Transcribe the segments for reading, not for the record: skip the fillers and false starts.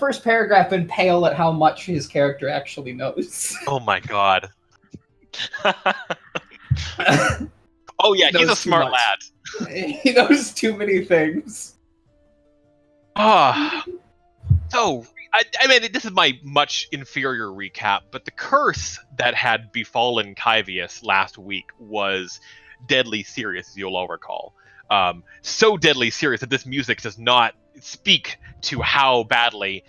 first paragraph and pale at how much his character actually knows. Oh my god. Oh yeah, he's a smart lad. He knows too many things. So, I mean, this is my much inferior recap, but the curse that had befallen Kyvius last week was deadly serious, as you'll all recall. So deadly serious that this music does not speak to how badly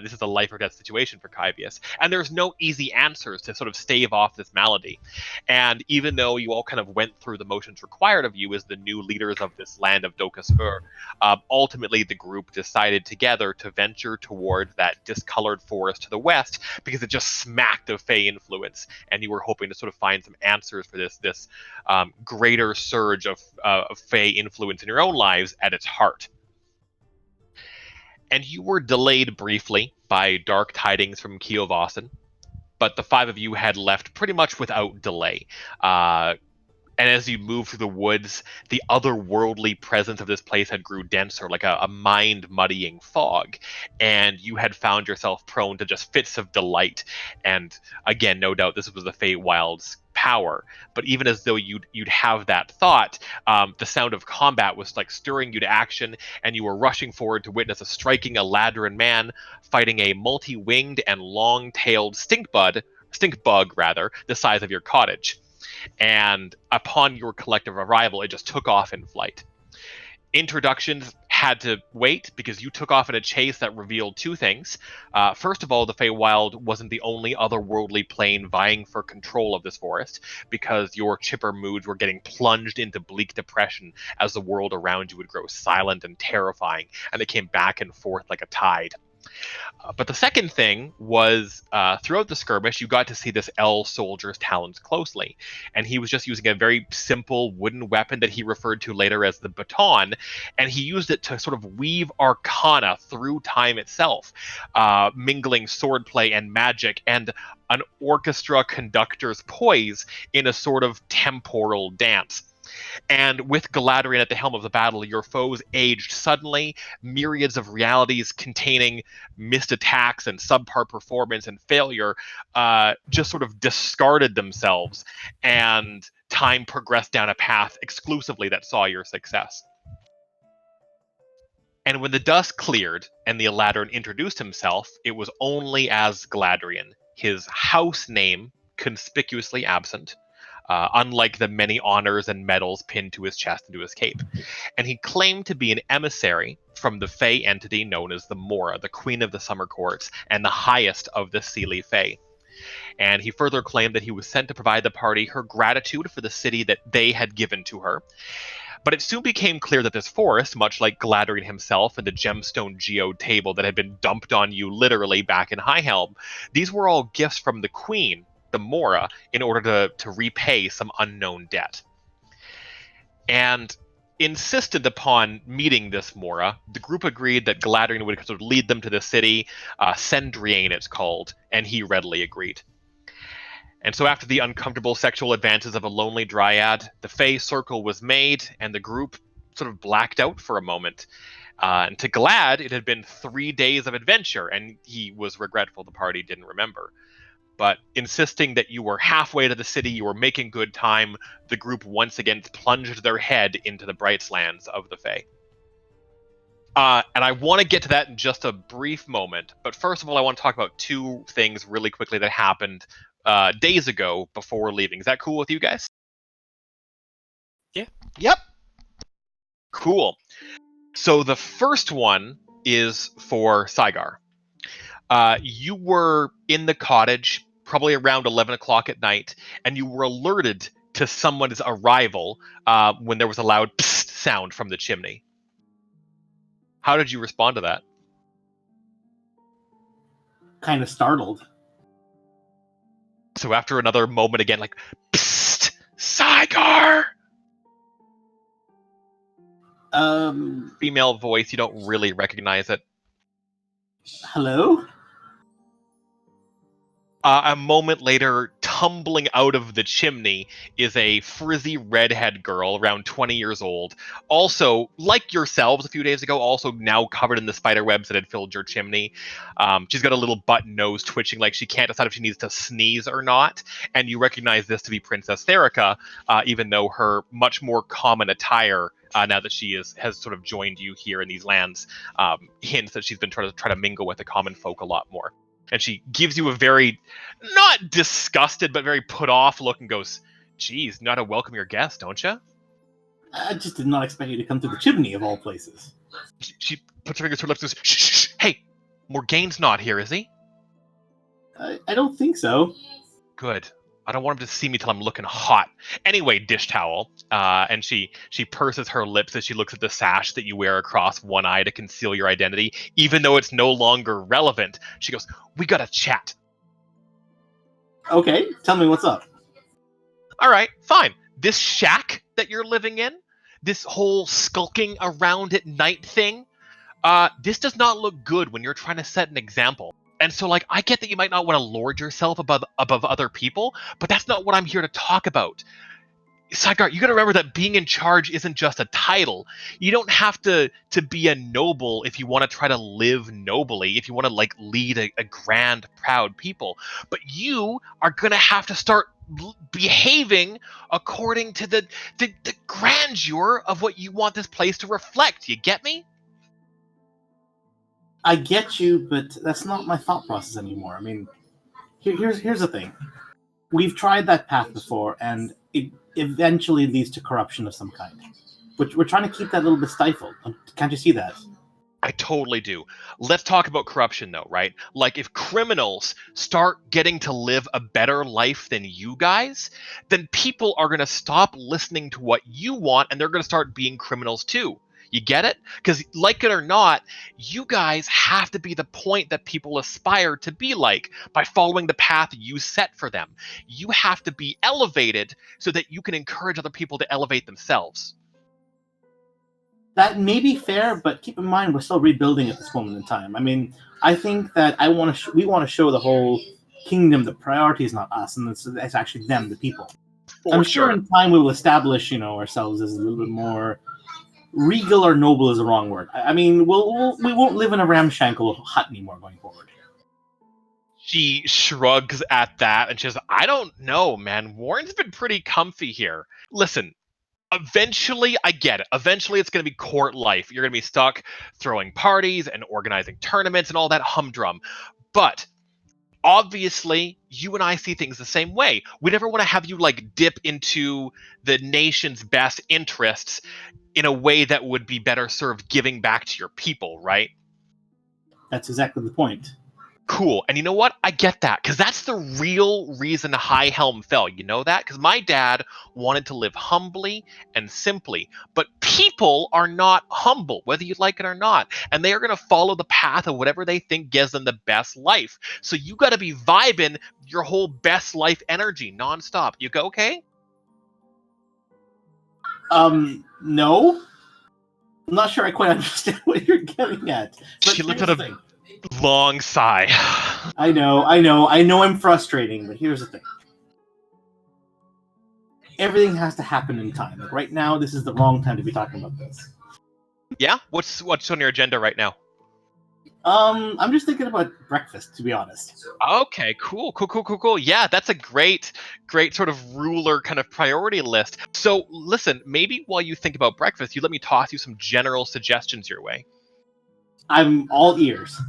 this is a life or death situation for Kyvius. And there's no easy answers to sort of stave off this malady. And even though you all kind of went through the motions required of you as the new leaders of this land of Dokasur, ultimately the group decided together to venture toward that discolored forest to the west because it just smacked of Fey influence, and you were hoping to sort of find some answers for this greater surge of Fey influence in your own lives at its heart. And you were delayed briefly by dark tidings from Kiovasan, but the five of you had left pretty much without delay. And as you moved through the woods, the otherworldly presence of this place had grew denser, like a mind-muddying fog, and you had found yourself prone to just fits of delight. And again, no doubt this was the Feywild's power, but even as though you'd have that thought, the sound of combat was like stirring you to action, and you were rushing forward to witness a striking Eladrin man fighting a multi-winged and long-tailed stink bug, the size of your cottage. And upon your collective arrival, it just took off in flight. Introductions had to wait because you took off in a chase that revealed two things. First of all, the Feywild wasn't the only otherworldly plane vying for control of this forest, because your chipper moods were getting plunged into bleak depression as the world around you would grow silent and terrifying, and they came back and forth like a tide. But the second thing was, throughout the skirmish, you got to see this L soldier's talents closely. And he was just using a very simple wooden weapon that he referred to later as the baton, and he used it to sort of weave arcana through time itself, mingling swordplay and magic and an orchestra conductor's poise in a sort of temporal dance. And with Galadriel at the helm of the battle, your foes aged suddenly. Myriads of realities containing missed attacks and subpar performance and failure just sort of discarded themselves, and time progressed down a path exclusively that saw your success. And when the dust cleared and the Eladrin introduced himself, it was only as Galadriel, his house name conspicuously absent, unlike the many honors and medals pinned to his chest and to his cape. And he claimed to be an emissary from the Fey entity known as the Mora, the Queen of the Summer Courts, and the highest of the Seelie Fey. And he further claimed that he was sent to provide the party her gratitude for the city that they had given to her. But it soon became clear that this forest, much like Galadriel himself and the gemstone geode table that had been dumped on you literally back in Highhelm, these were all gifts from the Queen, the Mora, in order to repay some unknown debt. And insistent upon meeting this Mora, the group agreed that Galadriel would sort of lead them to the city, Sendriane it's called, and he readily agreed. And so after the uncomfortable sexual advances of a lonely dryad, the Fey circle was made, and the group sort of blacked out for a moment. And to Glad, it had been 3 days of adventure, and he was regretful the party didn't remember. But insisting that you were halfway to the city, you were making good time, the group once again plunged their head into the Brightslands of the Fae. And I want to get to that in just a brief moment, but first of all, I want to talk about two things really quickly that happened days ago before leaving. Is that cool with you guys? Yeah. Yep. Cool. So the first one is for Saigar. You were in the cottage probably around 11 o'clock at night, and you were alerted to someone's arrival when there was a loud psst sound from the chimney. How did you respond to that? Kind of startled. So after another moment again, like, psst, Saigar! Female voice, you don't really recognize it. Hello? A moment later, tumbling out of the chimney is a frizzy redhead girl around 20 years old. Also, like yourselves a few days ago, also now covered in the spider webs that had filled your chimney. She's got a little button nose twitching like she can't decide if she needs to sneeze or not. And you recognize this to be Princess Therica, even though her much more common attire, now that she has sort of joined you here in these lands, hints that she's been trying to mingle with the common folk a lot more. And she gives you a very, not disgusted, but very put off look and goes, "Geez, know how to welcome your guest, don't you?" I just did not expect you to come to the chimney of all places. She puts her fingers to her lips and goes, "Shh, shh, shh. Hey, Morgaine's not here, is he?" I don't think so. Good. I don't want him to see me till I'm looking hot. Anyway, dish towel. And she purses her lips as she looks at the sash that you wear across one eye to conceal your identity, even though it's no longer relevant. She goes, "We gotta chat." Okay, tell me what's up. All right, fine. This shack that you're living in, this whole skulking around at night thing, this does not look good when you're trying to set an example. And so, like, I get that you might not want to lord yourself above other people, but that's not what I'm here to talk about. Saigar, you got to remember that being in charge isn't just a title. You don't have to be a noble if you want to try to live nobly, if you want to, like, lead a grand, proud people. But you are going to have to start behaving according to the grandeur of what you want this place to reflect. You get me? I get you, but that's not my thought process anymore. I mean, here's the thing. We've tried that path before, and it eventually leads to corruption of some kind. We're trying to keep that a little bit stifled. Can't you see that? I totally do. Let's talk about corruption, though, right? Like, if criminals start getting to live a better life than you guys, then people are going to stop listening to what you want, and they're going to start being criminals too. You get it? Because, like it or not, you guys have to be the point that people aspire to be like by following the path you set for them. You have to be elevated so that you can encourage other people to elevate themselves. That may be fair, but keep in mind we're still rebuilding at this moment in time. I mean, I think that we want to show the whole kingdom the priority is not us, and it's actually them, the people. I'm sure in time we will establish, ourselves as a little bit more regal, or noble is the wrong word. I mean, we won't live in a ramshackle hut anymore going forward. She shrugs at that and she says, "I don't know, man. Warren's been pretty comfy here. Listen, eventually, I get it. Eventually, it's going to be court life. You're going to be stuck throwing parties and organizing tournaments and all that humdrum. But obviously, you and I see things the same way. We never want to have you, like, dip into the nation's best interests in a way that would be better served giving back to your people, right?" That's exactly the point. Cool. And you know what? I get that, because that's the real reason High Helm fell. You know that? Because my dad wanted to live humbly and simply. But people are not humble, whether you like it or not. And they are going to follow the path of whatever they think gives them the best life. So you got to be vibing your whole best life energy nonstop. You go, okay? No. I'm not sure I quite understand what you're getting at. But She looked here's at the a thing. long sigh. I know I'm frustrating, but here's the thing. Everything has to happen in time. Like right now, this is the wrong time to be talking about this. Yeah? What's on your agenda right now? I'm just thinking about breakfast, to be honest. Okay, cool. Yeah, that's a great sort of ruler kind of priority list. So listen, maybe while you think about breakfast, you let me toss you some general suggestions your way. I'm all ears.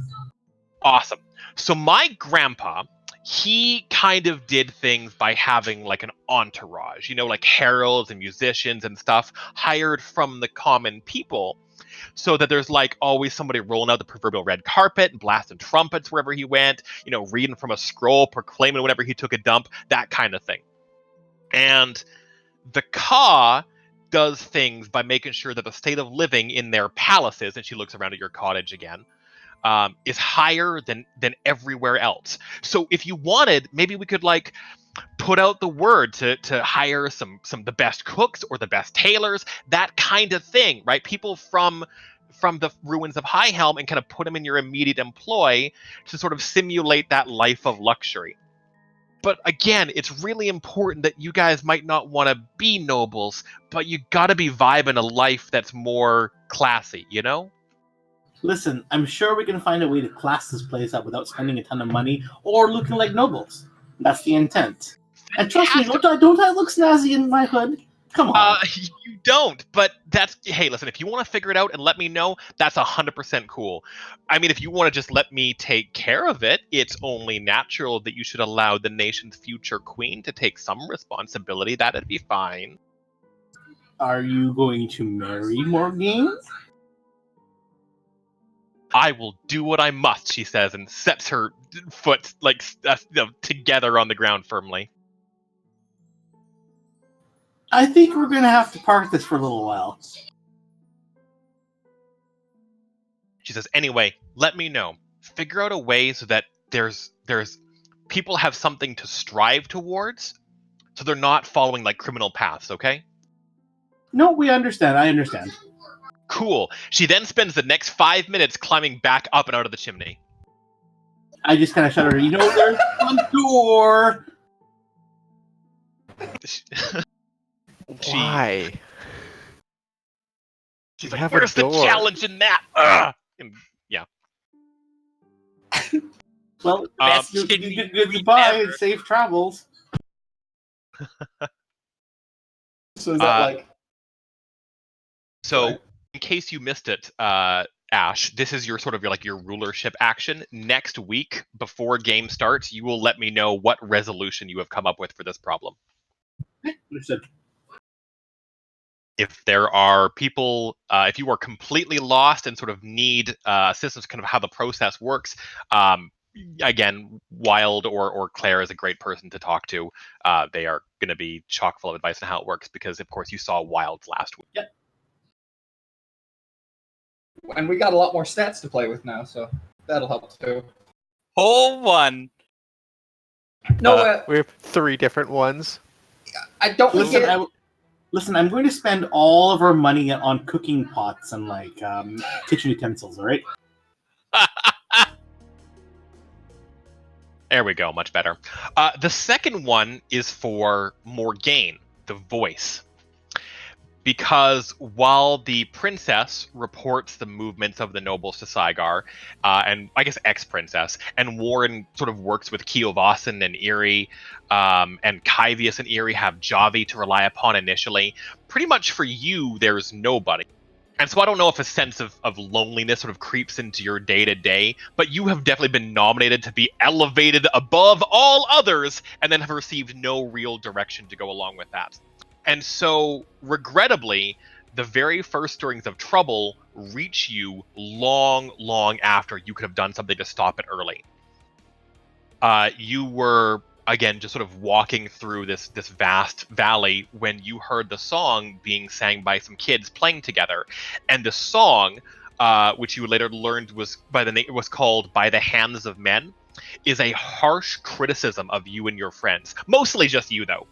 Awesome. So my grandpa, he kind of did things by having like an entourage, like heralds and musicians and stuff hired from the common people, so that there's like always somebody rolling out the proverbial red carpet and blasting trumpets wherever he went, reading from a scroll, proclaiming whenever he took a dump, that kind of thing. And the Ka does things by making sure that the state of living in their palaces, and she looks around at your cottage again, is higher than everywhere else. So if you wanted, maybe we could like put out the word to hire some the best cooks or the best tailors, that kind of thing, right? People from the ruins of High Helm, and kind of put them in your immediate employ to sort of simulate that life of luxury. But again, it's really important that you guys might not want to be nobles, but you gotta be vibing a life that's more classy, you know? Listen, I'm sure we can find a way to class this place up without spending a ton of money or looking like nobles. That's the intent. And trust me, don't I look snazzy in my hood? Come on. You don't, but hey, listen, if you want to figure it out and let me know, that's 100% cool. I mean, if you want to just let me take care of it, it's only natural that you should allow the nation's future queen to take some responsibility. That'd be fine. Are you going to marry Morgane? I will do what I must, she says, and sets her foot together on the ground firmly. I think we're going to have to park this for a little while. She says, anyway, let me know. Figure out a way so that there's people have something to strive towards, so they're not following like criminal paths, okay? No, we understand. I understand. Cool. She then spends the next 5 minutes climbing back up and out of the chimney. I just kind of shudder. You know, there's the front door. Why? She's You like, have a where's the door." challenge in that? Ugh! And, yeah. Well, Best good, kidney good, good, we've goodbye ever. and safe travels. So is that like? So, Right. in case you missed it, Ash, this is your sort of your rulership action. Next week, before game starts, you will let me know what resolution you have come up with for this problem. Understood. If there are people, if you are completely lost and sort of need assistance, kind of how the process works, again, Wild or Claire is a great person to talk to. They are going to be chock full of advice on how it works because, of course, you saw Wilds last week. Yep. And we got a lot more stats to play with now, so that'll help too. Whole one. No, We have 3 different ones. I don't Listen, get. listen, I'm going to spend all of our money on cooking pots and like kitchen utensils. All right. There we go, much better. The second one is for Morgane, the voice. Because while the princess reports the movements of the nobles to Saigar, and I guess ex-princess, and Warren sort of works with Keovasan and Eerie, and Kyvius and Eerie have Javi to rely upon initially, pretty much for you, there's nobody. And so I don't know if a sense of loneliness sort of creeps into your day-to-day, but you have definitely been nominated to be elevated above all others, and then have received no real direction to go along with that. And so, regrettably, the very first stirrings of trouble reach you long, long after you could have done something to stop it early. You were, again, just sort of walking through this vast valley when you heard the song being sang by some kids playing together. And the song, which you later learned was called "By the Hands of Men," is a harsh criticism of you and your friends. Mostly just you, though.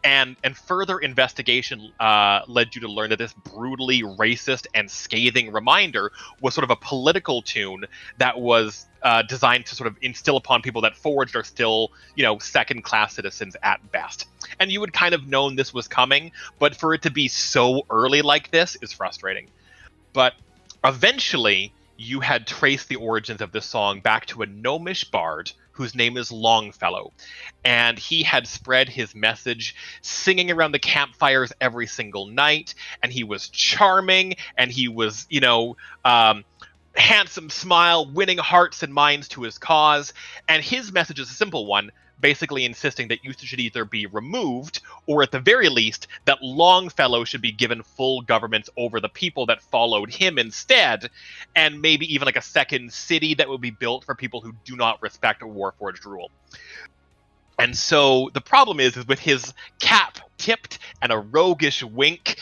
And further investigation led you to learn that this brutally racist and scathing reminder was sort of a political tune that was designed to sort of instill upon people that Forged are still, second-class citizens at best. And you had kind of known this was coming, but for it to be so early like this is frustrating. But eventually, you had traced the origins of this song back to a gnomish bard whose name is Longfellow. And he had spread his message singing around the campfires every single night. And he was charming, and he was, handsome smile, winning hearts and minds to his cause. And his message is a simple one, basically insisting that you should either be removed, or at the very least, that Longfellow should be given full governments over the people that followed him instead, and maybe even like a second city that would be built for people who do not respect a Warforged rule. And so the problem is with his cap tipped and a roguish wink,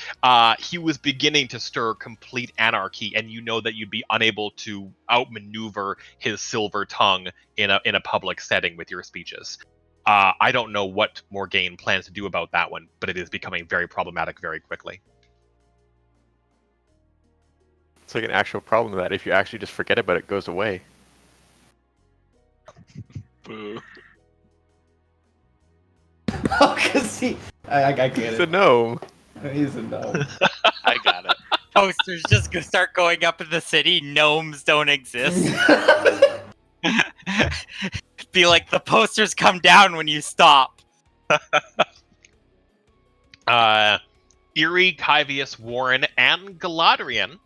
he was beginning to stir complete anarchy, and you know that you'd be unable to outmaneuver his silver tongue in a public setting with your speeches. I don't know what Morgane plans to do about that one, but it is becoming very problematic very quickly. It's like an actual problem that if you actually just forget about it, it goes away. Boo. because I get It's a it. gnome. He's a gnome. I got it. Posters just start going up in the city. Gnomes don't exist. Be like the posters come down when you stop. Erie, Kyvius, Warren, and Galadrian.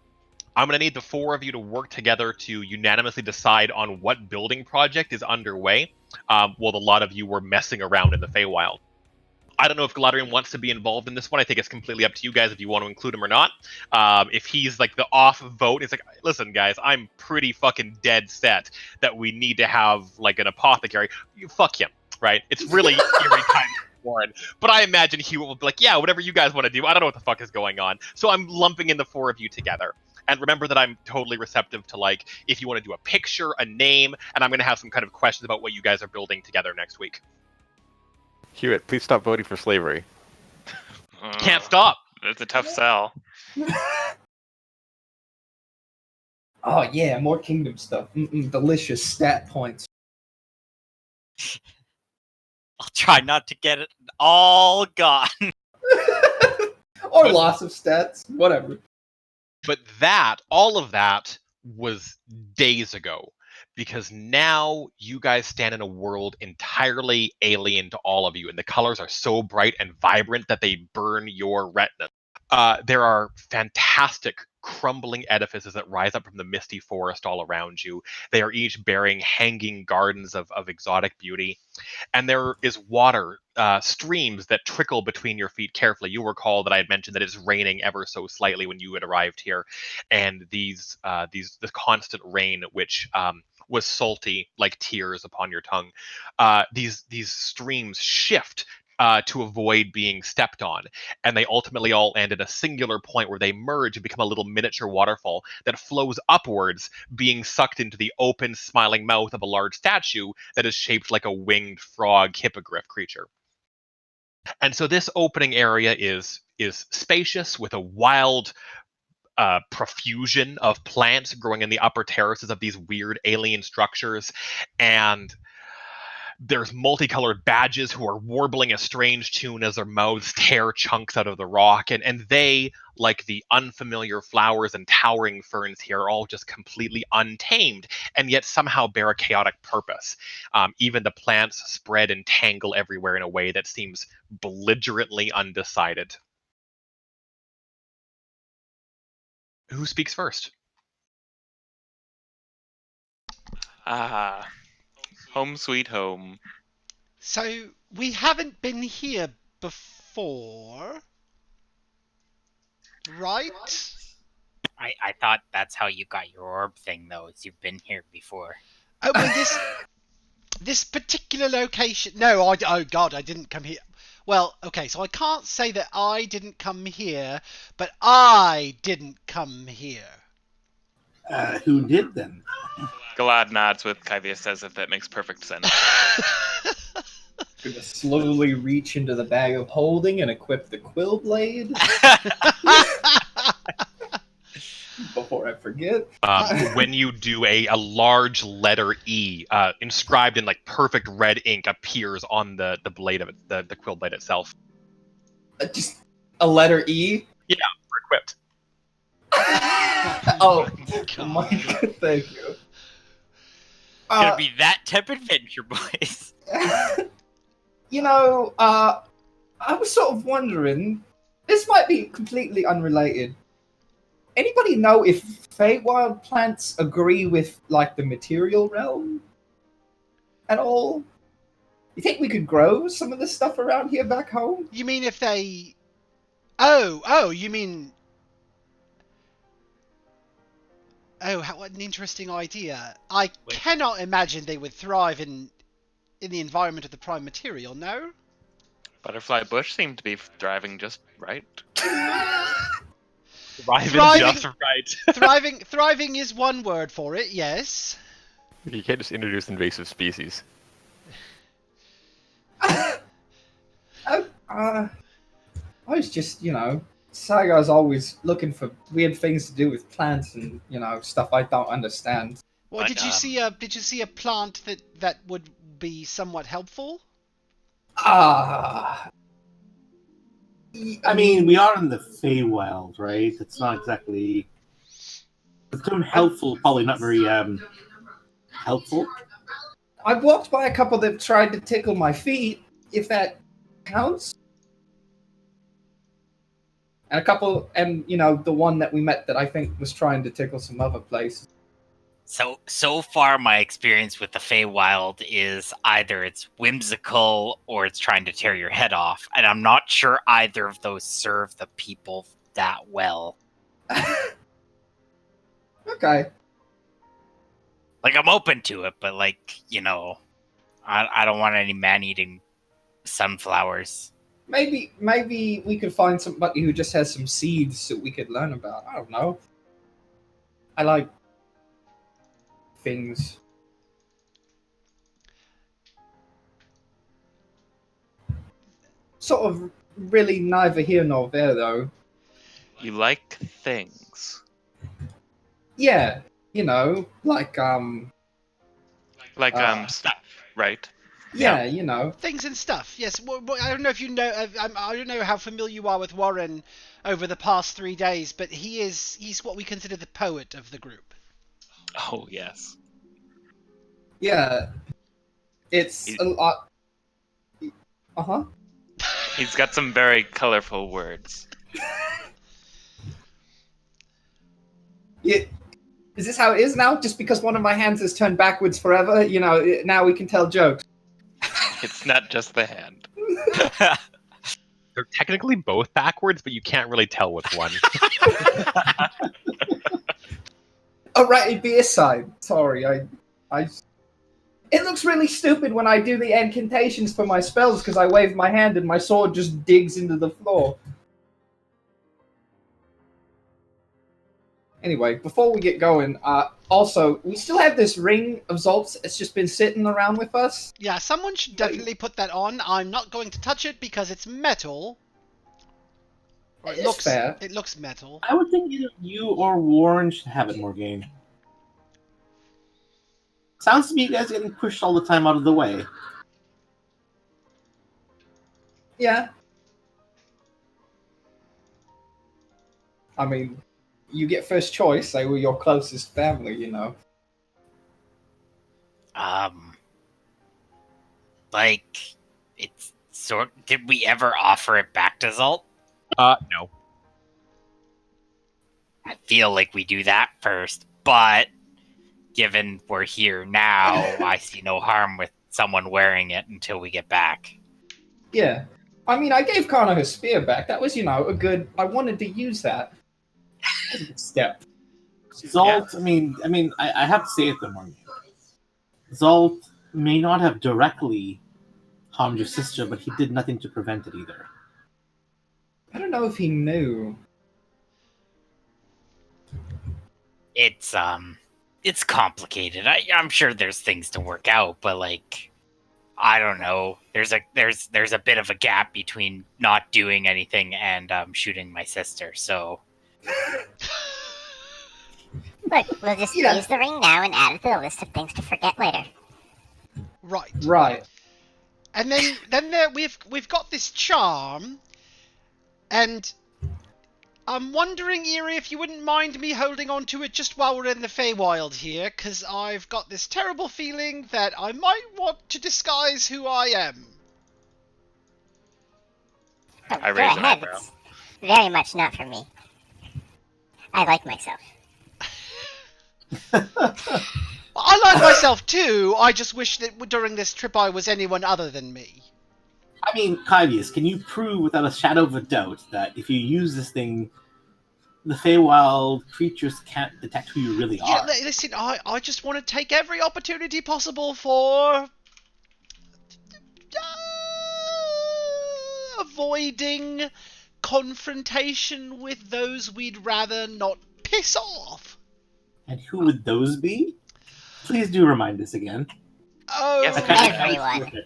I'm going to need the four of you to work together to unanimously decide on what building project is underway, while a lot of you were messing around in the Feywild. I don't know if Galadrian wants to be involved in this one. I think it's completely up to you guys if you want to include him or not. If he's like the off vote, it's like, listen, guys, I'm pretty fucking dead set that we need to have like an apothecary. You fuck him, right? It's really Erie kind of Warren. But I imagine he will be like, yeah, whatever you guys want to do. I don't know what the fuck is going on. So I'm lumping in the four of you together. And remember that I'm totally receptive to, like, if you want to do a picture, a name, and I'm going to have some kind of questions about what you guys are building together next week. Hewitt, please stop voting for slavery. Can't stop. It's a tough sell. Oh yeah, more kingdom stuff. Delicious stat points. I'll try not to get it all gone. Or loss of stats, whatever. But that, all of that, was days ago. Because now you guys stand in a world entirely alien to all of you, and the colors are so bright and vibrant that they burn your retina. There are fantastic crumbling edifices that rise up from the misty forest all around you. They are each bearing hanging gardens of exotic beauty. And there is water, streams that trickle between your feet carefully. You'll recall that I had mentioned that it's raining ever so slightly when you had arrived here. And this constant rain, which was salty like tears upon your tongue, these streams shift to avoid being stepped on. And they ultimately all end at a singular point where they merge and become a little miniature waterfall that flows upwards, being sucked into the open, smiling mouth of a large statue that is shaped like a winged frog hippogriff creature. And so this opening area is spacious with a wild profusion of plants growing in the upper terraces of these weird alien structures. And there's multicolored badges who are warbling a strange tune as their mouths tear chunks out of the rock. And they, like the unfamiliar flowers and towering ferns here, are all just completely untamed and yet somehow bear a chaotic purpose. Even the plants spread and tangle everywhere in a way that seems belligerently undecided. Who speaks first? Home sweet home. So, we haven't been here before, right? I thought that's how you got your orb thing, though, is you've been here before. Oh, well, this particular location... No, oh god, I didn't come here. Well, okay, so I can't say that I didn't come here, but I didn't come here. Who did then? Galad nods with Kyvius as if that makes perfect sense. Gonna slowly reach into the bag of holding and equip the quill blade before I forget. When you do a large letter E, inscribed in like perfect red ink, appears on the blade of it, the quill blade itself. Just a letter E? Yeah, we're equipped. Oh my god, thank you. Gonna be that type of adventure, boys. You know, I was sort of wondering, this might be completely unrelated. Anybody know if Feywild plants agree with, like, the material realm at all? You think we could grow some of this stuff around here back home? You mean if they... Oh, you mean... Oh, what an interesting idea. I cannot imagine they would thrive in the environment of the prime material, no? Butterfly bush seemed to be thriving just right. Thriving just right. Thriving is one word for it, yes. You can't just introduce invasive species. I was just, you know, Saigar's always looking for weird things to do with plants and, you know, stuff I don't understand. Well, But, did you see a plant that would be somewhat helpful? I mean, we are in the Feywild, right? It's not exactly the term helpful. Probably not very helpful. I've walked by a couple that tried to tickle my feet, if that counts. And a couple, and the one that we met that I think was trying to tickle some other places. So far, my experience with the Feywild is either it's whimsical or it's trying to tear your head off, and I'm not sure either of those serve the people that well. Okay. Like, I'm open to it, but I don't want any man-eating sunflowers. Maybe we could find somebody who just has some seeds that we could learn about. I don't know. I like things. Sort of really neither here nor there, though. You like things. Yeah, like Stuff, right? yeah. Things and stuff. Yes. I don't know if you know. I don't know how familiar you are with Warren over the past 3 days, but he's what we consider the poet of the group. Oh, yes. Yeah. It's a lot. Uh-huh. He's got some very colorful words. Yeah. Is this how it is now? Just because one of my hands is turned backwards forever, now we can tell jokes. It's not just the hand. They're technically both backwards, but you can't really tell which one. Oh, right, it'd be a side. Sorry, It looks really stupid when I do the incantations for my spells because I wave my hand and my sword just digs into the floor. Anyway, before we get going, also, we still have this ring of Zolt's. It's just been sitting around with us. Yeah, someone should definitely put that on. I'm not going to touch it because it's metal. Or It's fair. It looks metal. I would think either you or Warren should have it, Morgaine. Sounds to me you guys are getting pushed all the time out of the way. Yeah. I mean, you get first choice. They were your closest family, It's did we ever offer it back to Zolt? No. I feel like we do that first, but given we're here now, I see no harm with someone wearing it until we get back. Yeah. I mean, I gave Kana her spear back. That was, a good... I wanted to use that. That was a good step. Zolt, yeah. I have to say it though, Morgaine. Zolt may not have directly harmed your sister, but he did nothing to prevent it either. I don't know if he knew. It's complicated. I'm sure there's things to work out, but I don't know. There's a bit of a gap between not doing anything and shooting my sister. So Look, we'll just use the ring now and add it to the list of things to forget later. Right. And then we've got this charm, and I'm wondering, Eerie, if you wouldn't mind me holding on to it just while we're in the Feywild here, because I've got this terrible feeling that I might want to disguise who I am. Oh, I raise an eyebrow. It's very much not for me. I like myself. I like myself too, I just wish that during this trip I was anyone other than me. I mean, Kyvius, can you prove without a shadow of a doubt that if you use this thing, the Feywild creatures can't detect who you really are? Yeah, listen, I just want to take every opportunity possible for avoiding confrontation with those we'd rather not piss off. And who would those be? Please do remind us again. Oh, Yes, everyone.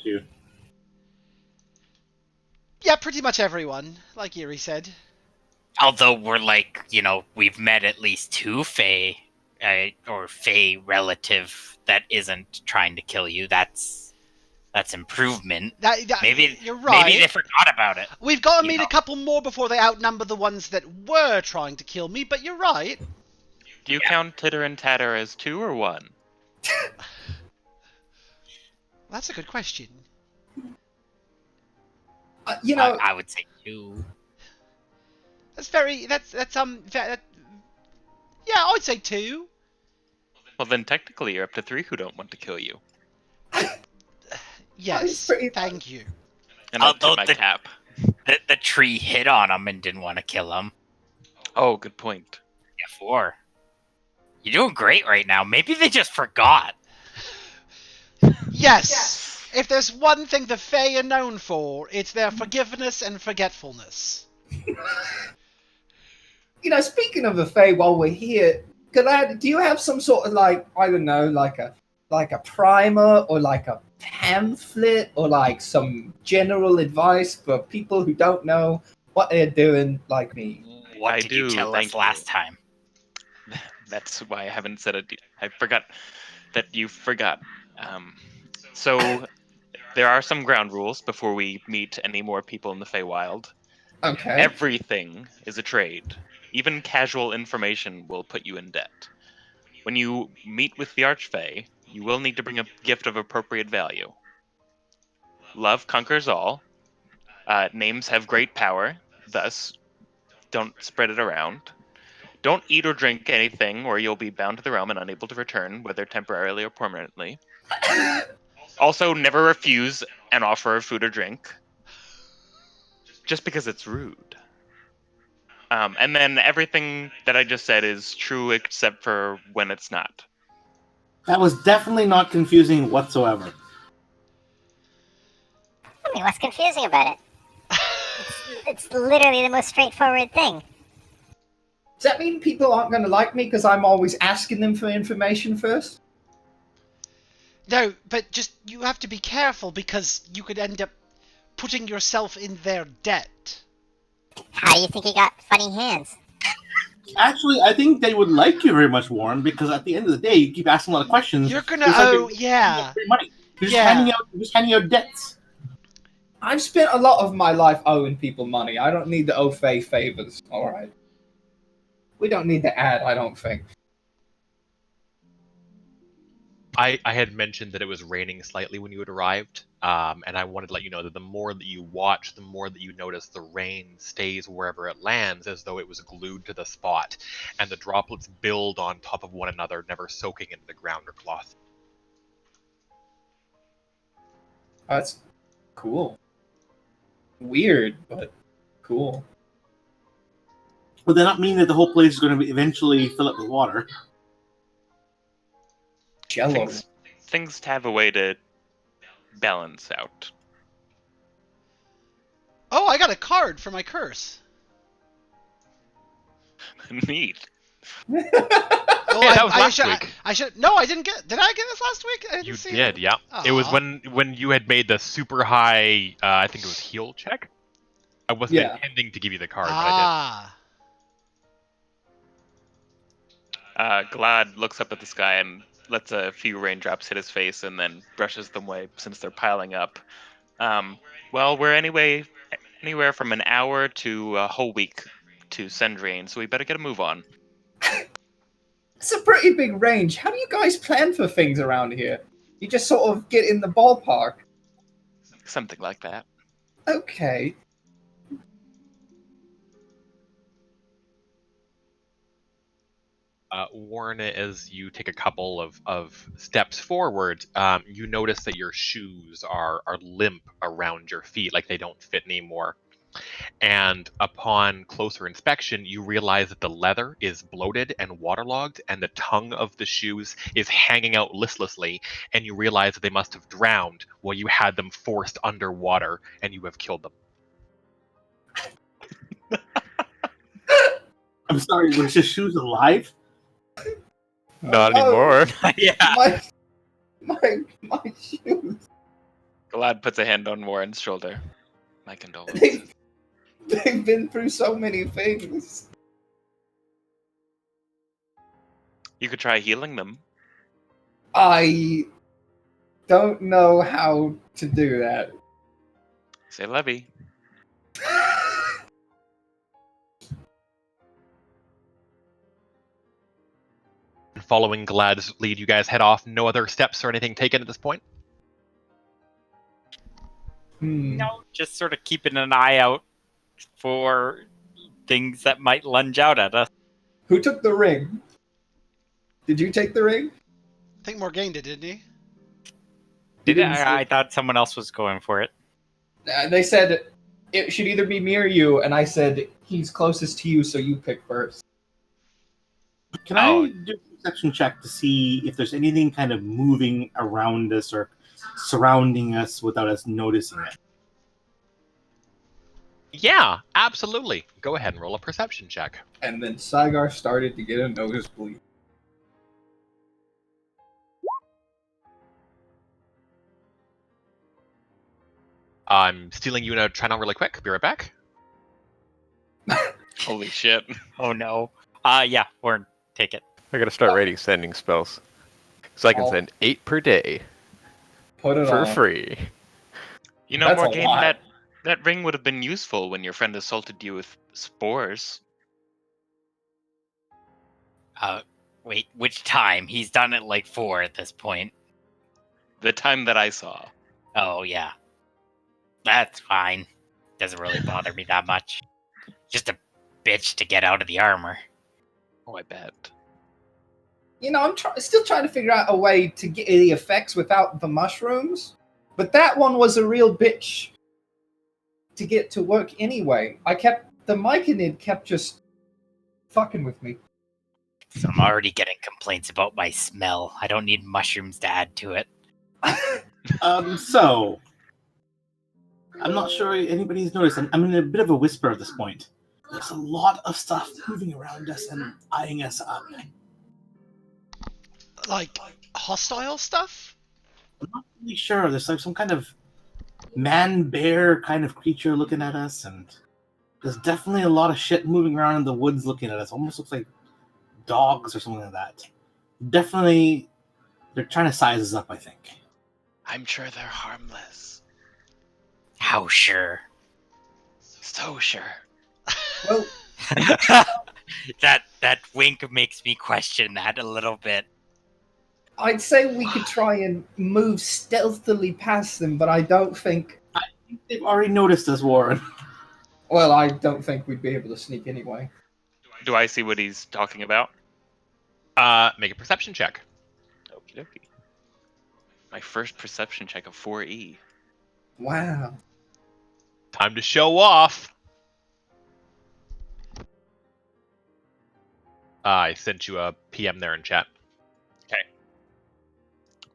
Yeah, pretty much everyone, like Eerie said. although we're we've met at least two Fae or Fae relative that isn't trying to kill you. That's That's improvement. That- Maybe you're right. Maybe they forgot about it. We've got to You meet know. a couple more before they outnumber the ones that were trying to kill me, but you're right. Do you count Titter and Tatter as 2 or 1? That's a good question. I would say 2. That's very. Yeah, I'd say 2. Well, then technically you're up to 3 who don't want to kill you. Yes, pretty- thank you. And I'll Although tip my cap. The tree hit on him and didn't want to kill him. Oh, good point. Yeah, 4. You're doing great right now. Maybe they just forgot. Yes! If there's one thing the Fae are known for, it's their forgiveness and forgetfulness. Speaking of the Fae, while we're here, Galad, do you have some sort of I don't know, like a primer or like a pamphlet or like some general advice for people who don't know what they're doing, like me? What I did you do, tell thank us you. last time? That's why I haven't said it. I forgot that you forgot. So there are some ground rules before we meet any more people in the Feywild. Okay. Everything is a trade. Even casual information will put you in debt. When you meet with the Archfey, you will need to bring a gift of appropriate value. Love conquers all. Names have great power, thus, don't spread it around. Don't eat or drink anything, or you'll be bound to the realm and unable to return, whether temporarily or permanently. Also, never refuse an offer of food or drink, just because it's rude. And then everything that I just said is true except for when it's not. That was definitely not confusing whatsoever. I mean, what's confusing about it? It's literally the most straightforward thing. Does that mean people aren't going to like me because I'm always asking them for information first? No, but just you have to be careful because you could end up putting yourself in their debt. How do you think he got funny hands? Actually, I think they would like you very much, Warren, because at the end of the day, you keep asking a lot of questions. You're gonna It's like owe, you're yeah. free money. You're Yeah. just handing out debts. I've spent a lot of my life owing people money. I don't need to owe Faye favors. All right. We don't need to add, I don't think. I had mentioned that it was raining slightly when you had arrived, and I wanted to let you know that the more that you watch, the more that you notice the rain stays wherever it lands as though it was glued to the spot, and the droplets build on top of one another, never soaking into the ground or cloth. That's cool. Weird, but cool. Would that not mean that the whole place is going to eventually fill up with water? Jello. Things have a way to balance out. Oh, I got a card for my curse. Neat. Oh, Yeah, that was last should, week. I should. No, I didn't get. Did I get this last week? I didn't You see did, it. yeah. It was Aw. when you had made the super high, I think it was heal check. I wasn't Yeah. intending to give you the card, but I did. Glad looks up at the sky and lets a few raindrops hit his face and then brushes them away since they're piling up. Well, we're anywhere from an hour to a whole week to send rain, so we better get a move on. It's a pretty big range. How do you guys plan for things around here? You just sort of get in the ballpark. Something like that. Okay. Warren, as you take a couple of steps forward, you notice that your shoes are limp around your feet, like they don't fit anymore. And upon closer inspection, you realize that the leather is bloated and waterlogged, and the tongue of the shoes is hanging out listlessly, and you realize that they must have drowned while you had them forced underwater, and you have killed them. I'm sorry, was his shoes alive? Not Oh, anymore. Yeah. My shoes. Glad puts a hand on Warren's shoulder. My condolences. They've been through so many things. You could try healing them. I don't know how to do that. Say Levy. Following Glad's lead, you guys head off. No other steps or anything taken at this point? No, just sort of keeping an eye out for things that might lunge out at us. Who took the ring? Did you take the ring? I think Morgaine did, didn't he? Did didn't say- I thought someone else was going for it. They said it should either be me or you, and I said he's closest to you, so you pick first. Can I do a perception check to see if there's anything kind of moving around us or surrounding us without us noticing it? Yeah, absolutely. Go ahead and roll a perception check. And then Saigar started to get a nosebleed. I'm stealing you in a try now really quick. Be right back. Holy shit. Oh no. Yeah, Warren, take it. I gotta start writing sending spells. So I can Oh. send 8 per day Put it for on. free. You know, That's a Morgan, lot. that ring would have been useful when your friend assaulted you with spores. Wait, which time? He's done it like 4 at this point. The time that I saw. Oh, yeah. That's fine. Doesn't really bother me that much. Just a bitch to get out of the armor. Oh, I bet. You know, I'm still trying to figure out a way to get the effects without the mushrooms. But that one was a real bitch to get to work anyway. The Myconid kept just fucking with me. So I'm already getting complaints about my smell. I don't need mushrooms to add to it. So I'm not sure anybody's noticed. I'm in a bit of a whisper at this point. There's a lot of stuff moving around us and eyeing us up. Like hostile stuff? I'm not really sure. There's like some kind of man-bear kind of creature looking at us, and there's definitely a lot of shit moving around in the woods looking at us. Almost looks like dogs or something like that. Definitely, they're trying to size us up, I think. I'm sure they're harmless. How sure? So sure. Well, that wink makes me question that a little bit. I'd say we could try and move stealthily past them, but I don't think... They've already noticed us, Warren. Well, I don't think we'd be able to sneak anyway. Do I see what he's talking about? Make a perception check. Okie dokie. My first perception check of 4E. Wow. Time to show off. I sent you a PM there in chat.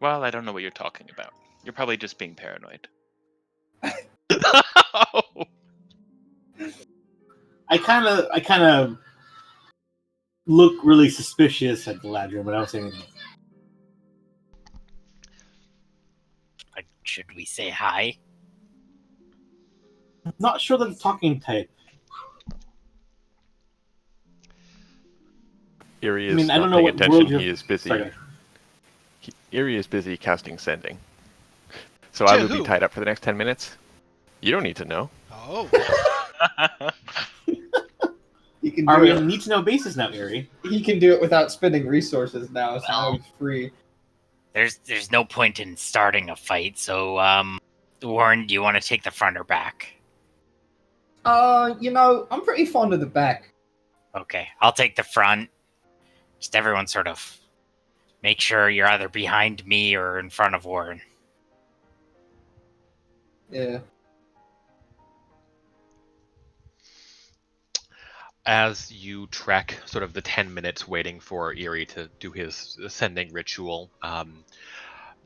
Well, I don't know what you're talking about. You're probably just being paranoid. I kind of look really suspicious at Galadriel, but I don't say anything. Should we say hi? Not sure that the talking type. Erie is I mean, I not don't know paying what attention. world you're- He is busy. Sorry. Erie is busy casting sending. So To I will who? be tied up for the next 10 minutes. You don't need to know. Oh. He can Are do we it. on a need-to-know basis now, Erie? He can do it without spending resources now, so now Well. he's free. There's no point in starting a fight, so Warren, do you want to take the front or back? You know, I'm pretty fond of the back. Okay, I'll take the front. Just everyone sort of make sure you're either behind me or in front of Warren. Yeah. As you trek sort of the 10 minutes waiting for Erie to do his ascending ritual,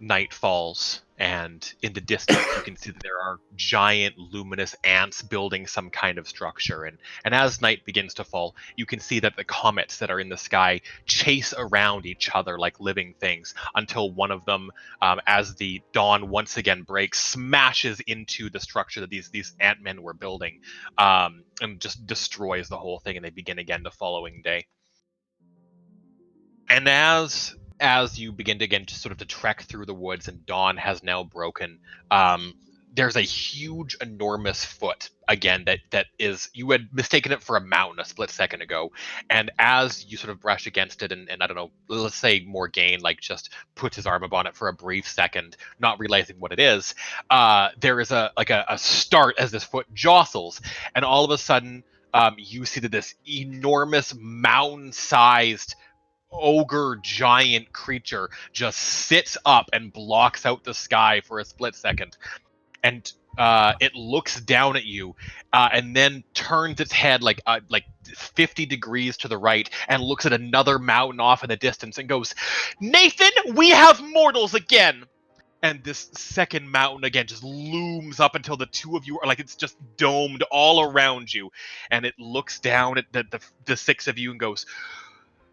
night falls, and in the distance you can see that there are giant luminous ants building some kind of structure. And as night begins to fall, you can see that the comets that are in the sky chase around each other like living things until one of them, as the dawn once again breaks, smashes into the structure that these ant-men were building, and just destroys the whole thing, and they begin again the following day. And as as you begin to again to trek through the woods and dawn has now broken, there's a huge, enormous foot again that is, you had mistaken it for a mountain a split second ago, and as you sort of brush against it, and I don't know, let's say Morgaine like just puts his arm up on it for a brief second, not realizing what it is, there is a start as this foot jostles, and all of a sudden you see that this enormous mountain-sized ogre giant creature just sits up and blocks out the sky for a split second, and it looks down at you, and then turns its head like 50 degrees to the right and looks at another mountain off in the distance and goes, "Nathan, we have mortals again!" And this second mountain again just looms up until the two of you are like, it's just domed all around you, and it looks down at the six of you and goes,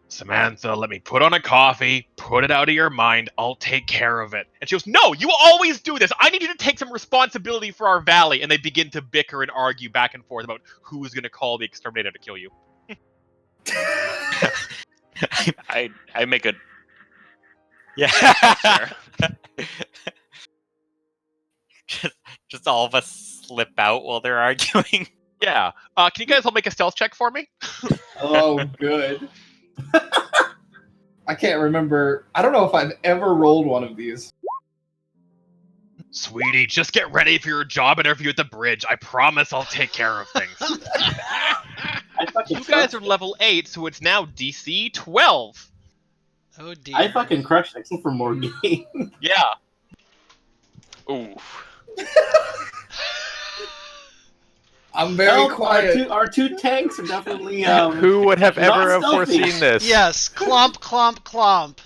"Samantha, let me put on a coffee, put it out of your mind, I'll take care of it." And she goes, "No, you always do this. I need you to take some responsibility for our valley." And they begin to bicker and argue back and forth about who's going to call the exterminator to kill you. I make a Yeah. just all of us slip out while they're arguing. Yeah. Can you guys all make a stealth check for me? Oh, good. I can't remember. I don't know if I've ever rolled one of these. Sweetie, just get ready for your job interview at the bridge. I promise I'll take care of things. You guys are level 8, so it's now DC 12. Oh dear. I fucking crushed it, except for Morgaine. Yeah. ooh. I'm very quiet. Our two tanks are definitely. Who would have not ever have stealthy. foreseen this? Yes, clomp, clomp, clomp.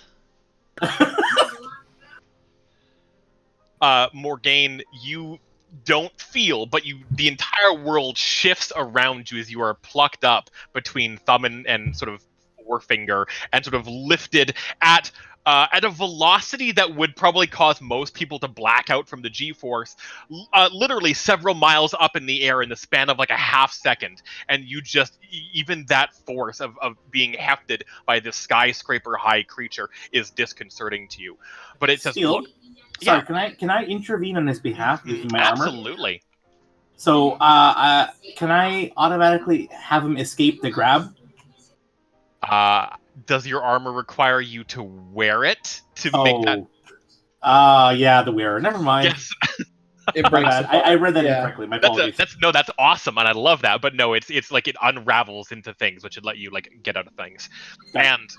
Morgaine, you don't feel, but the entire world shifts around you as you are plucked up between thumb and sort of forefinger and sort of lifted at a velocity that would probably cause most people to black out from the G-force, literally several miles up in the air in the span of like a half second, and you just, even that force of being hefted by this skyscraper-high creature is disconcerting to you. But it says, Steel, look, sorry, can I intervene on his behalf using my armor? Absolutely. So, can I automatically have him escape the grab? Does your armor require you to wear it to make that? Yeah, the wearer. Never mind. Yes. It breaks. I read that incorrectly. My apologies. That's awesome, and I love that. But no, it's like it unravels into things, which would let you like get out of things. Yeah. And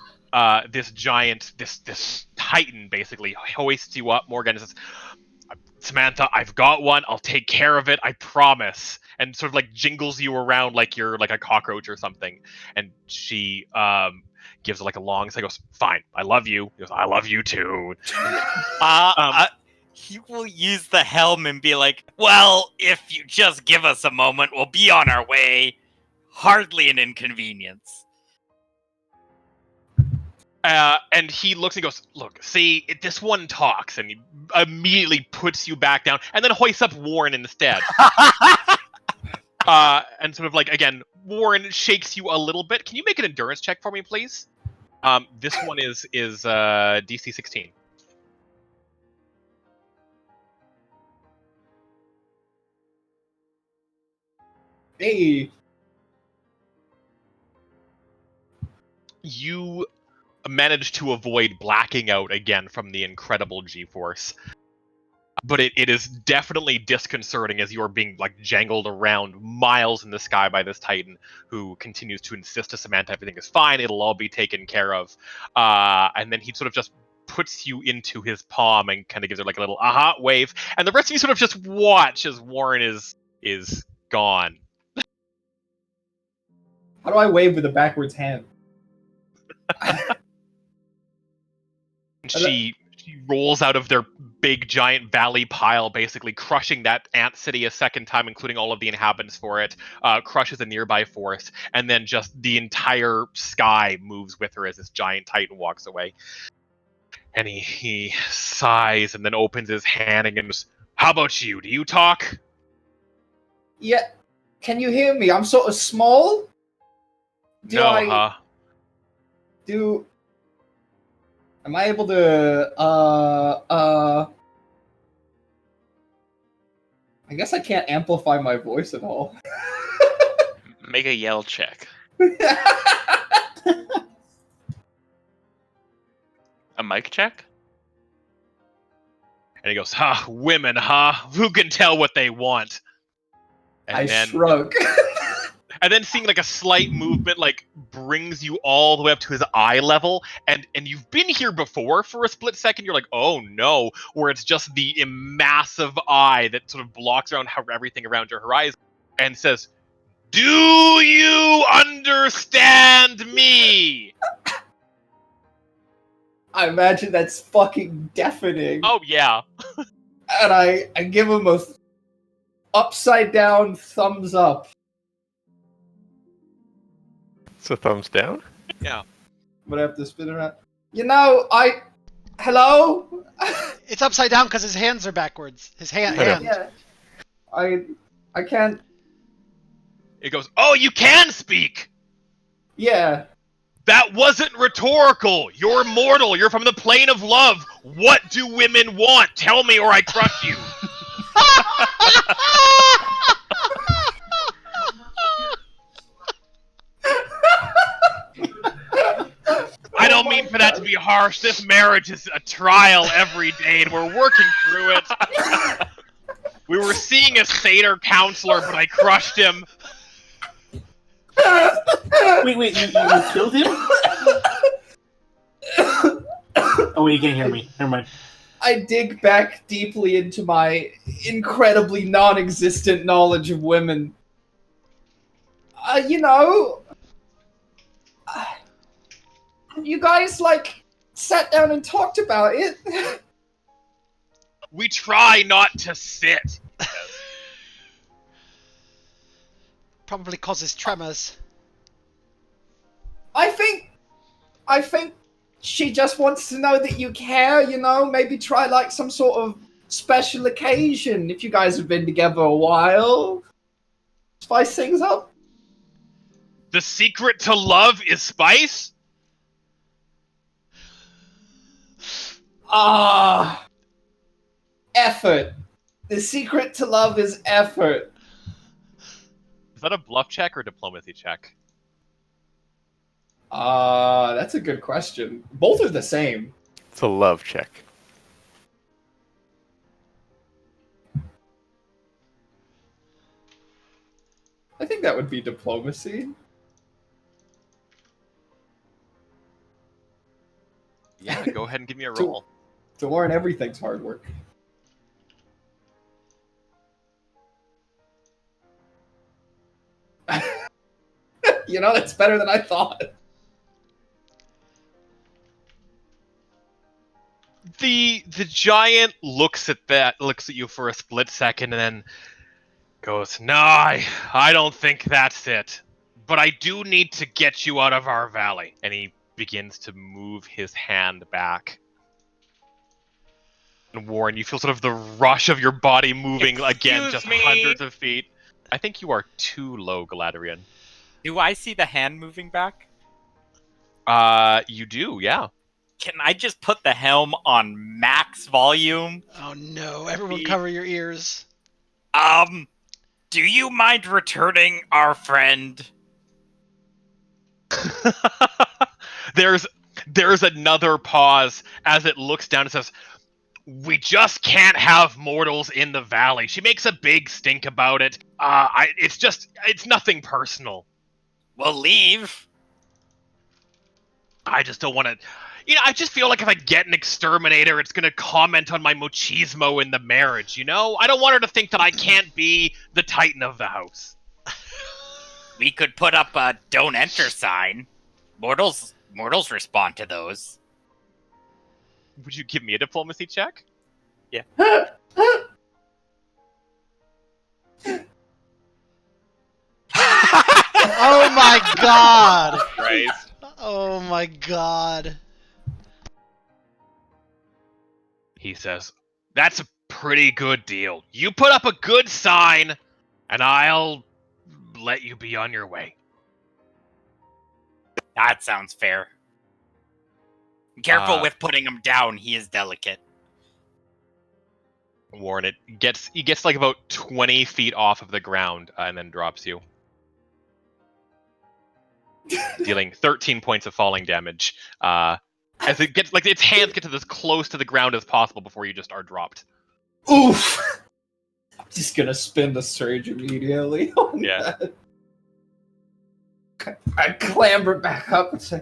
this giant, this titan, basically hoists you up. Morgan says, "Samantha, I've got one. I'll take care of it. I promise." And sort of like jingles you around like you're like a cockroach or something. And she gives like a long sigh. Goes, "Fine. I love you." He goes, "I love you too." He will use the helm and be like, "Well, if you just give us a moment, we'll be on our way. Hardly an inconvenience." And he looks and goes, "Look, see, this one talks," and he immediately puts you back down, and then hoists up Warren instead. And sort of like, again, Warren shakes you a little bit. Can you make an endurance check for me, please? This one is DC 16. Hey, You manage to avoid blacking out again from the incredible G-force. But it is definitely disconcerting as you're being like jangled around miles in the sky by this Titan who continues to insist to Samantha everything is fine, it'll all be taken care of. And then he sort of just puts you into his palm and kind of gives her like a little aha wave, and the rest of you sort of just watch as Warren is gone. how do I wave with a backwards hand? She rolls out of their big giant valley pile, basically crushing that ant city a second time, including all of the inhabitants for it, crushes a nearby forest, and then just the entire sky moves with her as this giant titan walks away. And he sighs and then opens his hand and goes, "How about you? Do you talk?" Yeah, can you hear me? I'm sort of small. Am I able to, I guess I can't amplify my voice at all. Make a yell check. A mic check? And he goes, "Ha, women, huh? Who can tell what they want?" I shrug. And then seeing like a slight movement like brings you all the way up to his eye level, and you've been here before for a split second. You're like, oh no, where it's just the massive eye that sort of blocks around everything around your horizon, and says, "Do you understand me?" I imagine that's fucking deafening. Oh yeah. And I give him a upside down thumbs up. It's a thumbs down. Yeah. I'm gonna have to spin around. You know, hello? It's upside down because his hands are backwards. His hand. Yeah. I can't. It goes, "Oh, you can speak. Yeah. That wasn't rhetorical. You're mortal. You're from the plane of love. What do women want? Tell me or I crush you." I don't mean for that to be harsh. This marriage is a trial every day, and we're working through it. We were seeing a satyr counselor, but I crushed him. Wait, you killed him? Oh wait, you can't hear me. Never mind. I dig back deeply into my incredibly non-existent knowledge of women. You know, you guys, like, sat down and talked about it. We try not to sit. Probably causes tremors. I think she just wants to know that you care, you know? Maybe try, like, some sort of special occasion if you guys have been together a while. Spice things up. The secret to love is spice? Effort. The secret to love is effort. Is that a bluff check or diplomacy check? That's a good question. Both are the same. It's a love check. I think that would be diplomacy. Yeah, go ahead and give me a roll. To learn everything's hard work. You know, that's better than I thought. The giant looks at you for a split second and then goes, "No, I don't think that's it. But I do need to get you out of our valley." And he begins to move his hand back. And Warren, you feel sort of the rush of your body moving again, just hundreds of feet. I think you are too low, Galadrian. Do I see the hand moving back? You do, yeah. Can I just put the helm on max volume? Oh no, everyone cover your ears. Do you mind returning our friend? There's another pause as it looks down and says, "We just can't have mortals in the valley. She makes a big stink about it. It's nothing personal. We'll leave. I just don't want to. I just feel like if I get an exterminator, it's going to comment on my machismo in the marriage, you know? I don't want her to think that I can't be the titan of the house." We could put up a "Don't Enter" sign. Mortals respond to those. Would you give me a diplomacy check? Yeah. Oh my god! Christ. Oh my god. He says, "That's a pretty good deal. You put up a good sign, and I'll let you be on your way." That sounds fair. Careful with putting him down. He is delicate. Warren, he gets like about 20 feet off of the ground and then drops you, dealing 13 points of falling damage. As it gets, like, its hands get to as close to the ground as possible before you just are dropped. Oof! I'm just gonna spin the surge immediately on that. I clamber back up and say,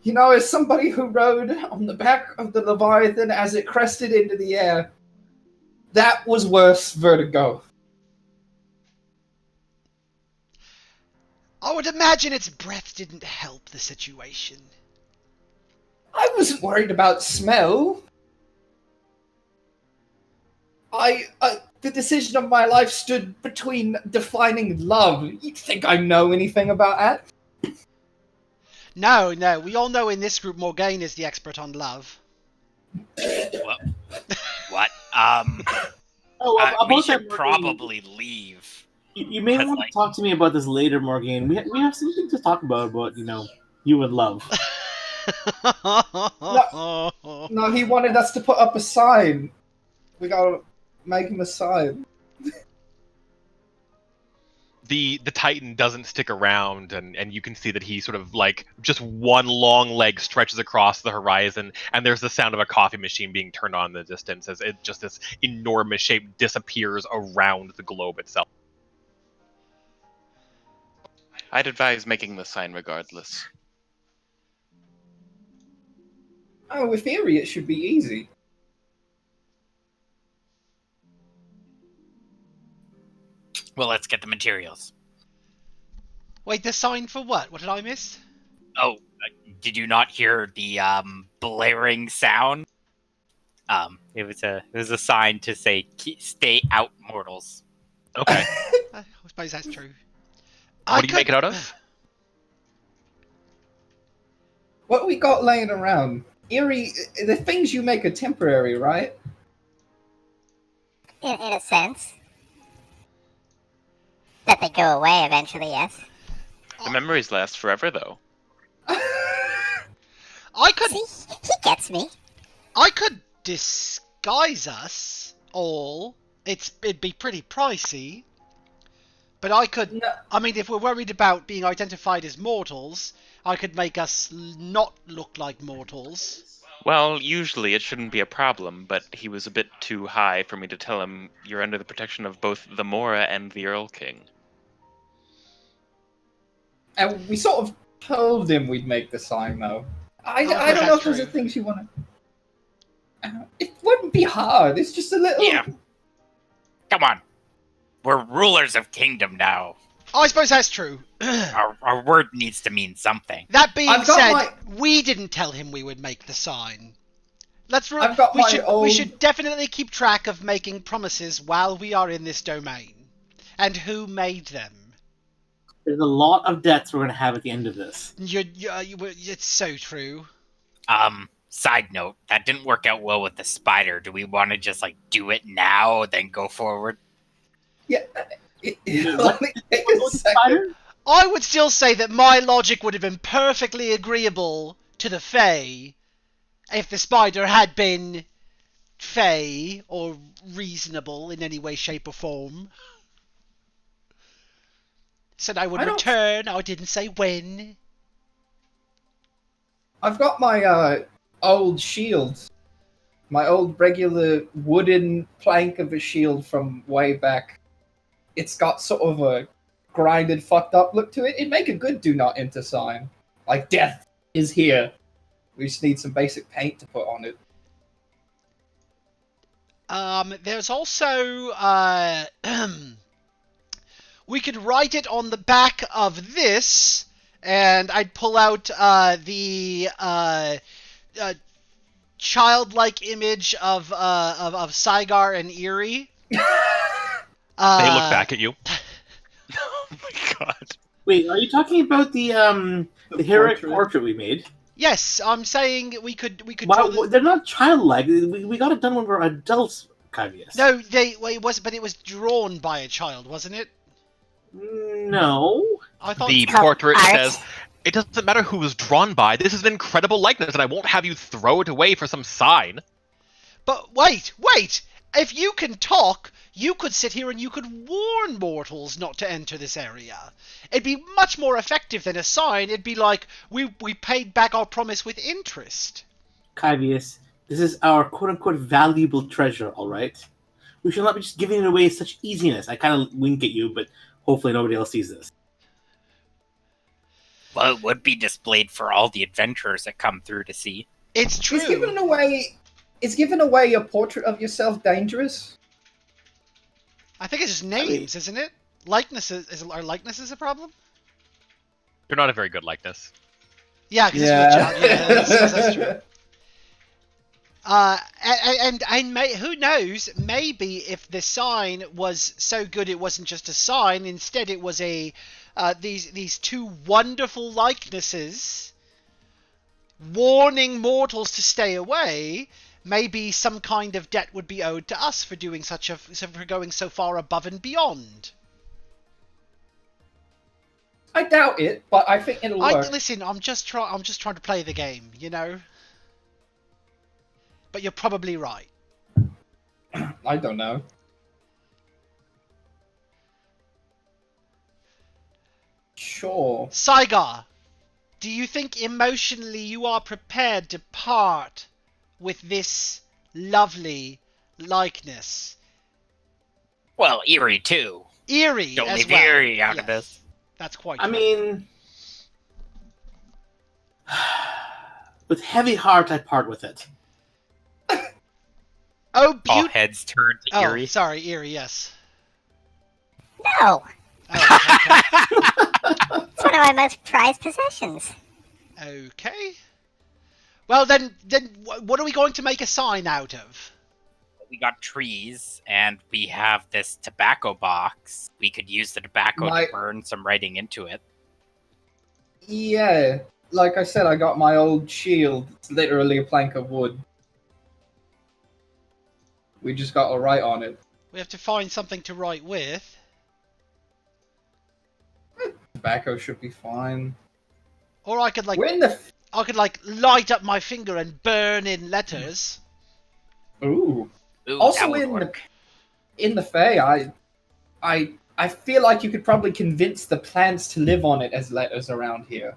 you know, as somebody who rode on the back of the Leviathan as it crested into the air, that was worse vertigo. I would imagine its breath didn't help the situation. I wasn't worried about smell. The decision of my life stood between defining love. You think I know anything about that? No, we all know in this group Morgaine is the expert on love. What? About We that, should Morgaine, probably leave. You may want to talk to me about this later, Morgaine. We have something to talk about, you and love. No, he wanted us to put up a sign. We gotta make him a sign. The Titan doesn't stick around, and you can see that he sort of, like, just one long leg stretches across the horizon, and there's the sound of a coffee machine being turned on in the distance as this enormous shape disappears around the globe itself. I'd advise making the sign regardless. Oh, in theory, it should be easy. Well, let's get the materials. Wait, the sign for what? What did I miss? Oh, did you not hear the blaring sound? It was a sign to say, "Stay out, mortals." Okay. I suppose that's true. What do you make it out of? What we got laying around? Eerie, the things you make are temporary, right? In a sense. That they go away eventually, yes. The memories last forever, though. I could. See, he gets me. I could disguise us all. It'd be pretty pricey. But I could. No. I mean, if we're worried about being identified as mortals, I could make us not look like mortals. Well, usually it shouldn't be a problem, but he was a bit too high for me to tell him you're under the protection of both the Mora and the Earl King. And we sort of told him we'd make the sign, though. I don't that's know if those true. are things you want to... It wouldn't be hard. It's just a little... Yeah. Come on. We're rulers of kingdom now. I suppose that's true. Our word needs to mean something. That being I've got said, my- we didn't tell him we would make the sign. I've got my we own- should definitely keep track of making promises while we are in this domain, and who made them. There's a lot of debts we're going to have at the end of this. It's so true. Side note, that didn't work out well with the spider. Do we want to just, do it now, then go forward? Yeah. Let me take a second. I would still say that my logic would have been perfectly agreeable to the Fae if the spider had been Fae or reasonable in any way, shape, or form. Said I would return. I didn't say when. I've got my old shield. My old regular wooden plank of a shield from way back. It's got sort of a grinded, fucked up look to it. It'd make a good do not enter sign. Like, death is here. We just need some basic paint to put on it. There's also, we could write it on the back of this, and I'd pull out, the, childlike image of Saigar and Eerie. They look back at you. Oh my god. Wait, are you talking about the heroic portrait we made? Yes, I'm saying we could. Wow, they're not childlike. We got it done when we were adults, Cavius. No, it was drawn by a child, wasn't it? No. I thought The called portrait art. says, It doesn't matter who was drawn by. This is an incredible likeness, and I won't have you throw it away for some sign. But wait! If you can talk, you could sit here and you could warn mortals not to enter this area. It'd be much more effective than a sign. It'd be like, we paid back our promise with interest. Kyvius, this is our quote-unquote valuable treasure, all right? We should not be just giving it away with such easiness. I kind of wink at you, but hopefully nobody else sees this. Well, it would be displayed for all the adventurers that come through to see. It's true. Is giving away a portrait of yourself dangerous? I think it's just names, isn't it? Likenesses. Are likenesses a problem? You're not a very good likeness. Yeah, because it's your job. Yeah, that's true. And who knows? Maybe if the sign was so good, it wasn't just a sign. Instead, it was these two wonderful likenesses warning mortals to stay away. Maybe some kind of debt would be owed to us for doing for going so far above and beyond. I doubt it, but I think it'll work. Listen, I'm just trying to play the game, you know. But you're probably right. I don't know. Sure. Saigar, do you think emotionally you are prepared to part with this lovely likeness? Well, Eerie too. Eerie Don't as leave well. Eerie out of this. That's quite I true. mean, with heavy heart, I part with it. Oh, All heads turn to Eerie. Sorry, Eerie, yes. No, Oh, okay. it's one of my most prized possessions. Okay. Well, then, what are we going to make a sign out of? We got trees, and we have this tobacco box. We could use the tobacco to burn some writing into it. Yeah, like I said, I got my old shield. It's literally a plank of wood. We just got to write on it. We have to find something to write with. Tobacco should be fine. Or I could light up my finger and burn in letters. Ooh. Ooh, Also that would work. in the Fae, I feel like you could probably convince the plants to live on it as letters around here.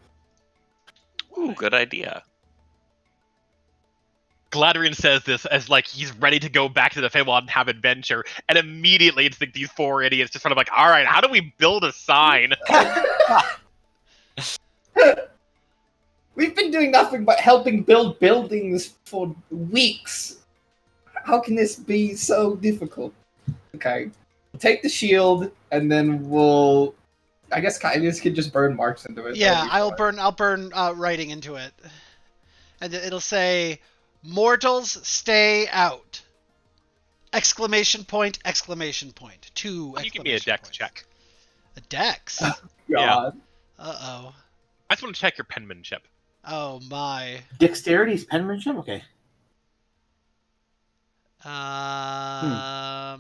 Ooh, good idea. Gladrian says this as like he's ready to go back to the Feywild and have adventure, and immediately it's like these four idiots just sort of like, all right, how do we build a sign? We've been doing nothing but helping build buildings for weeks. How can this be so difficult? Okay, we'll take the shield, and then I guess Kylius can just burn marks into it. Yeah, I'll burn writing into it, and it'll say, "Mortals, stay out!" Exclamation point! Exclamation point! Two. You give me a dex check. A dex? God. Yeah. Uh-oh. I just want to check your penmanship. Oh my. Dexterity's penmanship? Okay. Oh,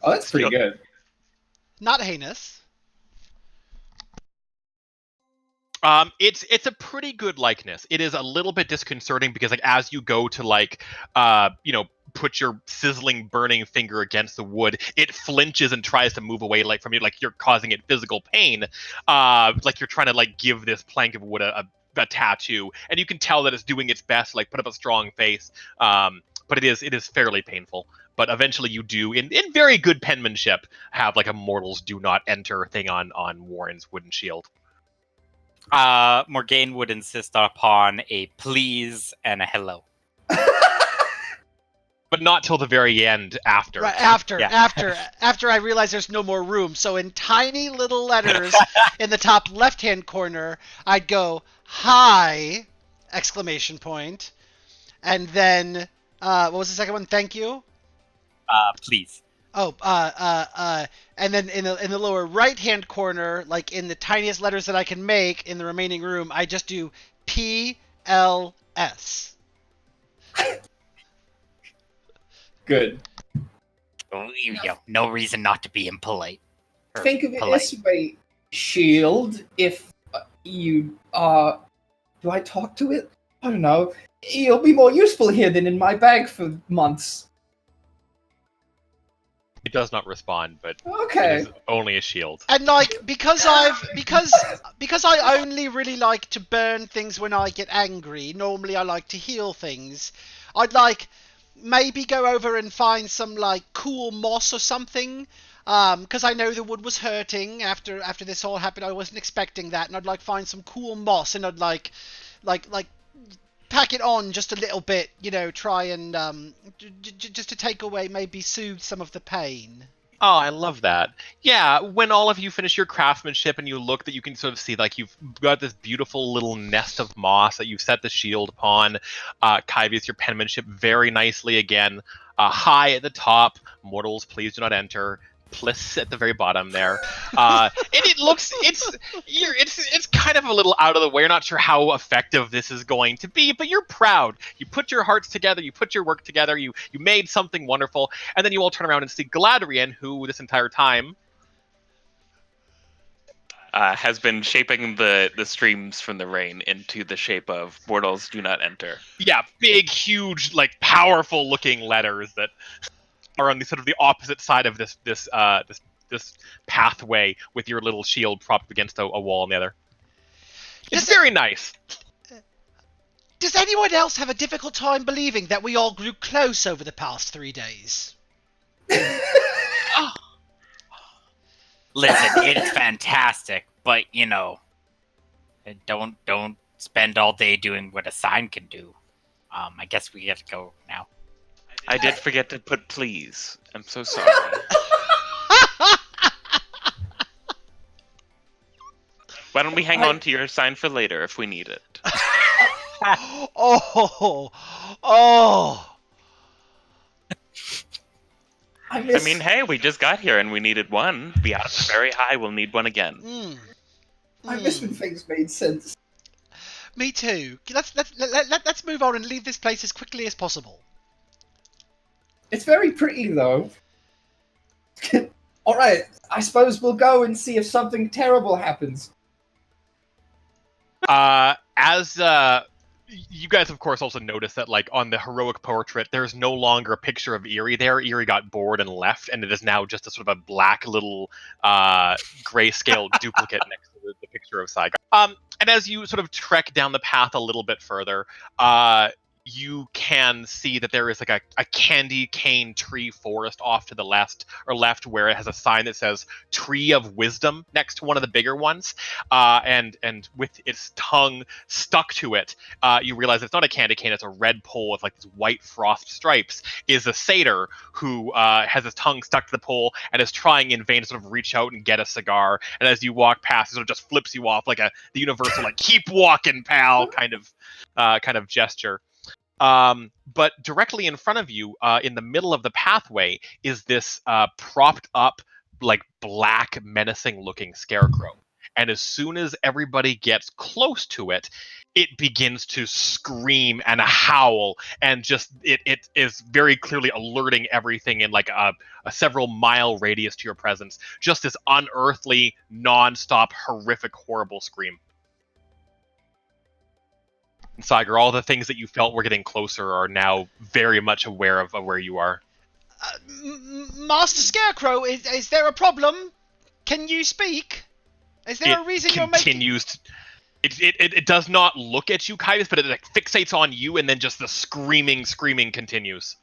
that's pretty good. Not heinous. It's a pretty good likeness. It is a little bit disconcerting because like as you go to put your sizzling burning finger against the wood, it flinches and tries to move away from you, like you're causing it physical pain. Like you're trying to give this plank of wood a tattoo, and you can tell that it's doing its best to put up a strong face. But it is fairly painful. But eventually you do, in very good penmanship, have a mortals do not enter thing on Warren's wooden shield. Morgaine would insist upon a please and a hello. But not till the very end after. Right, after I realize there's no more room. So in tiny little letters in the top left-hand corner, I'd go, "Hi!" exclamation point. And then, what was the second one? Thank you? Please. Oh, and then in the lower right-hand corner, in the tiniest letters that I can make in the remaining room, I just do PLS. Good. Oh, no reason not to be impolite. Think of it this way, shield. If You, do I talk to it? I don't know. You'll be more useful here than in my bag for months. It does not respond, but Okay. it is only a shield. And like because I only really like to burn things when I get angry. Normally I like to heal things. I'd like maybe go over and find some like cool moss or something. Because I know the wood was hurting after this all happened. I wasn't expecting that, and I'd like find some cool moss, and I'd like pack it on just a little bit, you know, try and just to take away, maybe soothe some of the pain. Oh, I love that. Yeah, when all of you finish your craftsmanship and you look, that you can sort of see, like, you've got this beautiful little nest of moss that you've set the shield upon. Kyvius, your penmanship very nicely again. High at the top, mortals, please do not enter. Pliss at the very bottom there. And it looks, it's kind of a little out of the way. You're not sure how effective this is going to be, but you're proud. You put your hearts together, you put your work together, you made something wonderful, and then you all turn around and see Galadriel, who this entire time has been shaping the streams from the rain into the shape of mortals do not enter. Yeah, big, huge, like powerful looking letters that are on the sort of the opposite side of this pathway, with your little shield propped against a wall on the other. It's very nice. Does anyone else have a difficult time believing that we all grew close over the past 3 days? Listen, it's fantastic, but you know, don't spend all day doing what a sign can do. I guess we have to go now. I did forget to put please. I'm so sorry. Why don't we hang on to your sign for later if we need it? Oh. I mean, hey, we just got here and we needed one. Be out of the very high, we'll need one again. I miss when things made sense. Me too. Let's move on and leave this place as quickly as possible. It's very pretty, though. Alright, I suppose we'll go and see if something terrible happens. As you guys, of course, also notice that, like, on the heroic portrait, there's no longer a picture of Eerie there. Eerie got bored and left, and it is now just a sort of a black little grayscale duplicate next to the picture of Saigon. And as you sort of trek down the path a little bit further, you can see that there is like a candy cane tree forest off to the left, where it has a sign that says Tree of Wisdom next to one of the bigger ones. And with its tongue stuck to it, you realize it's not a candy cane, it's a red pole with like these white frost stripes, is a satyr who has his tongue stuck to the pole and is trying in vain to sort of reach out and get a cigar. And as you walk past, it sort of just flips you off like the universal like keep walking, pal kind of gesture. But directly in front of you, in the middle of the pathway, is this propped up, like, black, menacing-looking scarecrow. And as soon as everybody gets close to it, it begins to scream and howl, and just it is very clearly alerting everything in like a several-mile radius to your presence. Just this unearthly, non-stop, horrific, horrible scream. Saigar, all the things that you felt were getting closer are now very much aware of where you are. Master Scarecrow, is there a problem? Can you speak? Is there a reason you're making... It does not look at you, Kyvis, but it like fixates on you, and then just the screaming continues.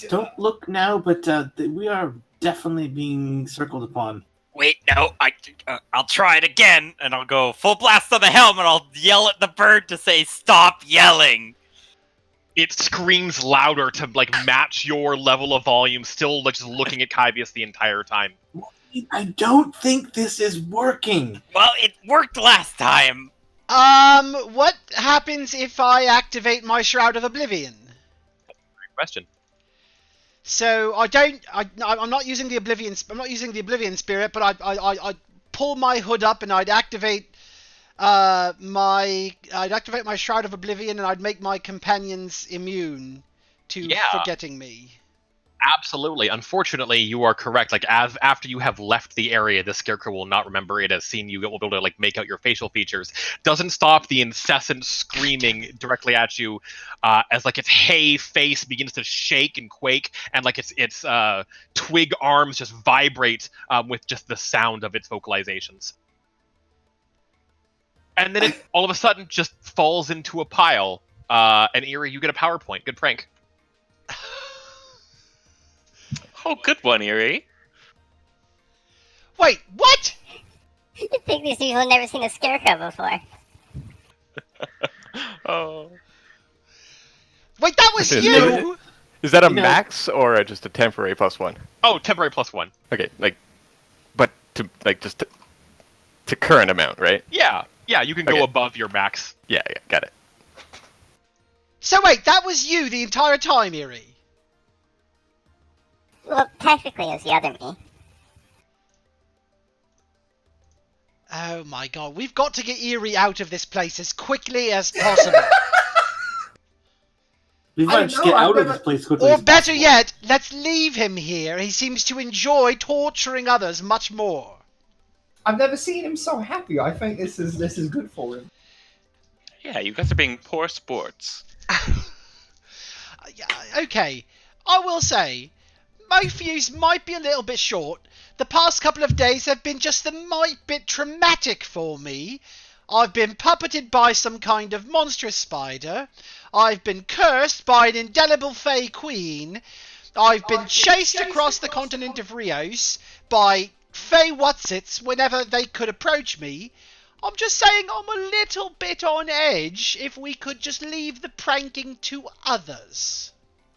Don't look now, but we are definitely being circled upon. Wait, no, I'll try it again, and I'll go full blast on the helm, and I'll yell at the bird to say, stop yelling! It screams louder to, like, match your level of volume, still just looking at Kyvius the entire time. I don't think this is working! Well, it worked last time! What happens if I activate my Shroud of Oblivion? Great question. So I'm not using the Oblivion. I'm not using the Oblivion Spirit, but I pull my hood up and I'd activate my Shroud of Oblivion, and I'd make my companions immune to forgetting me. Absolutely. Unfortunately, you are correct. Like, as after you have left the area, the scarecrow will not remember it has seen you. It will be able to like make out your facial features. Doesn't stop the incessant screaming directly at you, as like its hay face begins to shake and quake, and like its twig arms just vibrate with just the sound of its vocalizations. And then it all of a sudden just falls into a pile. And Eerie, you get a PowerPoint. Good prank. Oh, good one, Eerie. Wait, what? You think these people have never seen a scarecrow before? Oh. Wait, that was Is- you! Is that a You know- max or just a temporary +1? Oh, temporary +1. Okay, but to current amount, right? Yeah, you can go Okay. above your max. Yeah, got it. So wait, that was you the entire time, Eerie? Well, technically, it's the other me. Oh my god, we've got to get Eerie out of this place as quickly as possible. We I might don't just know, get I've out of never- this place quickly. Or as better possible. yet, let's leave him here. He seems to enjoy torturing others much more. I've never seen him so happy. I think this is good for him. Yeah, you guys are being poor sports. Yeah, okay, I will say, my fuse might be a little bit short. The past couple of days have been just the mite bit traumatic for me. I've been puppeted by some kind of monstrous spider. I've been cursed by an indelible fey queen. I've been chased across the continent of Rios by fey whatsits whenever they could approach me. I'm just saying I'm a little bit on edge. If we could just leave the pranking to others.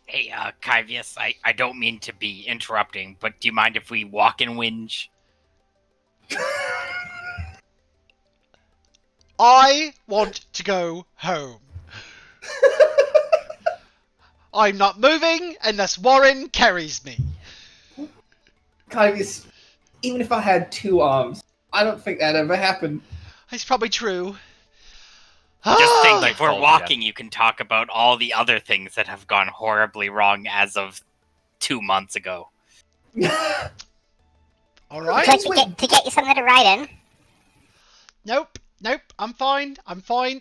Hey, Kyvius, I don't mean to be interrupting, but do you mind if we walk and whinge? I want to go home. I'm not moving unless Warren carries me. Kyvius, even if I had 2 arms, I don't think that ever happened. It's probably true. Just think, Like if we're falls walking, you can talk about all the other things that have gone horribly wrong as of 2 months ago. All Would right. you like to get you something to write in? Nope. I'm fine.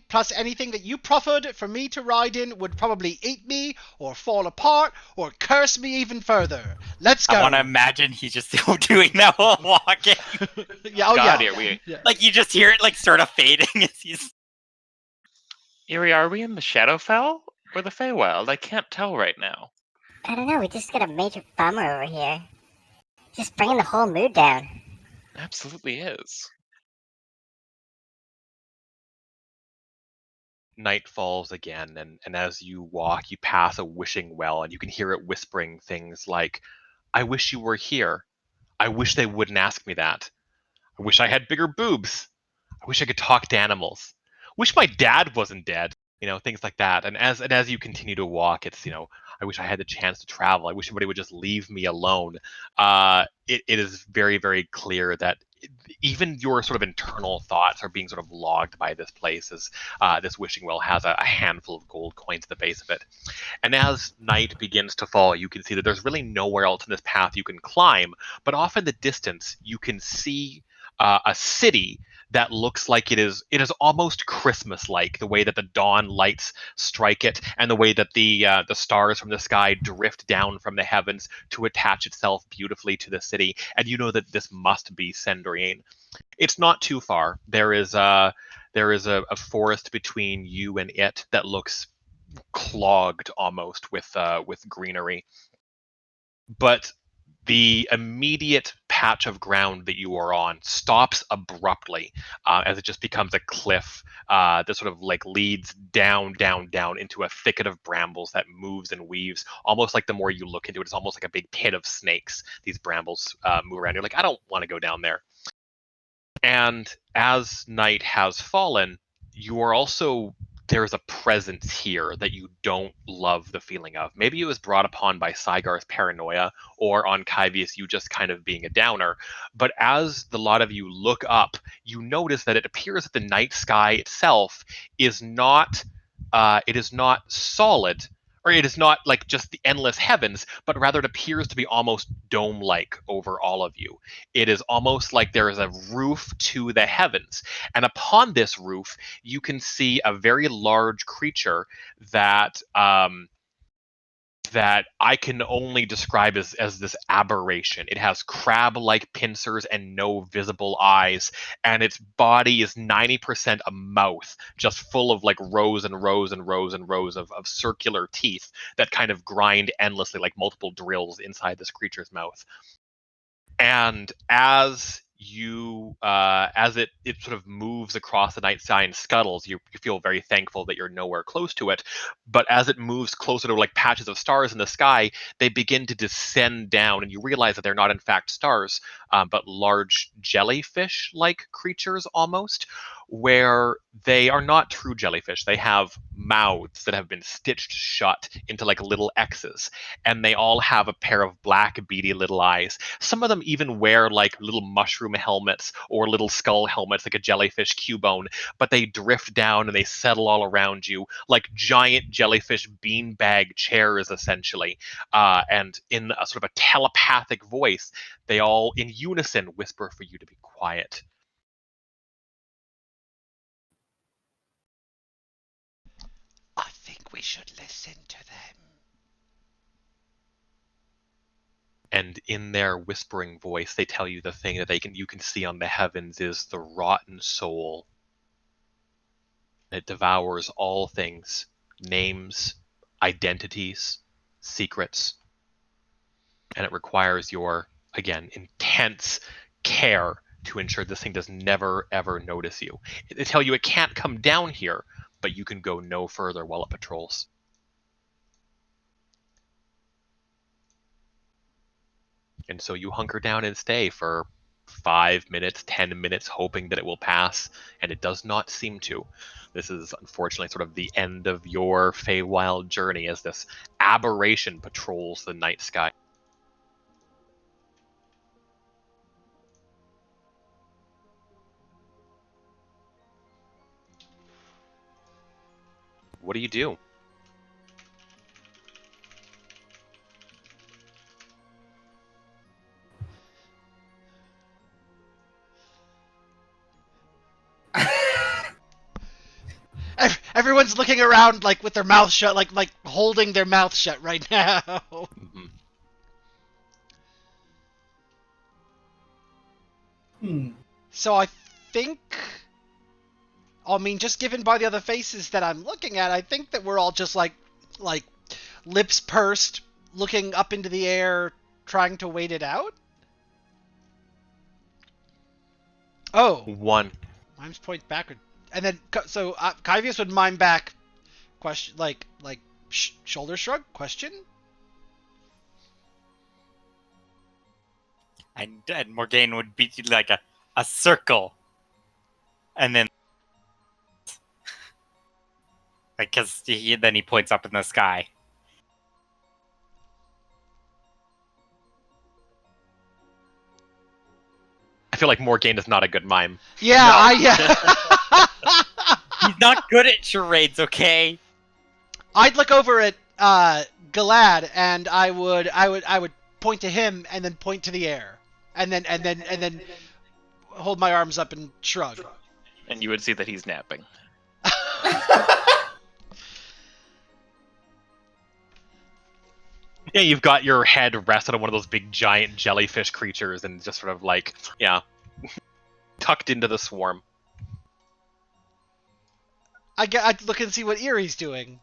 Plus anything that you proffered for me to ride in would probably eat me, or fall apart, or curse me even further. Let's go. I want to imagine he's just still doing that while walking. Yeah, oh God, yeah. Eerie. Yeah. Like, you just hear it, like, sort of fading as he's... Eerie, are we in the Shadowfell or the Feywild? I can't tell right now. I don't know, we just got a major bummer over here. Just bringing the whole mood down. Absolutely is. Night falls again, and as you walk, you pass a wishing well, and you can hear it whispering things like, I wish you were here. I wish they wouldn't ask me that. I wish I had bigger boobs. I wish I could talk to animals. Wish my dad wasn't dead. Things like that. And as you continue to walk, it's, I wish I had the chance to travel. I wish somebody would just leave me alone. It is very, very clear that even your sort of internal thoughts are being sort of logged by this place, as this wishing well has a handful of gold coins at the base of it. And as night begins to fall, you can see that there's really nowhere else in this path you can climb, but off in the distance, you can see a city that looks like it is almost Christmas-like, the way that the dawn lights strike it, and the way that the stars from the sky drift down from the heavens to attach itself beautifully to the city. And you know that this must be Cendrine. It's not too far. There is a forest between you and it that looks clogged almost with greenery. But the immediate patch of ground that you are on stops abruptly as it just becomes a cliff that sort of like leads down into a thicket of brambles that moves and weaves, almost like the more you look into it, it's almost like a big pit of snakes. These brambles move around. You're like, I don't want to go down there. And as night has fallen, you are also... there's a presence here that you don't love the feeling of. Maybe it was brought upon by Sygar's paranoia, or on Kyvius, you just kind of being a downer. But as the lot of you look up, you notice that it appears that the night sky itself is not solid, or it is not like just the endless heavens, but rather it appears to be almost dome-like over all of you. It is almost like there is a roof to the heavens, and upon this roof, you can see a very large creature that that I can only describe as this aberration. It has crab-like pincers and no visible eyes, and its body is 90% a mouth, just full of like rows and rows and rows and rows of circular teeth that kind of grind endlessly like multiple drills inside this creature's mouth. And as it sort of moves across the night sky and scuttles, you feel very thankful that you're nowhere close to it. But as it moves closer to like patches of stars in the sky, they begin to descend down, and you realize that they're not in fact stars, but large jellyfish-like creatures almost, where they are not true jellyfish. They have mouths that have been stitched shut into like little X's, and they all have a pair of black beady little eyes. Some of them even wear like little mushroom helmets or little skull helmets like a jellyfish cubone, but they drift down and they settle all around you like giant jellyfish beanbag chairs essentially. And in a sort of a telepathic voice, they all in unison whisper for you to be quiet. I think we should listen to them. And in their whispering voice, they tell you the thing that you can see on the heavens is the rotten soul. It devours all things, names, identities, secrets, and it requires your, again, intense care to ensure this thing does never ever notice you. They tell you it can't come down here, but you can go no further while it patrols. And so you hunker down and stay for 5 minutes, 10 minutes, hoping that it will pass, and it does not seem to. This is unfortunately sort of the end of your Feywild journey as this aberration patrols the night sky. What do you do? Everyone's looking around like with their mouth shut, like holding their mouth shut right now. Mm-hmm. So I think, I mean, just given by the other faces that I'm looking at, I think that we're all just like lips pursed, looking up into the air, trying to wait it out. Oh, One. mimes point backward, and then so Kyvius would mime back, question like shoulder shrug question. And Morgaine would beat you like a circle. And then because then he points up in the sky. I feel like Morgaine is not a good mime. Yeah, No. He's not good at charades, okay? I'd look over at Galad and I would point to him and then point to the air. And then hold my arms up and shrug. And you would see that he's napping. Yeah, you've got your head rested on one of those big giant jellyfish creatures and just sort of like, yeah, tucked into the swarm. I'd look and see what Erie's doing.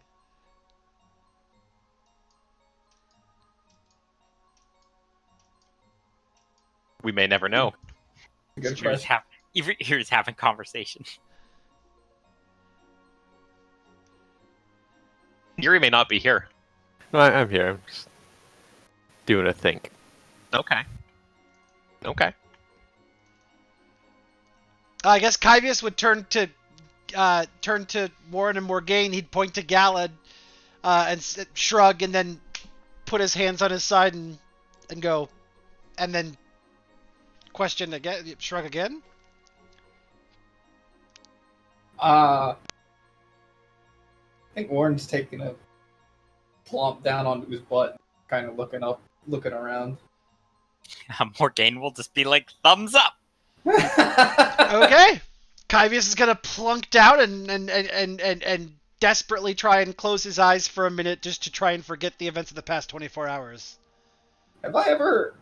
We may never know. Good Here's question. here's having conversation. Yuri may not be here. No, I'm here. I'm just doing a think. Okay. Okay. I guess Kyvius would turn to Warren and Morgaine. He'd point to Galad and shrug, and then put his hands on his side and go, and then question again, shrug again. I think Warren's taking a plump down onto his butt, kind of looking around. Morgaine will just be like, thumbs up. Okay. Kyvius is gonna plunk down and desperately try and close his eyes for a minute just to try and forget the events of the past 24 hours. Have I ever...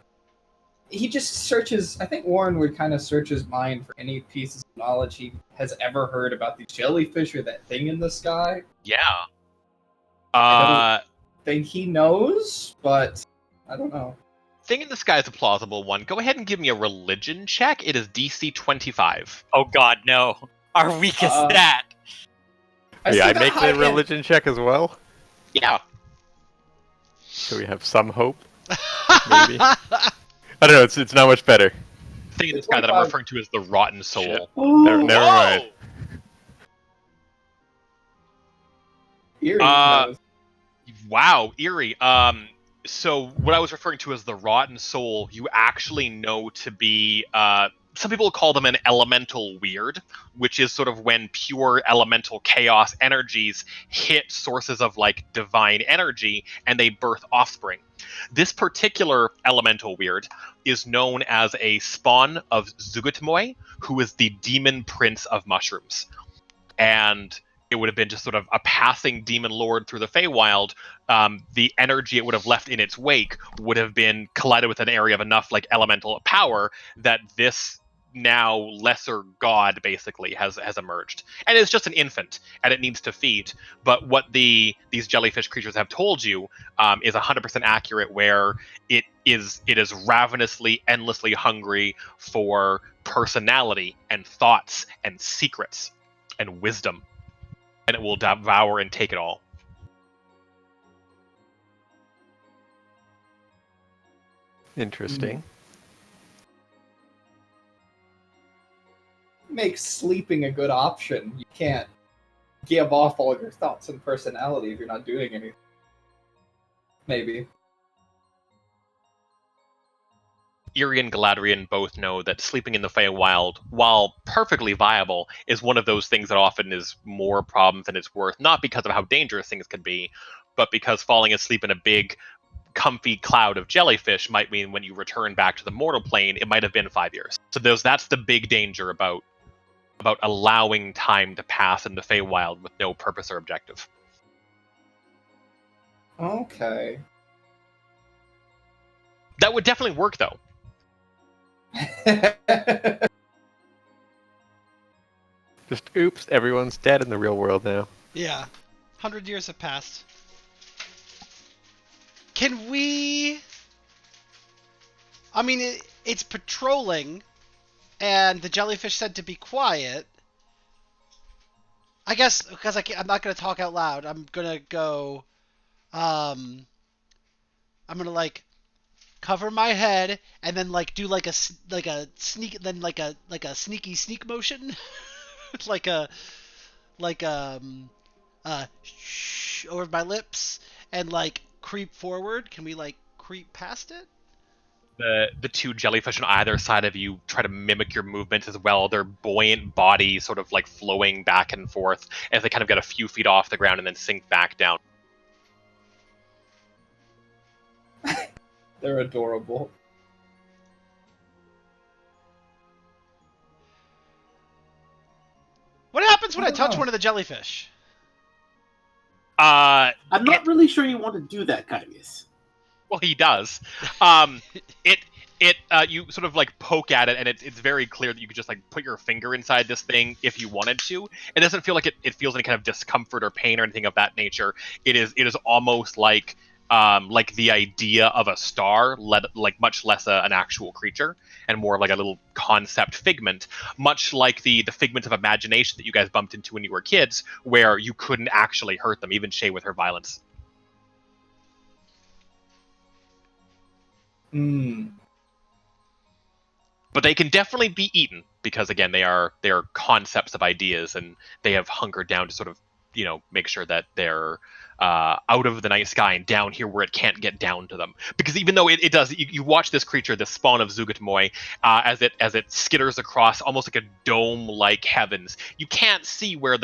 He just searches... I think Warren would kind of search his mind for any pieces of knowledge he has ever heard about these jellyfish or that thing in the sky. Yeah. I think he knows, but I don't know. Thing in the sky is a plausible one. Go ahead and give me a religion check. It is DC 25. Oh god, no. Our weakest stat. Yeah, I make the religion check as well. Yeah. So we have some hope. Maybe. I don't know. It's not much better. Thing in the sky that I'm referring to is the rotten soul. Never mind. Eerie knows. Wow, eerie. So what I was referring to as the rotten soul, you actually know to be, some people call them an elemental weird, which is sort of when pure elemental chaos energies hit sources of like divine energy and they birth offspring. This particular elemental weird is known as a spawn of Zugutmoy, who is the demon prince of mushrooms. And it would have been just sort of a passing demon lord through the Feywild. The energy it would have left in its wake would have been collided with an area of enough like elemental power that this now lesser god basically has emerged. And it's just an infant, and it needs to feed. But what these jellyfish creatures have told you is 100% accurate, where it is ravenously, endlessly hungry for personality and thoughts and secrets and wisdom. And it will devour and take it all. Interesting. Makes sleeping a good option. You can't give off all your thoughts and personality if you're not doing anything. Maybe. Eerie and Galadriel both know that sleeping in the Feywild, while perfectly viable, is one of those things that often is more problems than it's worth, not because of how dangerous things can be, but because falling asleep in a big, comfy cloud of jellyfish might mean when you return back to the mortal plane, it might have been 5 years. So that's the big danger about allowing time to pass in the Feywild with no purpose or objective. Okay. That would definitely work, though. Just oops, everyone's dead in the real world now. Yeah. 100 years have passed. Can we... I mean, it's patrolling, and the jellyfish said to be quiet. I guess, because I'm not going to talk out loud, I'm going to go... I'm going to, like, cover my head, and then, like, do, like, a sneak... Then, like a sneaky sneak motion. Shh over my lips, and, like, creep forward. Can we, like, creep past it? The two jellyfish on either side of you try to mimic your movements as well. Their buoyant body sort of like flowing back and forth as they kind of get a few feet off the ground and then sink back down. They're adorable. What happens when I touch one of the jellyfish? I'm not really sure you want to do that, Kyvius. Well, he does. You sort of like poke at it, and it's very clear that you could just like put your finger inside this thing if you wanted to. It doesn't feel like it feels any kind of discomfort or pain or anything of that nature. It is almost like the idea of a star, like much less an actual creature, and more of like a little concept figment, much like the figment of imagination that you guys bumped into when you were kids, where you couldn't actually hurt them, even Shay with her violence. But they can definitely be eaten because, again, they are concepts of ideas, and they have hunkered down to sort of make sure that they're out of the night sky and down here where it can't get down to them. Because even though it does, you watch this creature, this spawn of Zugatmoy, as it skitters across almost like a dome-like heavens. You can't see where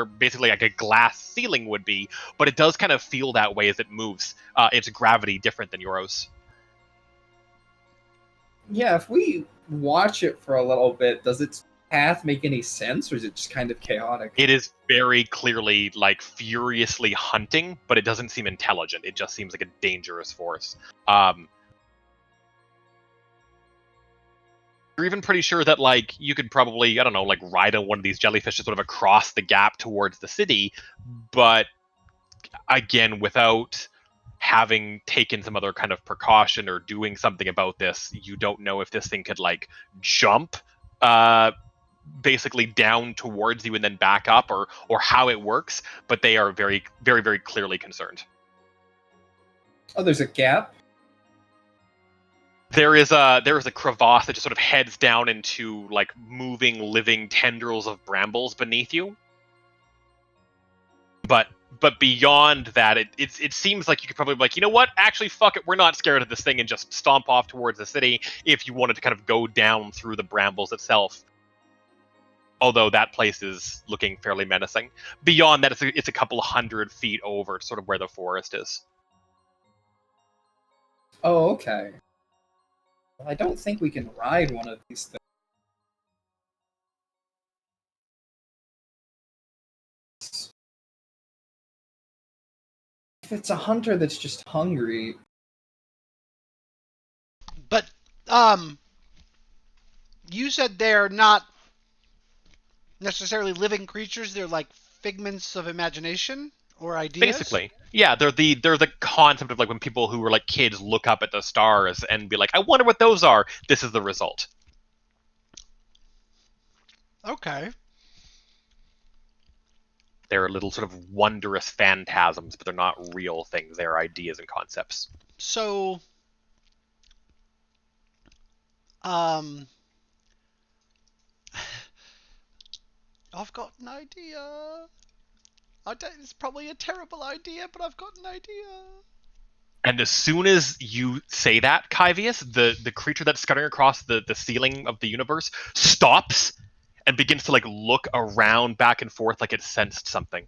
basically like a glass ceiling would be, but it does kind of feel that way as it moves. Its gravity different than yours. Yeah, if we watch it for a little bit, does its path make any sense, or is it just kind of chaotic? It is very clearly like furiously hunting, but it doesn't seem intelligent. It just seems like a dangerous force. You're even pretty sure that like you could probably, I don't know, like ride on one of these jellyfish sort of across the gap towards the city, but again, without having taken some other kind of precaution or doing something about this, you don't know if this thing could like jump basically down towards you and then back up, or how it works, but they are very, very, very clearly concerned. Oh, there's a gap? There is a crevasse that just sort of heads down into like moving, living tendrils of brambles beneath you. But beyond that, it seems like you could probably be like, you know what? Actually, fuck it. We're not scared of this thing, and just stomp off towards the city if you wanted to kind of go down through the brambles itself. Although that place is looking fairly menacing. Beyond that, it's a couple 100 feet over sort of where the forest is. Oh, okay. Well, I don't think we can ride one of these things. If it's a hunter that's just hungry... But, you said they're not necessarily living creatures, they're like figments of imagination or ideas? Basically. Yeah, they're the concept of like when people who were like kids look up at the stars and be like, I wonder what those are. This is the result. Okay. They're little sort of wondrous phantasms, but they're not real things. They're ideas and concepts. So, I've got an idea. It's probably a terrible idea, but I've got an idea. And as soon as you say that, Kyvius, the creature that's scuttering across the ceiling of the universe stops and begins to like look around back and forth like it sensed something.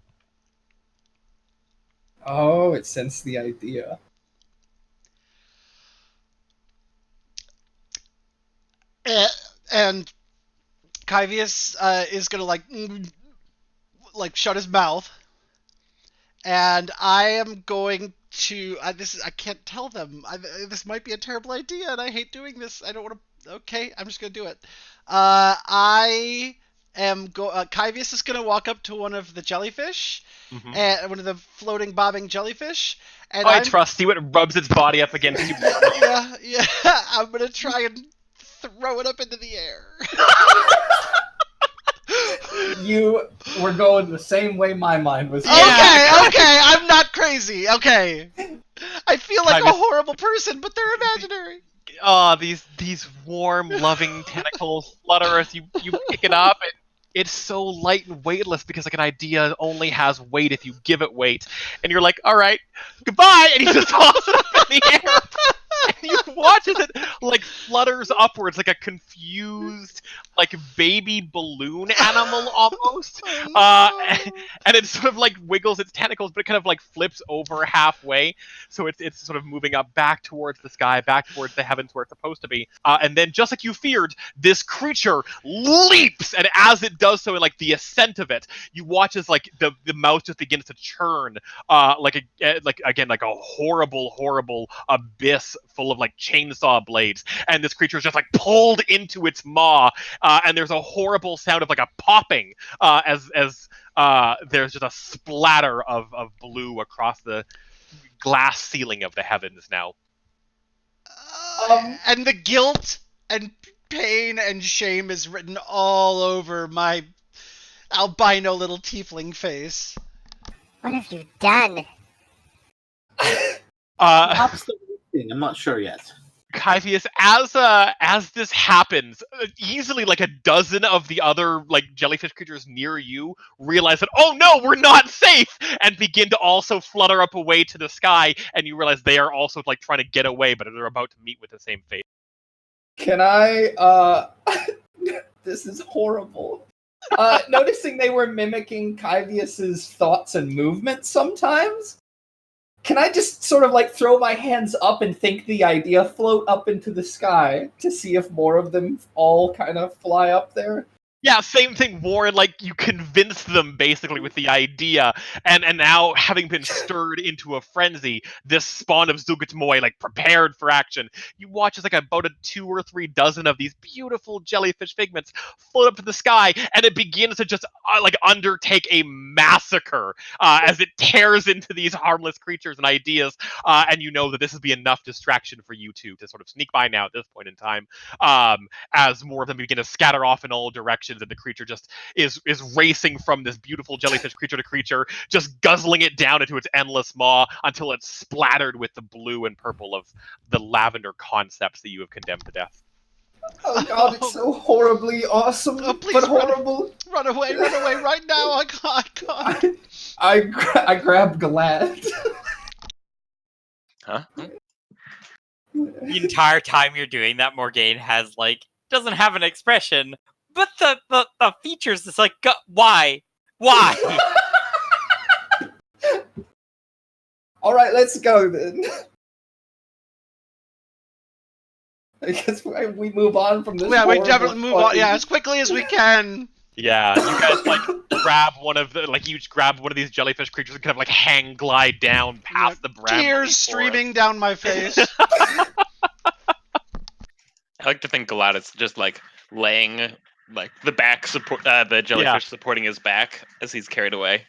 Oh, it sensed the idea. And Kyvius is gonna like shut his mouth, and I am going to. I can't tell them. This might be a terrible idea, and I hate doing this. I don't want to. Okay, I'm just gonna do it. Kyvius is gonna walk up to one of the jellyfish, and one of the floating, bobbing jellyfish. And I trust you. It rubs its body up against you. Yeah. I'm gonna try and throw it up into the air. You were going the same way my mind was. Okay, I'm not crazy. Okay. I feel like a horrible person, but they're imaginary. Oh, these warm, loving tentacles flutter as you pick it up, and it's so light and weightless because like an idea only has weight if you give it weight. And you're like, all right, goodbye, and you just toss it up in the air. And you watch as it like flutters upwards like a confused like baby balloon animal almost. And it sort of like wiggles its tentacles, but it kind of like flips over halfway. So it's sort of moving up back towards the sky, back towards the heavens where it's supposed to be. And then just like you feared, this creature leaps, and as it does so in like the ascent of it, you watch as like the mouth just begins to churn like a horrible abyss full of like chainsaw blades, and this creature is just like pulled into its maw, and there's a horrible sound of like a popping as there's just a splatter of blue across the glass ceiling of the heavens now. And the guilt and pain and shame is written all over my albino little tiefling face. What have you done? Perhaps the right thing. I'm not sure yet. Kypheus, as this happens, easily like a dozen of the other like jellyfish creatures near you realize that, oh no, we're not safe, and begin to also flutter up away to the sky, and you realize they are also like trying to get away, but they're about to meet with the same fate. Can I, this is horrible. Noticing they were mimicking Kyvius's thoughts and movements sometimes, can I just sort of like throw my hands up and think the idea float up into the sky to see if more of them all kind of fly up there? Yeah, same thing, Warren. Like, you convinced them basically with the idea, and now having been stirred into a frenzy, this spawn of Zugatmoy, like, prepared for action. You watch as like about 2 or 3 dozen of these beautiful jellyfish figments float up to the sky, and it begins to just like undertake a massacre as it tears into these harmless creatures and ideas. And you know that this will be enough distraction for you two to sort of sneak by now at this point in time. As more of them begin to scatter off in all directions, and the creature just is racing from this beautiful jellyfish creature to creature, just guzzling it down into its endless maw until it's splattered with the blue and purple of the lavender concepts that you have condemned to death. Oh god, it's so horribly awesome, please but horrible. Run away right now! I can't. I grab Glad. Huh? The entire time you're doing that, Morgaine has like doesn't have an expression, but the features is like, why? All right, let's go then. I guess we move on from this. Yeah, we horrible definitely move on. fucking- Yeah, as quickly as we can. Yeah, you guys like grab one of the you each grab one of these jellyfish creatures and kind of like hang glide down past the bramble. Tears streaming down my face. I like to think Galad is just like laying like the back support, the jellyfish supporting his back as he's carried away.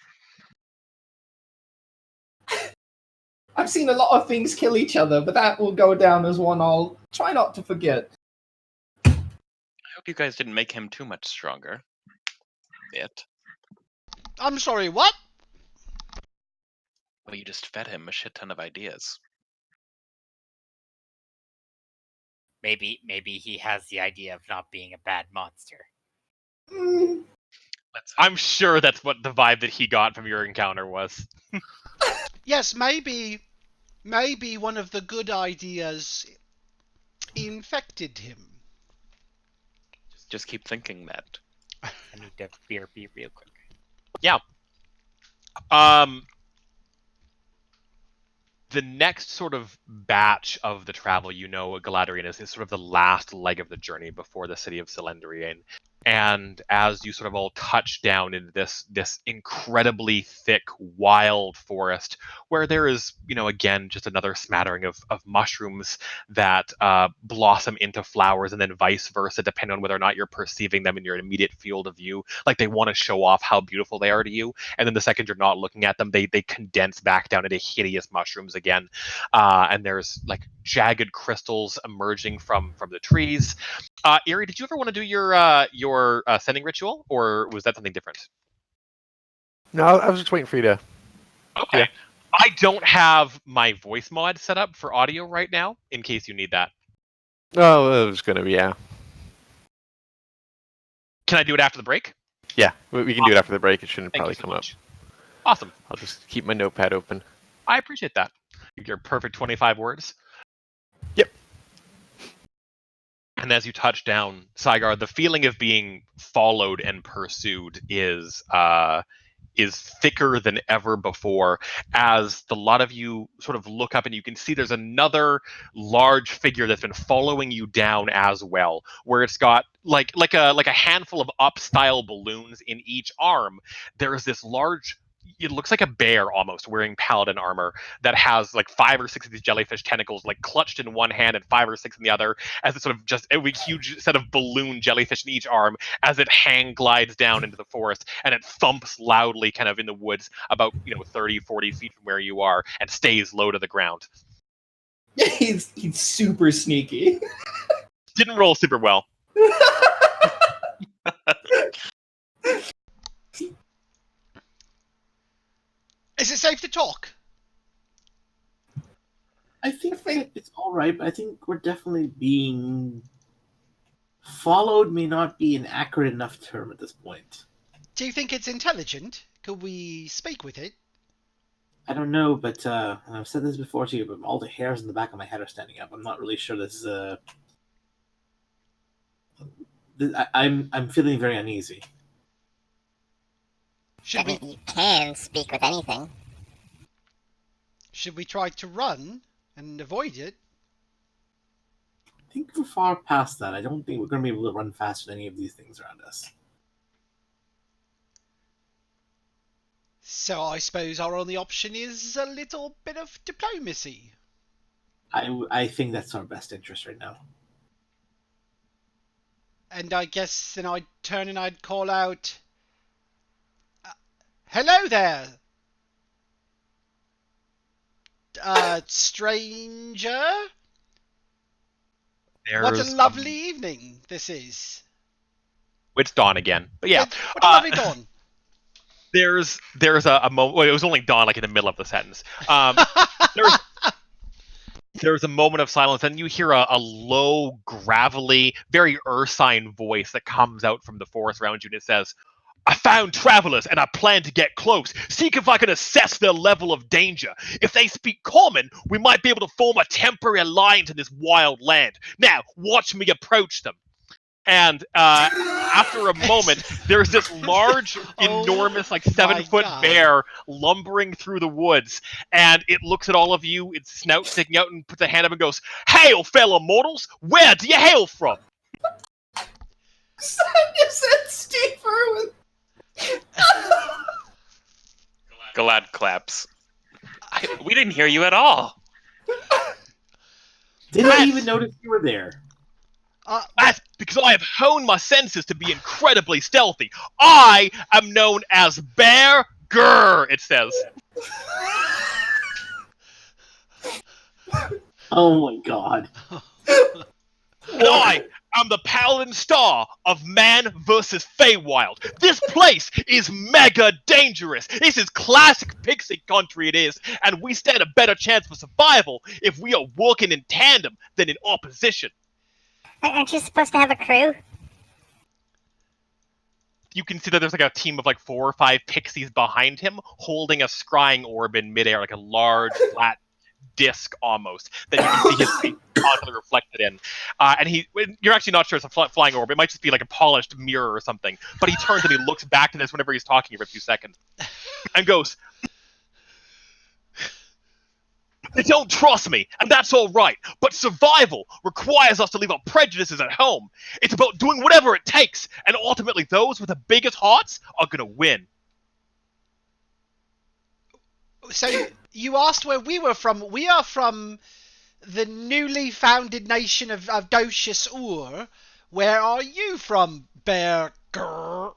I've seen a lot of things kill each other, but that will go down as one I'll try not to forget. I hope you guys didn't make him too much stronger. Yet. I'm sorry, what? Well, you just fed him a shit ton of ideas. Maybe he has the idea of not being a bad monster. Mm, I'm sure that's what the vibe that he got from your encounter was. Yes, maybe one of the good ideas infected him. Just keep thinking that. I need to BRB real quick. Yeah. The next sort of batch of the travel, Galadrian is sort of the last leg of the journey before the city of Cylindrian. And as you sort of all touch down into this incredibly thick, wild forest, where there is, again, just another smattering of mushrooms that blossom into flowers, and then vice versa, depending on whether or not you're perceiving them in your immediate field of view. Like, they want to show off how beautiful they are to you, and then the second you're not looking at them, they condense back down into hideous mushrooms again. And there's like jagged crystals emerging from the trees. Eerie, did you ever want to do your sending ritual, or was that something different? No, I was just waiting for you to. Okay. Yeah. I don't have my voice mod set up for audio right now, in case you need that. Oh, it was gonna be, yeah. Can I do it after the break? Yeah, we can do it after the break. It shouldn't Thank probably you so come much. up. Awesome. I'll just keep my notepad open. I appreciate that. Your perfect 25 words. Yep. And as you touch down, Saigar, the feeling of being followed and pursued is thicker than ever before, as the lot of you sort of look up and you can see there's another large figure that's been following you down as well, where it's got like a handful of up-style balloons in each arm. There's this large, it looks like a bear almost, wearing paladin armor that has like 5 or 6 of these jellyfish tentacles like clutched in one hand and 5 or 6 in the other, as it's sort of just a huge set of balloon jellyfish in each arm, as it hang glides down into the forest, and it thumps loudly kind of in the woods about 30-40 feet from where you are, and stays low to the ground. Yeah, he's super sneaky. Didn't roll super well. Is it safe to talk? I think it's all right, but I think we're definitely being followed. May not be an accurate enough term at this point. Do you think it's intelligent? Could we speak with it? I don't know, but and I've said this before to you, but all the hairs in the back of my head are standing up. I'm not really sure this is I'm feeling very uneasy. Should we You can speak with anything. should we try to run and avoid it? I think we're far past that. I don't think we're going to be able to run faster than any of these things around us. So I suppose our only option is a little bit of diplomacy. I think that's our best interest right now. And I guess then I'd turn and I'd call out, hello there, stranger. What a lovely evening this is. It's dawn again. But yeah. What a lovely dawn. There's a moment. Well, it was only dawn, like in the middle of the sentence. There's a moment of silence, and you hear a low, gravelly, very ursine voice that comes out from the forest around you, and it says, "I found travelers, and I plan to get close. Seek if I can assess their level of danger. If they speak common, we might be able to form a temporary alliance in this wild land. Now, watch me approach them." And after a moment, there's this large, enormous, like 7-foot bear lumbering through the woods, and it looks at all of you, its snout sticking out, and puts a hand up and goes, "Hail, fellow mortals! Where do you hail from?" You said Steve Irwin. Galad claps. We didn't hear you at all. Didn't even notice you were there. That's because I have honed my senses to be incredibly stealthy. I am known as Bear Grr, it says. Oh my god. And I am the Paladin Star of Man vs. Feywild. This place is mega dangerous. This is classic pixie country, it is, and we stand a better chance for survival if we are working in tandem than in opposition. Aren't you supposed to have a crew? You can see that there's like a team of like 4 or 5 pixies behind him, holding a scrying orb in midair, like a large flat disc almost that you can see his face constantly reflected in. And you're actually not sure it's a flying orb. It might just be like a polished mirror or something. But he turns and he looks back to this whenever he's talking for a few seconds, and goes, "They don't trust me, and that's all right. But survival requires us to leave our prejudices at home. It's about doing whatever it takes, and ultimately those with the biggest hearts are gonna win." So you asked where we were from. We are from the newly founded nation of Docius Ur. Where are you from, Bear Grr?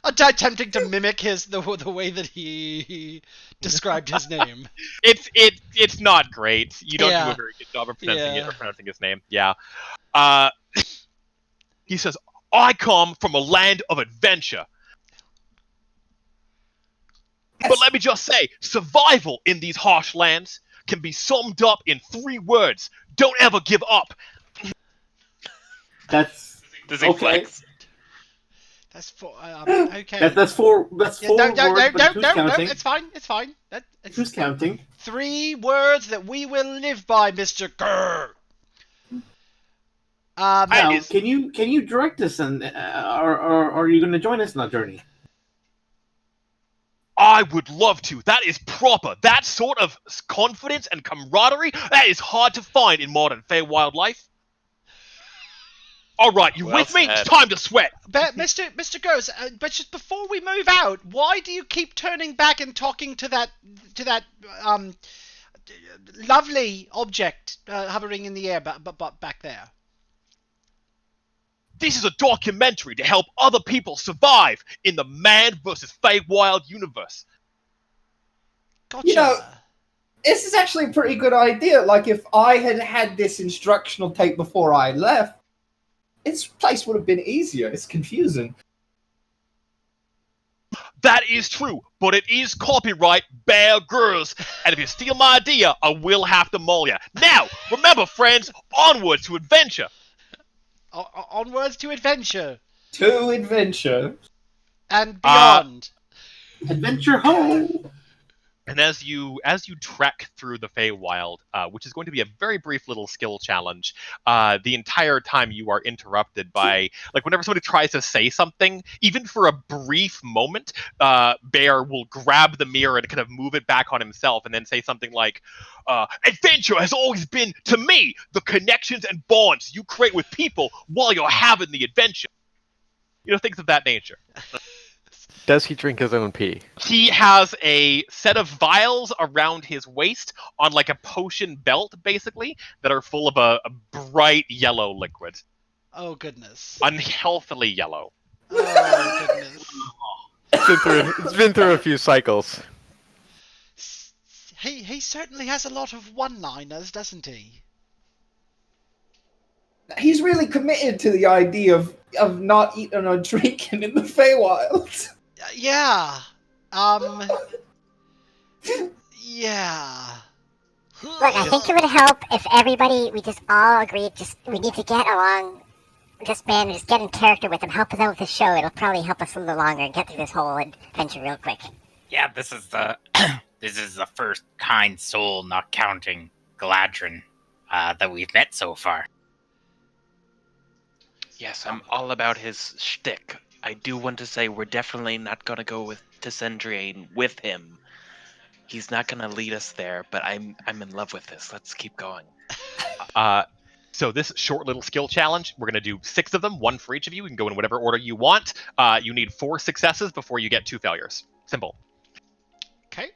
Attempting to mimic the way that he described his name. It's not great. You don't do a very good job of pronouncing his name. Yeah. He says, "I come from a land of adventure. But let me just say, survival in these harsh lands can be summed up in 3 words. Don't ever give up." That's Does he okay. flex? That's okay. That's four. That's four words. No, but who's counting? it's fine. It's fine. Who's counting? 3 words that we will live by, Mr. Grr. Now, can you direct us, and or are you going to join us on that journey? I would love to. That is proper. That sort of confidence and camaraderie, that is hard to find in modern Feywild life. All right, you with me? It's time to sweat. But Mr. Gross, but just before we move out, why do you keep turning back and talking to that lovely object hovering in the air but back there? This is a documentary to help other people survive in the Man vs. Feywild universe. Gotcha. You know, this is actually a pretty good idea. Like, if I had had this instructional tape before I left, this place would have been easier. It's confusing. That is true, but it is copyright Bear Grylls. And if you steal my idea, I will have to maul you. Now, remember, friends, onwards to adventure. Onwards to adventure To adventure. and beyond. Adventure home. And as you trek through the Feywild, which is going to be a very brief little skill challenge, the entire time you are interrupted by, like, whenever somebody tries to say something, even for a brief moment, Bear will grab the mirror and kind of move it back on himself, and then say something like, "Adventure has always been to me the connections and bonds you create with people while you're having the adventure." You know, things of that nature. Does he drink his own pee? He has a set of vials around his waist on like a potion belt, basically, that are full of a bright yellow liquid. Oh, goodness. Unhealthily yellow. Oh, goodness. It's been through a few cycles. He certainly has a lot of one-liners, doesn't he? He's really committed to the idea of not eating or drinking in the Feywild. Yeah. Yeah. Look, I think it would help if we just all agreed, we need to get along this man, just get in character with him, help us out with the show. It'll probably help us a little longer and get through this whole adventure real quick. Yeah, this is the this is the first kind soul, not counting Galadrin, that we've met so far. Yes, I'm all about his shtick. I do want to say we're definitely not gonna go to Cendrine with him. He's not gonna lead us there, but I'm in love with this. Let's keep going. So this short little skill challenge, we're going to do 6 of them, 1 for each of you. You can go in whatever order you want. You need 4 successes before you get 2 failures. Simple. Okay.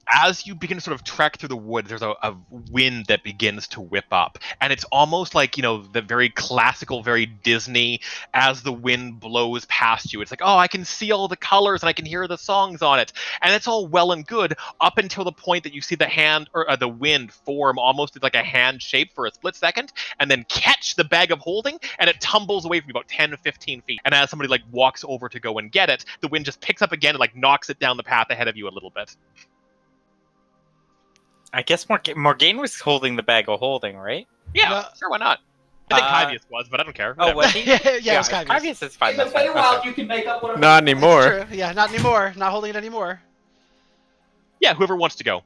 As you begin to sort of trek through the woods, there's a wind that begins to whip up. And it's almost like, the very classical, very Disney, as the wind blows past you. It's like, oh, I can see all the colors and I can hear the songs on it. And it's all well and good up until the point that you see the hand or the wind form almost like a hand shape for a split second and then catch the bag of holding and it tumbles away from you about 10 to 15 feet. And as somebody walks over to go and get it, the wind just picks up again and knocks it down the path ahead of you a little bit. I guess Morgaine was holding the bag of holding, right? Yeah, sure, why not? I think Hyvius was, but I don't care. Oh, was he? yeah, it was Kyvius. Hyvius is fine. In the That's fine. Feywild, Okay. you can make up whatever. Not anymore. True. Yeah, not anymore. Not holding it anymore. Yeah, whoever wants to go.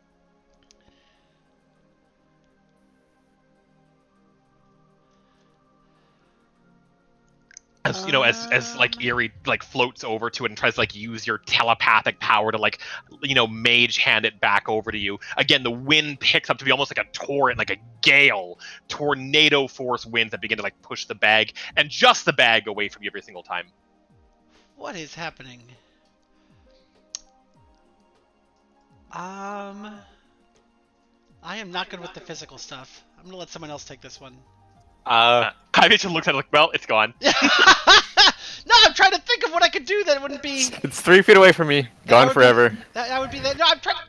As Eerie floats over to it and tries to use your telepathic power to mage hand it back over to you. Again, the wind picks up to be almost like a torrent, like a gale, tornado force winds that begin to push the bag and just the bag away from you every single time. What is happening? I am not good with the physical stuff. I'm gonna let someone else take this one. I just looked at it well, it's gone. No, I'm trying to think of what I could do that wouldn't be. It's 3 feet away from me. Gone forever. That would be that. No, I'm trying to.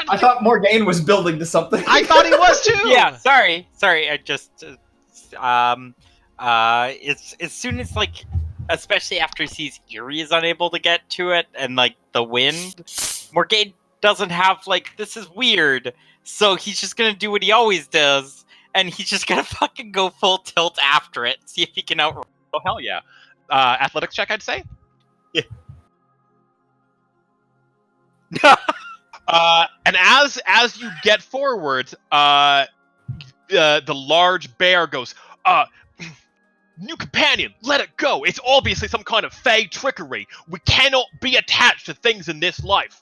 I thought Morgaine was building to something. I thought he was too. Yeah, sorry. I just it's as soon as especially after he sees Eerie is unable to get to it and the wind, Morgaine doesn't have this is weird, so he's just gonna do what he always does. And he's just gonna fucking go full tilt after it, see if he can outrun. Oh hell yeah! Athletics check, I'd say. Yeah. And as you get forward, the large bear goes, "New companion, let it go. It's obviously some kind of fey trickery. We cannot be attached to things in this life."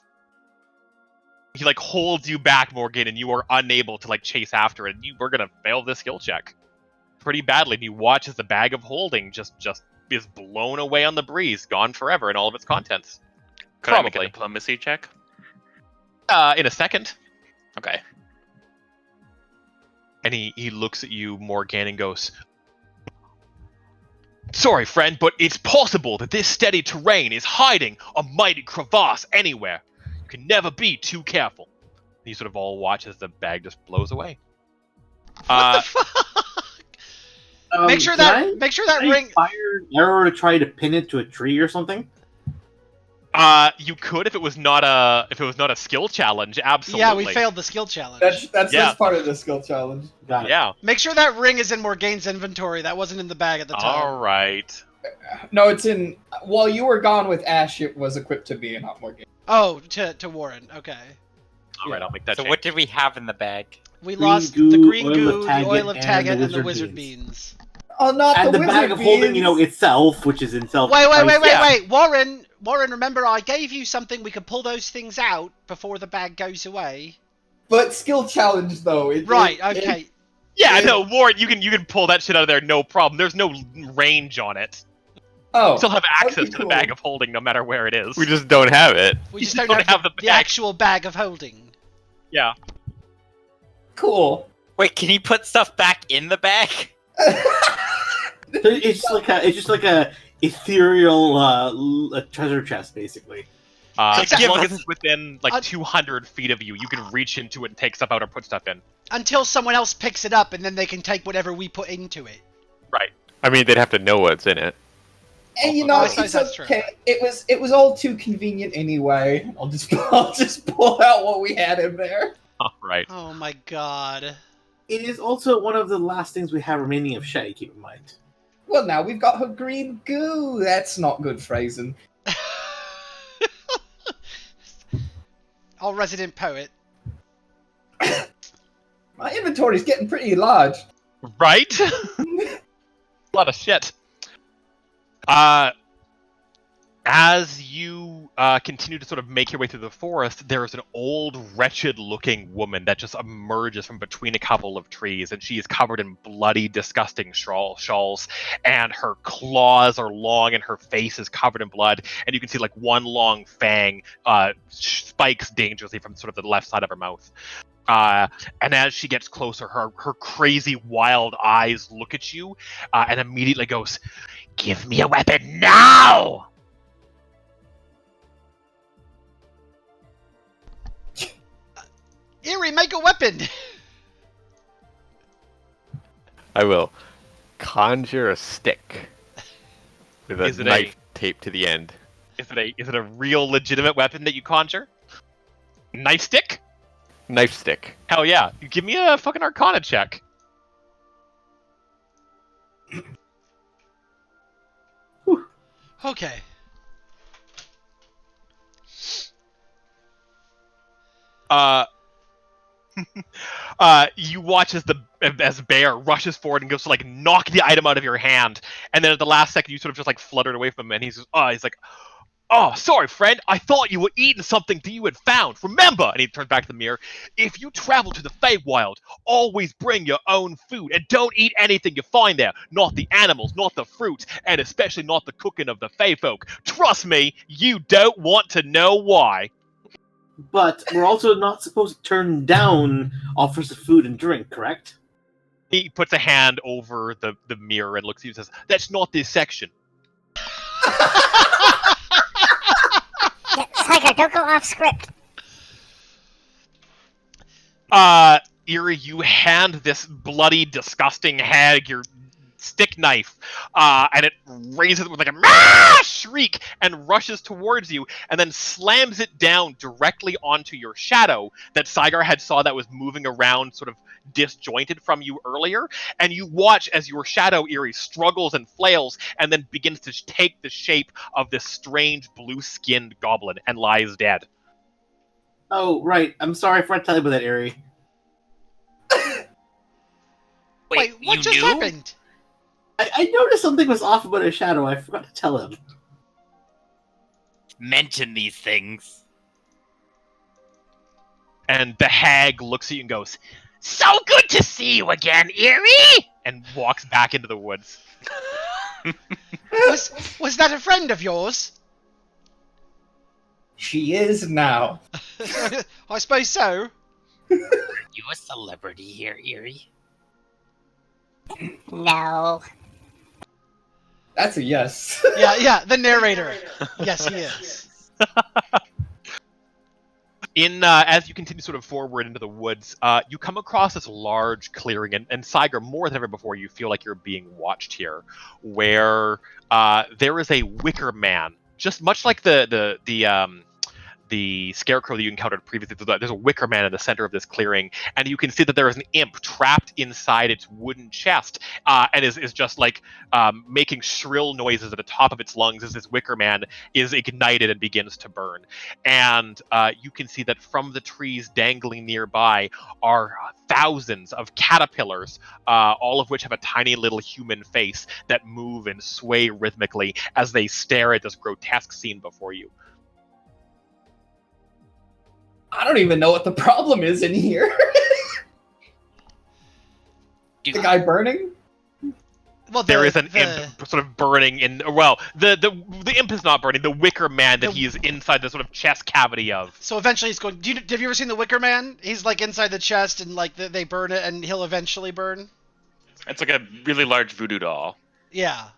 He holds you back, Morgan, and you are unable to chase after it. You were gonna fail this skill check pretty badly. And you watch as the bag of holding just is blown away on the breeze, gone forever in all of its contents. Could I make a diplomacy check? In a second. Okay. And he looks at you, Morgan, and goes, "Sorry, friend, but it's possible that this steady terrain is hiding a mighty crevasse anywhere. You can never be too careful." You sort of all watch as the bag just blows away. What the fuck? Make sure that ring. Fire an arrow to try to pin it to a tree or something. You could if it was not a skill challenge. Absolutely. Yeah, we failed the skill challenge. That's part of the skill challenge. Got it. Yeah. Make sure that ring is in Morgaine's inventory. That wasn't in the bag at the time. All right. No, it's in. While you were gone with Ash, it was equipped to me and not Morgan. Oh, to Warren. Okay. All right, I'll make that So change. what did we have in the bag? We Green lost goo, the green oil goo, of the oil of Taggart, Taggart, and and the the wizard wizard beans. Oh, not And the wizard bag of holding, beans. itself, which is itself. Wait. Warren, remember I gave you something. We could pull those things out before the bag goes away. But skill challenge though. Right. Okay. Yeah, no, Warren, you can pull that shit out of there, no problem. There's no range on it. Oh, You still have access that'd be to the cool. bag of holding, no matter where it is. We just don't have it. We You just don't don't have have the, the the bag. actual bag of holding. Yeah. Cool. Wait, can he put stuff back in the bag? It's just like a ethereal treasure chest, basically. As give long us- as it's within like 200 feet of you, you can reach into it and take stuff out or put stuff in. Until someone else picks it up, and then they can take whatever we put into it. Right. I mean, they'd have to know what's in it. And you Oh, know, I it's suppose that's true. okay. It was all too convenient anyway. I'll just pull out what we had in there. All right. Oh my god. It is also one of the last things we have remaining of Shay, keep in mind. Well, now we've got her green goo. That's not good phrasing. Our resident poet. My inventory's getting pretty large. Right? A lot of shit. As you continue to sort of make your way through the forest, there is an old, wretched-looking woman that just emerges from between a couple of trees, and she is covered in bloody, disgusting shawls, and her claws are long, and her face is covered in blood, and you can see like one long fang spikes dangerously from sort of the left side of her mouth. And as she gets closer, her crazy, wild eyes look at you, and immediately goes, "Give me a weapon now!" Eerie, make a weapon! I will conjure a stick with a Is it knife taped to the end. Is it a real legitimate weapon that you conjure? Knife stick? Knife stick. Hell yeah! Give me a fucking Arcana check. Okay. You watch as Bear rushes forward and goes to like knock the item out of your hand, and then at the last second you sort of just like flutter it away from him, and he's like, "Oh, sorry, friend. I thought you were eating something that you had found. Remember," and he turns back to the mirror, "if you travel to the Feywild, always bring your own food, and don't eat anything you find there. Not the animals, not the fruits, and especially not the cooking of the Feyfolk. Trust me, you don't want to know why." But we're also not supposed to turn down offers of food and drink, correct? He puts a hand over the mirror and looks at you and says, "That's not this section." Tiger, don't go off script. Eerie, you hand this bloody, disgusting hag your stick knife, and it raises with like a shriek and rushes towards you, and then slams it down directly onto your shadow that Saigar had saw that was moving around, sort of disjointed from you earlier. And you watch as your shadow, Eerie, struggles and flails, and then begins to take the shape of this strange blue-skinned goblin and lies dead. Oh, right. I'm sorry for not telling you about that, Ari. Wait, what you just knew? happened? I noticed something was off about his shadow. I forgot to tell him. Mention these things. And the hag looks at you and goes, "So good to see you again, Eerie!" and walks back into the woods. Was that a friend of yours? She is now. I suppose so. You a celebrity here, Eerie? No. That's a yes. Yeah, the narrator. Yes, he is. As you continue sort of forward into the woods, you come across this large clearing, and Saigar, more than ever before, you feel like you're being watched here, where there is a wicker man just much like the scarecrow that you encountered previously, there's a wicker man in the center of this clearing, and you can see that there is an imp trapped inside its wooden chest, and is just like making shrill noises at the top of its lungs as this wicker man is ignited and begins to burn. And you can see that from the trees dangling nearby are thousands of caterpillars, all of which have a tiny little human face that move and sway rhythmically as they stare at this grotesque scene before you. I don't even know what the problem is in here. The guy burning? Well, there is an imp sort of burning in. Well, the imp is not burning. The wicker man that he is inside the sort of chest cavity of. So eventually he's going. Have you ever seen the Wicker Man? He's like inside the chest, and like they burn it, and he'll eventually burn. It's like a really large voodoo doll. Yeah.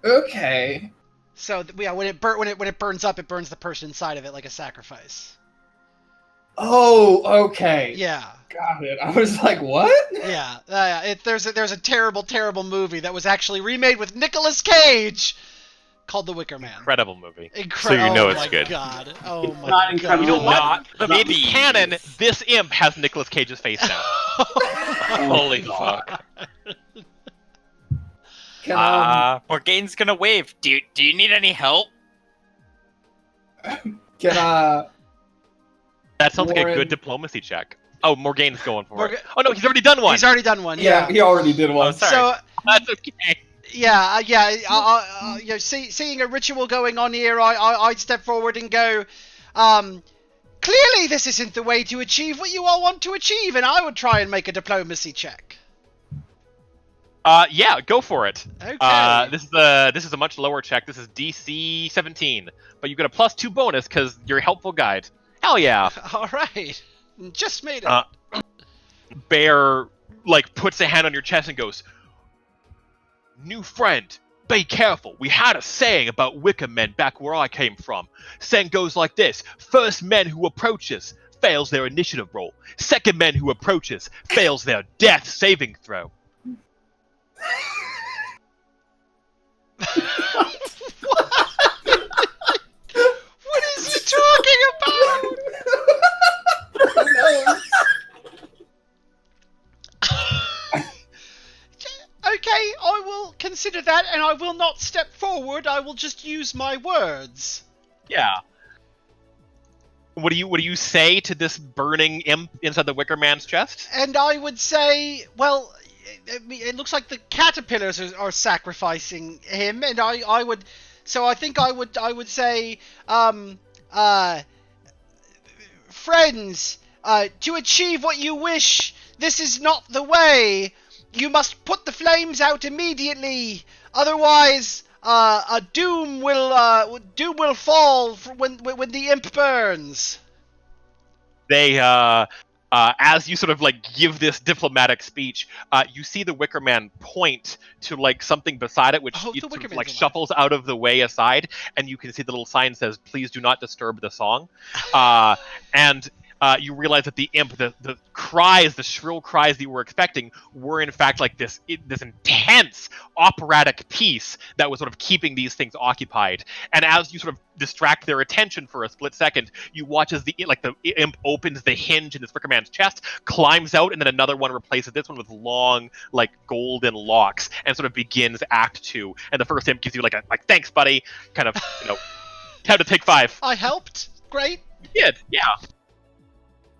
Okay. So yeah, when it burns up, it burns the person inside of it like a sacrifice. Oh, okay. Yeah. Got it. I was like, what? Yeah. There's a terrible movie that was actually remade with Nicolas Cage called The Wicker Man. Incredible movie. So you know it's good. Oh my god. Incredible. You know what? Maybe In canon, this imp has Nicolas Cage's face now. Holy fuck. Morgane's gonna wave. Do you need any help? Can That sounds like a Warren- good diplomacy check. Oh, Morgane's going for Morgan- it. Oh no, he's already done one. He's already done one. Yeah, he already did one. Oh, sorry. So That's okay. seeing a ritual going on here, I'd step forward and go, clearly this isn't the way to achieve what you all want to achieve, and I would try and make a diplomacy check. Yeah, go for it. Okay. This is a much lower check. This is DC 17, but you get a +2 bonus because you're a helpful guide. Hell yeah. All right. Just made it. Bear puts a hand on your chest and goes, "New friend, be careful. We had a saying about wicker men back where I came from. Saying goes like this: first man who approaches fails their initiative roll. Second man who approaches fails their death saving throw." What is he talking about? Okay, I will consider that, and I will not step forward. I will just use my words. Yeah. What do you say to this burning imp inside the wicker man's chest? And I would say, well, it looks like the caterpillars are sacrificing him, and I would say, friends, to achieve what you wish, this is not the way. You must put the flames out immediately, otherwise, a doom will fall when the imp burns. They as you sort of give this diplomatic speech, you see the wicker man point to something beside it, which it sort of shuffles out of the way aside, and you can see the little sign says, "Please do not disturb the song." And you realize that the imp, the cries, the shrill cries that you were expecting, were in fact this intense operatic piece that was sort of keeping these things occupied. And as you sort of distract their attention for a split second, you watch as the imp opens the hinge in this wicker man's chest, climbs out, and then another one replaces this one with long, golden locks, and sort of begins Act 2. And the first imp gives you a thanks, buddy, kind of, time to take 5. I helped. Great. You did, yeah.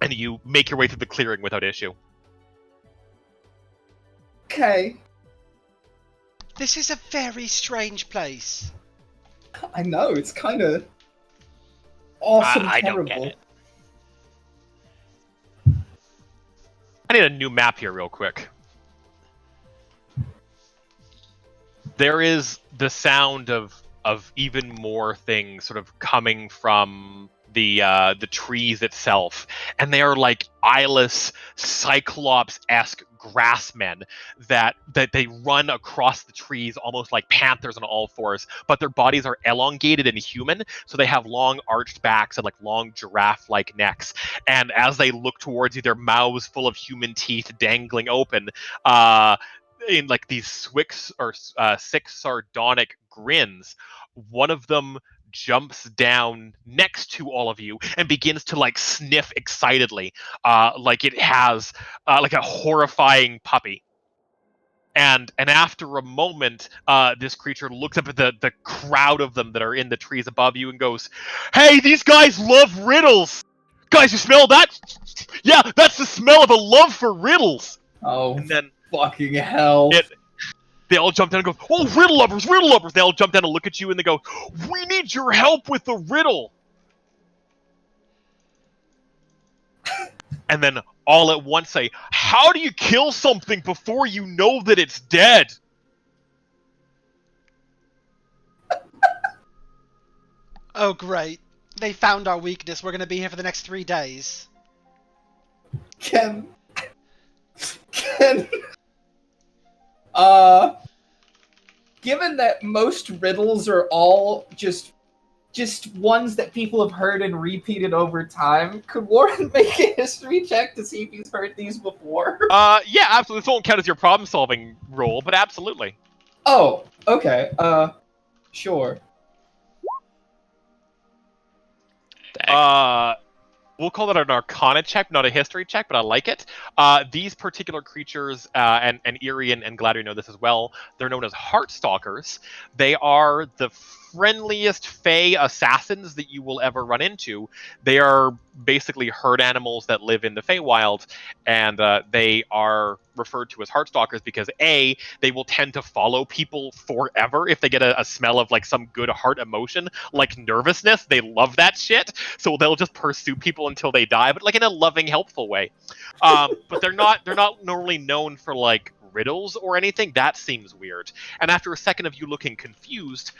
And you make your way through the clearing without issue. Okay. This is a very strange place. I know, it's kind of awesome. I terrible. don't get it. I need a new map here real quick. There is the sound of even more things sort of coming from the trees itself, and they are eyeless cyclops-esque grassmen that they run across the trees almost like panthers on all fours, but their bodies are elongated and human, so they have long arched backs and long giraffe-like necks. And as they look towards you, their mouths full of human teeth dangling open, in like these sick sardonic grins, one of them jumps down next to all of you and begins to like sniff excitedly, like it has like a horrifying puppy. And after a moment, this creature looks up at the crowd of them that are in the trees above you and goes, "Hey, these guys love riddles! Guys, you smell that? Yeah, that's the smell of a love for riddles!" Oh, And then fucking hell. they all jump down and go, "Oh, riddle lovers, riddle lovers!" They all jump down and look at you and they go, "We need your help with the riddle!" And then all at once say, "How do you kill something before you know that it's dead?" Oh, great. They found our weakness. We're going to be here for the next 3 days. Can given that most riddles are all just ones that people have heard and repeated over time, could Warren make a history check to see if he's heard these before? Yeah, absolutely. This won't count as your problem-solving roll, but absolutely. Oh, okay. Sure. We'll call that an Arcana check, not a history check, but I like it. These particular creatures, and Eerie and Gladry know this as well, they're known as Heartstalkers. They are the friendliest Fey assassins that you will ever run into. They are basically herd animals that live in the Feywild, and they are referred to as Heartstalkers because A, they will tend to follow people forever if they get a smell of like some good heart emotion, like nervousness. They love that shit, so they'll just pursue people until they die, but like in a loving, helpful way. But they're not normally known for like riddles or anything. That seems weird. And after a second of you looking confused,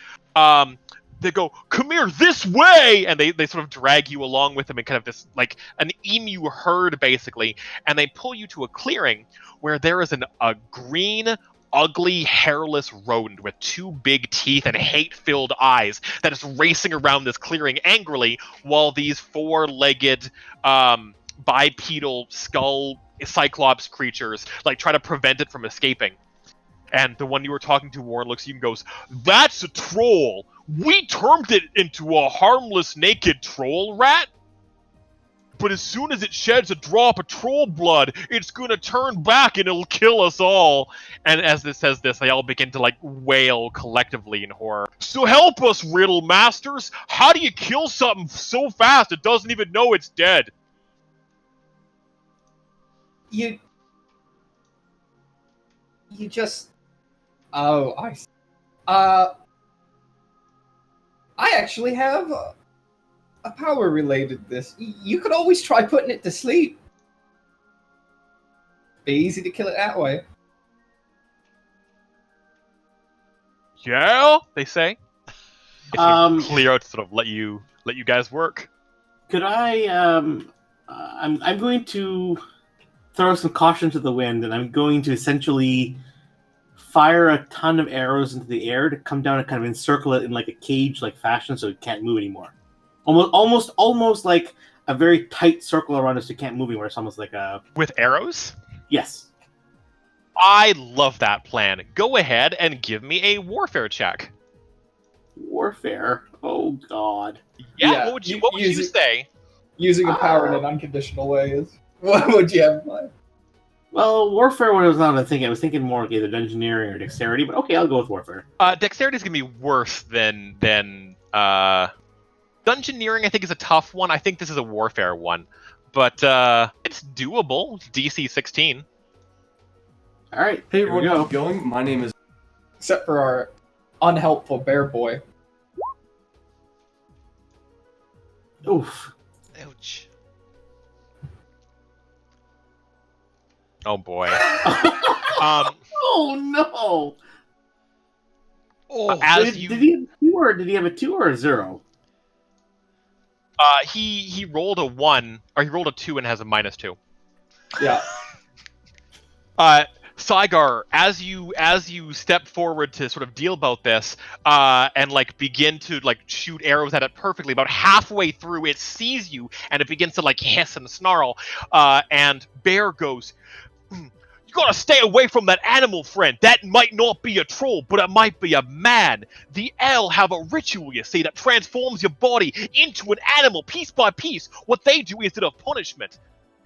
they go, "Come here, this way!" And they sort of drag you along with them in kind of this, like, an emu herd, basically. And they pull you to a clearing where there is a green, ugly, hairless rodent with 2 big teeth and hate-filled eyes that is racing around this clearing angrily while these 4-legged, bipedal skull cyclops creatures, like, try to prevent it from escaping. And the one you were talking to, Warren, looks at you and goes, "That's a troll! We turned it into a harmless naked troll rat! But as soon as it sheds a drop of troll blood, it's gonna turn back and it'll kill us all." And as this says this, they all begin to, like, wail collectively in horror. "So help us, riddle masters! How do you kill something so fast it doesn't even know it's dead?" You just... Oh, I see. I actually have a power related to this. You could always try putting it to sleep. Be easy to kill it that way. "Yeah?" they say. If you clear out to sort of let you guys work. Could I? I'm going to throw some caution to the wind, and I'm going to essentially fire a ton of arrows into the air to come down and kind of encircle it in like a cage-like fashion, so it can't move anymore. Almost like a very tight circle around us, so it can't move anywhere. It's almost like a... With arrows? Yes. I love that plan. Go ahead and give me a warfare check. Warfare? Oh, God. Yeah, what would you say? Using a power in an unconditional way is... What would you have in mind? Well, warfare was not a thing. I was thinking more like either engineering or dexterity, but okay, I'll go with warfare. Dexterity is going to be worse than dungeoneering. I think is a tough one. I think this is a warfare one, but it's doable. It's DC 16. All right. Hey everyone, how's it going? My name is... Except for our unhelpful bear boy. Oof. Ouch. Oh boy. Oh no! Oh, As Did he have 2 or did he have a 2 or a 0? He rolled a 1, or he rolled a 2 and has a -2. Yeah. Saigar, as you step forward to sort of deal about this, and like begin to like shoot arrows at it perfectly, about halfway through it sees you and it begins to like hiss and snarl, and Bear goes, You gotta stay away from that animal, friend. That might not be a troll, but it might be a man. The L have a ritual, you see, that transforms your body into an animal piece by piece. What they do instead of punishment.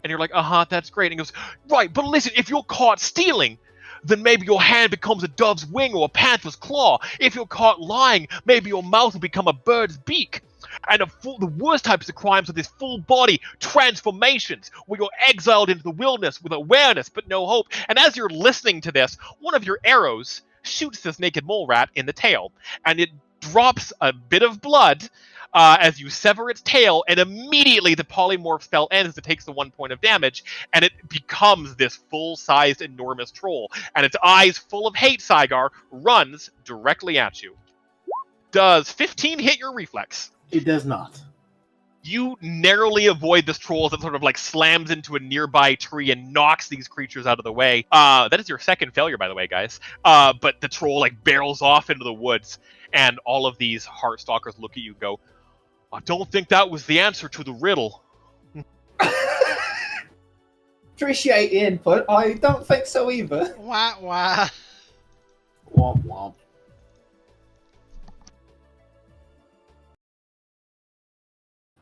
And you're like, that's great. And he goes, right, but listen, if you're caught stealing, then maybe your hand becomes a dove's wing or a panther's claw. If you're caught lying, maybe your mouth will become a bird's beak. And the worst types of crimes are these full body transformations, where you're exiled into the wilderness with awareness but no hope. And as you're listening to this, one of your arrows shoots this naked mole rat in the tail, and it drops a bit of blood as you sever its tail, and immediately the polymorph spell ends. It takes the 1 point of damage, and it becomes this full-sized, enormous troll. And its eyes full of hate, Saigar, runs directly at you. Does 15 hit your reflex? It does not. You narrowly avoid this troll as it sort of like slams into a nearby tree and knocks these creatures out of the way. That is your second failure, by the way, guys. But the troll like barrels off into the woods, and all of these Heartstalkers look at you and go, I don't think that was the answer to the riddle. Appreciate input. I don't think so either. Wah wah. Womp womp.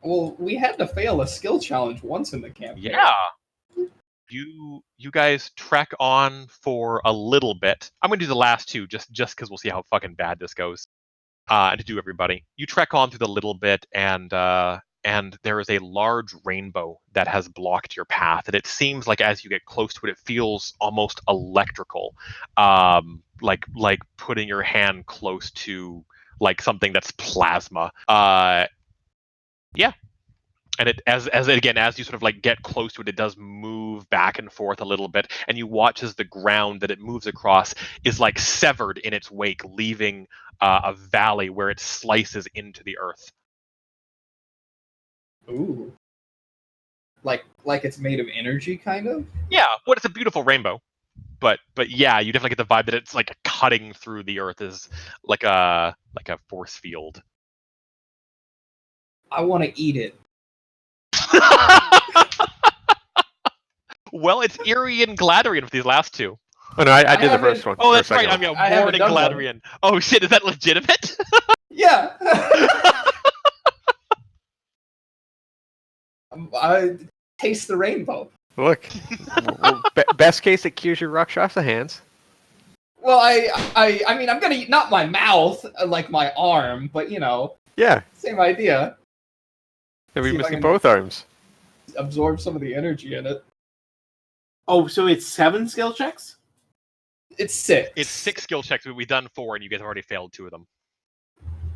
Well, we had to fail a skill challenge once in the campaign. Yeah. You guys trek on for a little bit. I'm gonna do the last two just because we'll see how fucking bad this goes. And to do everybody, you trek on through the little bit, and there is a large rainbow that has blocked your path, and it seems like as you get close to it, it feels almost electrical, like putting your hand close to like something that's plasma. Yeah. And it as you sort of like get close to it, it does move back and forth a little bit, and you watch as the ground that it moves across is like severed in its wake, leaving a valley where it slices into the earth. Ooh. Like it's made of energy, kind of? Yeah, well, it's a beautiful rainbow, but yeah, you definitely get the vibe that it's like cutting through the earth is like a force field. I want to eat it. Well, it's Eerie and Gladrian with these last two. Oh no, I did the haven't- first one. Oh, or that's right. second I'm one. I haven't Warren and done one. Gladrian. Oh shit, is that legitimate? Yeah. I taste the rainbow. Look, best case it cures your Rakshasa hands. Well, I mean, I'm gonna eat not my mouth, like my arm, but you know, Yeah, same idea. and See we if I missing can- both arms. Absorb some of the energy in it. Oh, so it's 7 skill checks? It's 6. It's 6 skill checks, but we've done 4, and you guys have already failed 2 of them.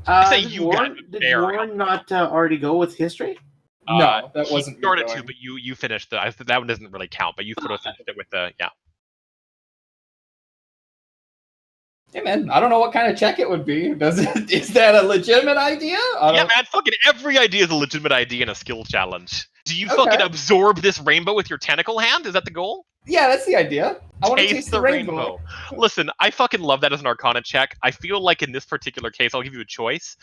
say Did you Warren, got did fair Warren not already go with history? No, that He wasn't me started going. to, but you finished that one doesn't really count. But you sort of finished it with the Hey man, I don't know what kind of check it would be. Is that a legitimate idea? Yeah, man, fucking every idea is a legitimate idea in a skill challenge. Do you Okay. fucking absorb this rainbow with your tentacle hand? Is that the goal? Yeah, that's the idea. I want to taste the rainbow. Listen, I fucking love that as an Arcana check. I feel like in this particular case, I'll give you a choice.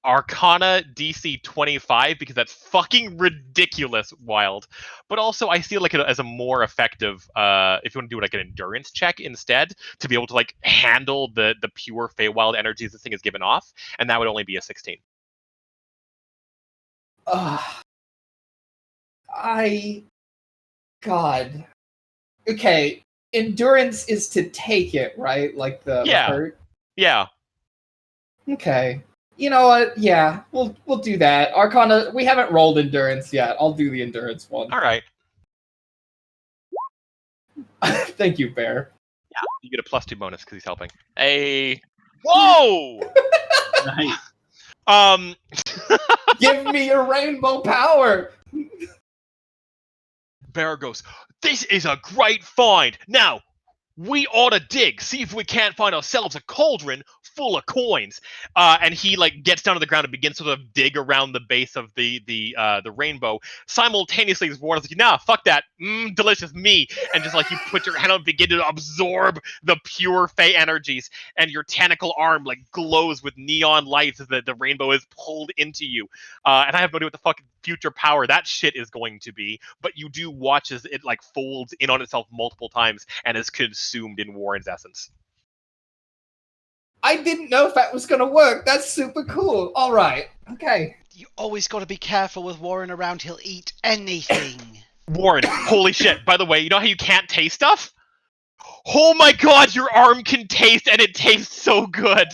Arcana DC 25, because that's fucking ridiculous wild. But also, I feel like it as a more effective, if you want to do like an endurance check instead, to be able to like handle the pure Feywild energies this thing is given off, and that would only be a 16. God. Okay, endurance is to take it, right? Like the hurt. Yeah. Okay. You know what? Yeah, we'll do that. Arcana. We haven't rolled endurance yet. I'll do the endurance one. All right. Thank you, Bear. Yeah, you get a +2 bonus because he's helping. Hey. Whoa! Nice. Give me your rainbow power. Bear goes, "This is a great find. Now, we ought to dig, see if we can't find ourselves a cauldron full of coins." And he like gets down to the ground and begins to sort of dig around the base of the rainbow. Simultaneously, his warden is like, "Nah, fuck that. Delicious me." And just like you put your hand out and begin to absorb the pure Fey energies, and your tentacle arm like glows with neon lights as the rainbow is pulled into you. And I have no idea what the fuck future power that shit is going to be, but you do watch as it like folds in on itself multiple times and is consumed in Warren's essence. I didn't know if that was going to work. That's super cool. All right. Okay. You always got to be careful with Warren around. He'll eat anything. Warren, holy shit. By the way, you know how you can't taste stuff? Oh my god, your arm can taste, and it tastes so good.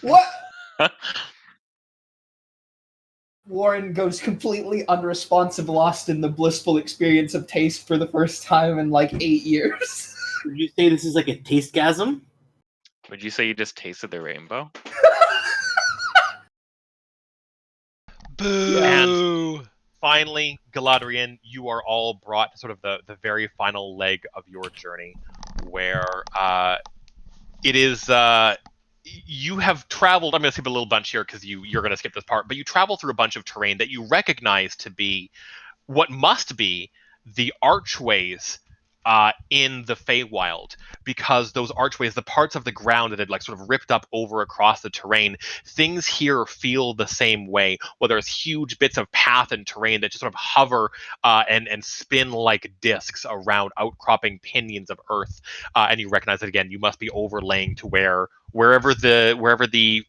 What? Warren goes completely unresponsive, lost in the blissful experience of taste for the first time in like 8 years. Would you say this is like a taste-gasm? Would you say you just tasted the rainbow? Boo! Finally, Galadriel, you are all brought to sort of the very final leg of your journey, where it is you have traveled. I'm going to skip a little bunch here because you're going to skip this part, but you travel through a bunch of terrain that you recognize to be what must be the archways in the Feywild, because those archways, the parts of the ground that had like sort of ripped up over across the terrain, things here feel the same way. Whether it's huge bits of path and terrain that just sort of hover and spin like discs around outcropping pinions of earth, and you recognize that again. You must be overlaying to wherever the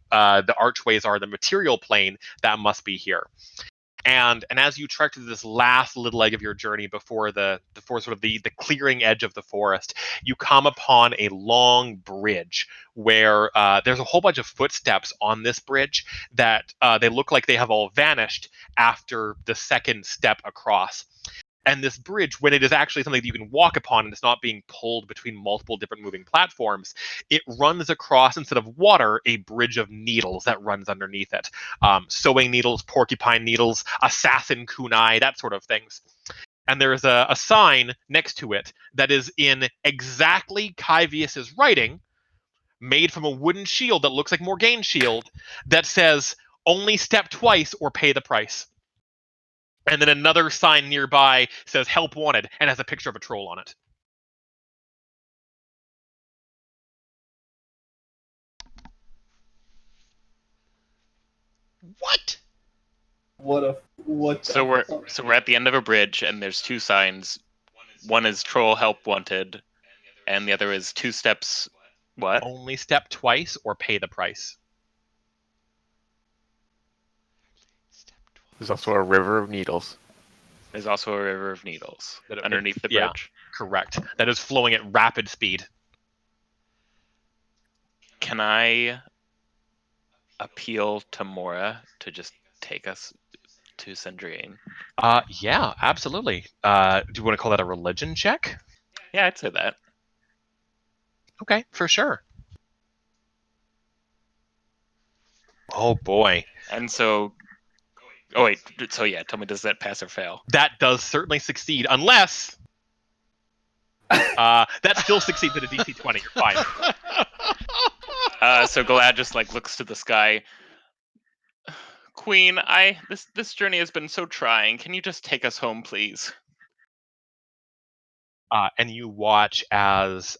archways are, the material plane, that must be here. And as you trek through this last little leg of your journey before sort of the clearing edge of the forest, you come upon a long bridge where there's a whole bunch of footsteps on this bridge that they look like they have all vanished after the second step across. And this bridge, when it is actually something that you can walk upon and it's not being pulled between multiple different moving platforms, it runs across, instead of water, a bridge of needles that runs underneath it. Sewing needles, porcupine needles, assassin kunai, that sort of things. And there is a sign next to it that is in exactly Kyvius's writing, made from a wooden shield that looks like Morgaine's shield, that says, "Only step twice or pay the price." And then another sign nearby says "Help Wanted" and has a picture of a troll on it. What? What? So we're at the end of a bridge, and there's two signs. One is "Troll Help Wanted," and the other is "Two steps." What? Only step twice or pay the price. There's also a river of needles. There's also a river of needles That- underneath the yeah. bridge. Correct. That is flowing at rapid speed. Can I appeal to Mora to just take us to Cendrine? Yeah, absolutely. Do you want to call that a religion check? Yeah, I'd say that. Okay, for sure. Oh boy. And so, oh wait, so yeah, tell me, does that pass or fail? That does certainly succeed, unless that still succeeds at a DC 20. You're fine. So Galad just like looks to the sky. Queen, this journey has been so trying. Can you just take us home, please? And you watch as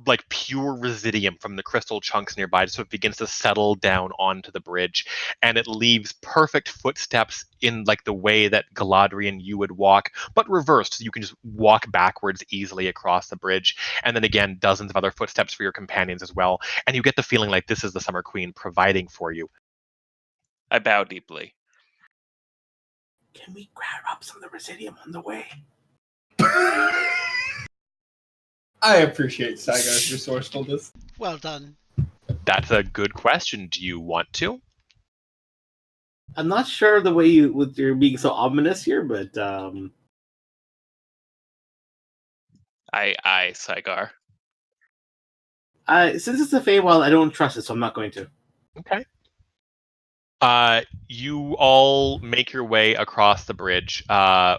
like pure residium from the crystal chunks nearby just sort of begins to settle down onto the bridge, and it leaves perfect footsteps in like the way that Galadriel you would walk, but reversed, so you can just walk backwards easily across the bridge. And then again, dozens of other footsteps for your companions as well, and you get the feeling like this is the Summer Queen providing for you. I bow deeply. Can we grab up some of the residium on the way? I appreciate Saigar's resourcefulness. Well done. That's a good question. Do you want to? I'm not sure the way you're being so ominous here, but I Saigar. since it's a Feywild, I don't trust it, so I'm not going to. Okay. You all make your way across the bridge,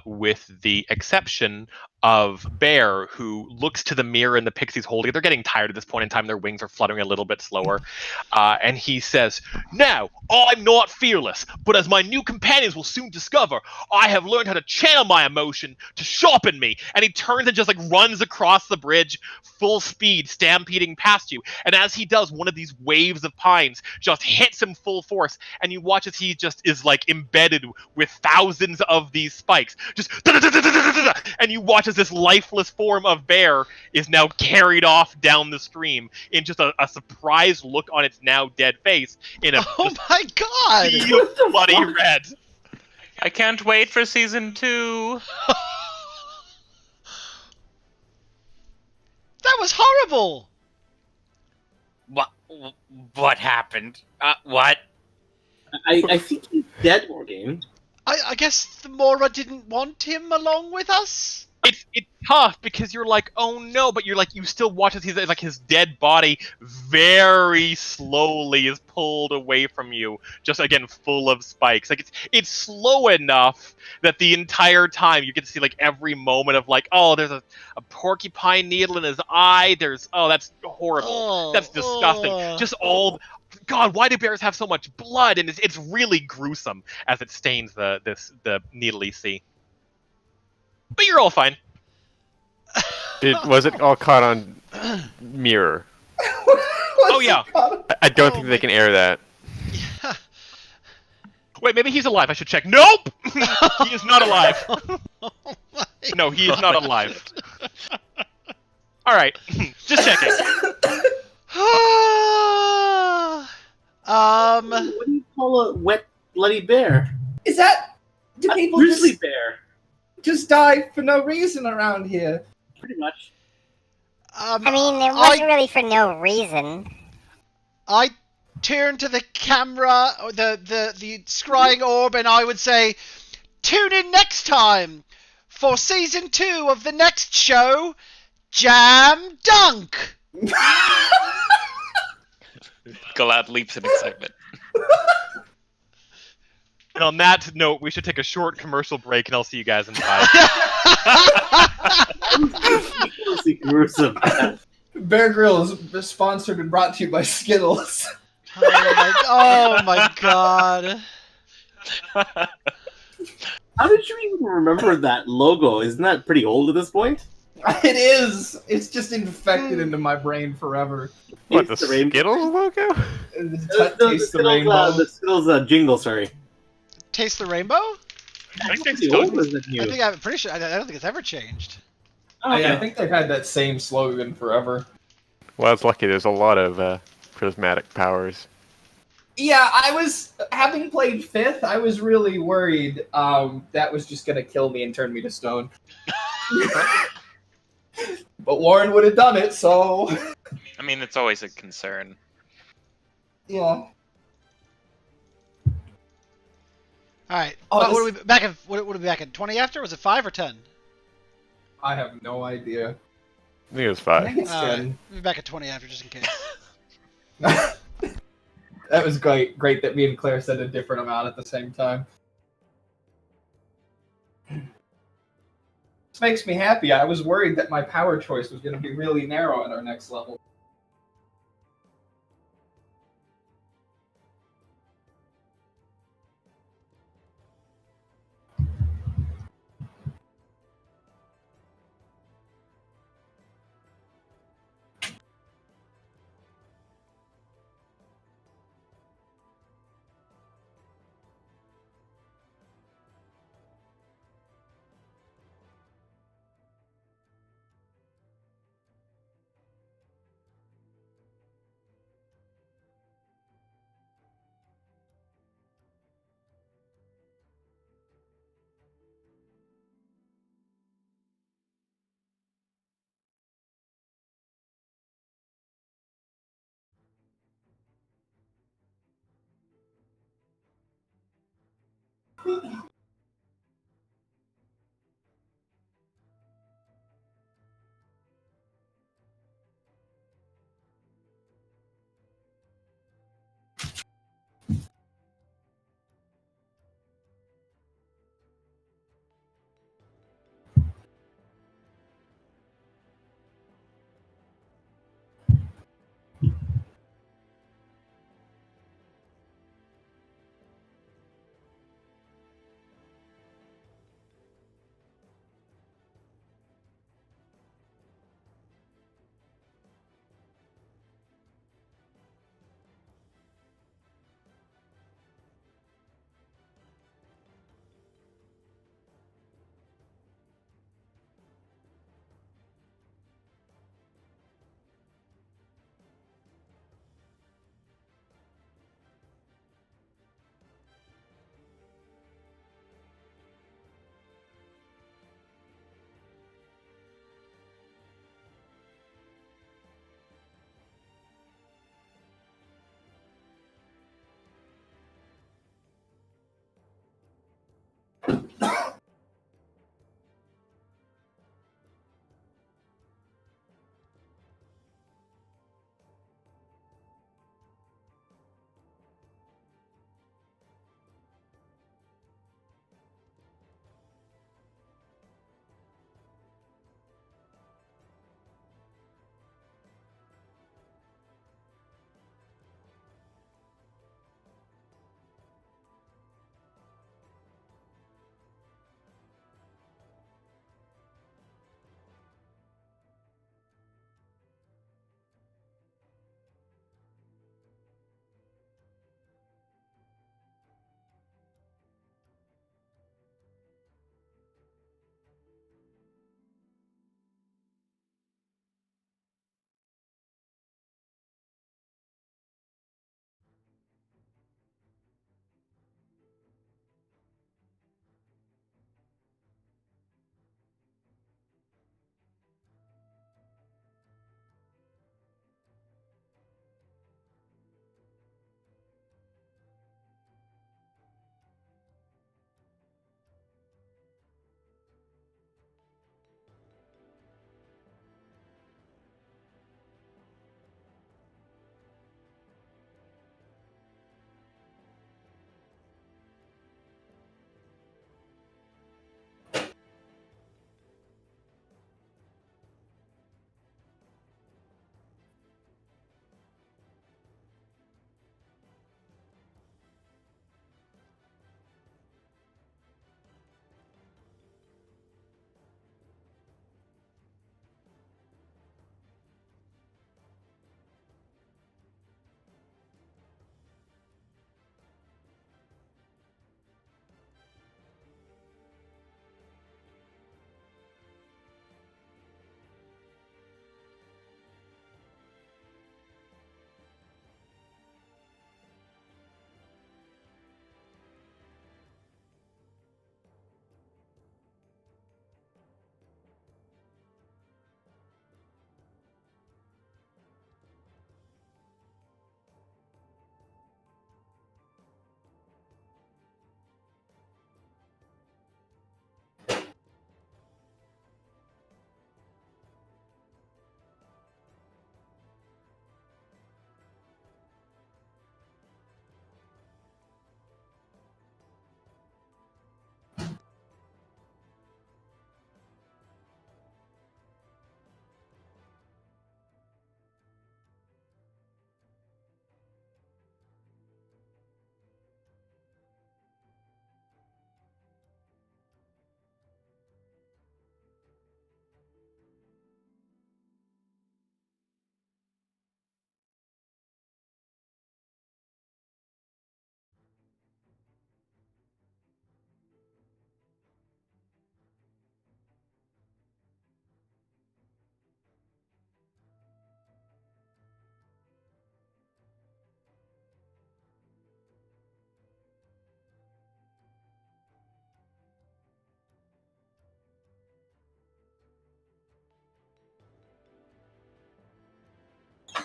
with the exception of Bear, who looks to the mirror and the pixies holding it. They're getting tired at this point in time. Their wings are fluttering a little bit slower. And he says, "Now, I'm not fearless, but as my new companions will soon discover, I have learned how to channel my emotion to sharpen me." And he turns and just like runs across the bridge, full speed, stampeding past you. And as he does, one of these waves of pines just hits him full force, and you watch as he just is like embedded with thousands of these spikes. Just and you watch as this lifeless form of Bear is now carried off down the stream in just a surprised look on its now dead face in a Oh my god! sea of bloody red. I can't wait for season 2. That was horrible! What happened? What? I think he's dead, Morgan. I guess the Mora didn't want him along with us? It's tough because you're like, oh no, but you're like, you still watch as he's like his dead body very slowly is pulled away from you, just again full of spikes. Like it's slow enough that the entire time you get to see like every moment of like, oh, there's a porcupine needle in his eye. There's that's horrible. That's disgusting. Just all. God, why do bears have so much blood? And it's really gruesome as it stains the needly sea. But you're all fine. Was it all caught on mirror? Oh yeah. I don't think they can air that. Wait, maybe he's alive. I should check. Nope! He is not alive. No, he is not alive. Alright, just checking. What do you call a wet, bloody bear? Is that... Do A people grizzly bear. just die for no reason around here? Pretty much. I mean, it wasn't really for no reason. I turn to the camera, or the scrying orb, and I would say, tune in next time for season 2 of the next show, Jam Dunk! Galad leaps in excitement. And on that note, we should take a short commercial break, and I'll see you guys in 5. Gruesome. Bear Grylls is sponsored and brought to you by Skittles. Oh my god. How did you even remember that logo? Isn't that pretty old at this point? It is. It's just infected into my brain forever. What, the Taste the rainbow. Skittles logo? Taste the rainbow. The Skittles jingle, sorry. Taste the rainbow? I think Is they it still old or is it new? I'm pretty sure. I don't think it's ever changed. I think they've had that same slogan forever. Well, it's lucky. There's a lot of prismatic powers. Yeah, I was, having played 5th, I was really worried that was just going to kill me and turn me to stone. But Warren would have done it, so... I mean, it's always a concern. Yeah. Alright. Oh, What are we back at? What are we back at? 20 after? Was it 5 or 10? I have no idea. I think it was I 5. think it's 10. Alright. We'll be back at 20 after, just in case. That was great. Great that me and Claire said a different amount at the same time. This makes me happy. I was worried that my power choice was going to be really narrow at our next level.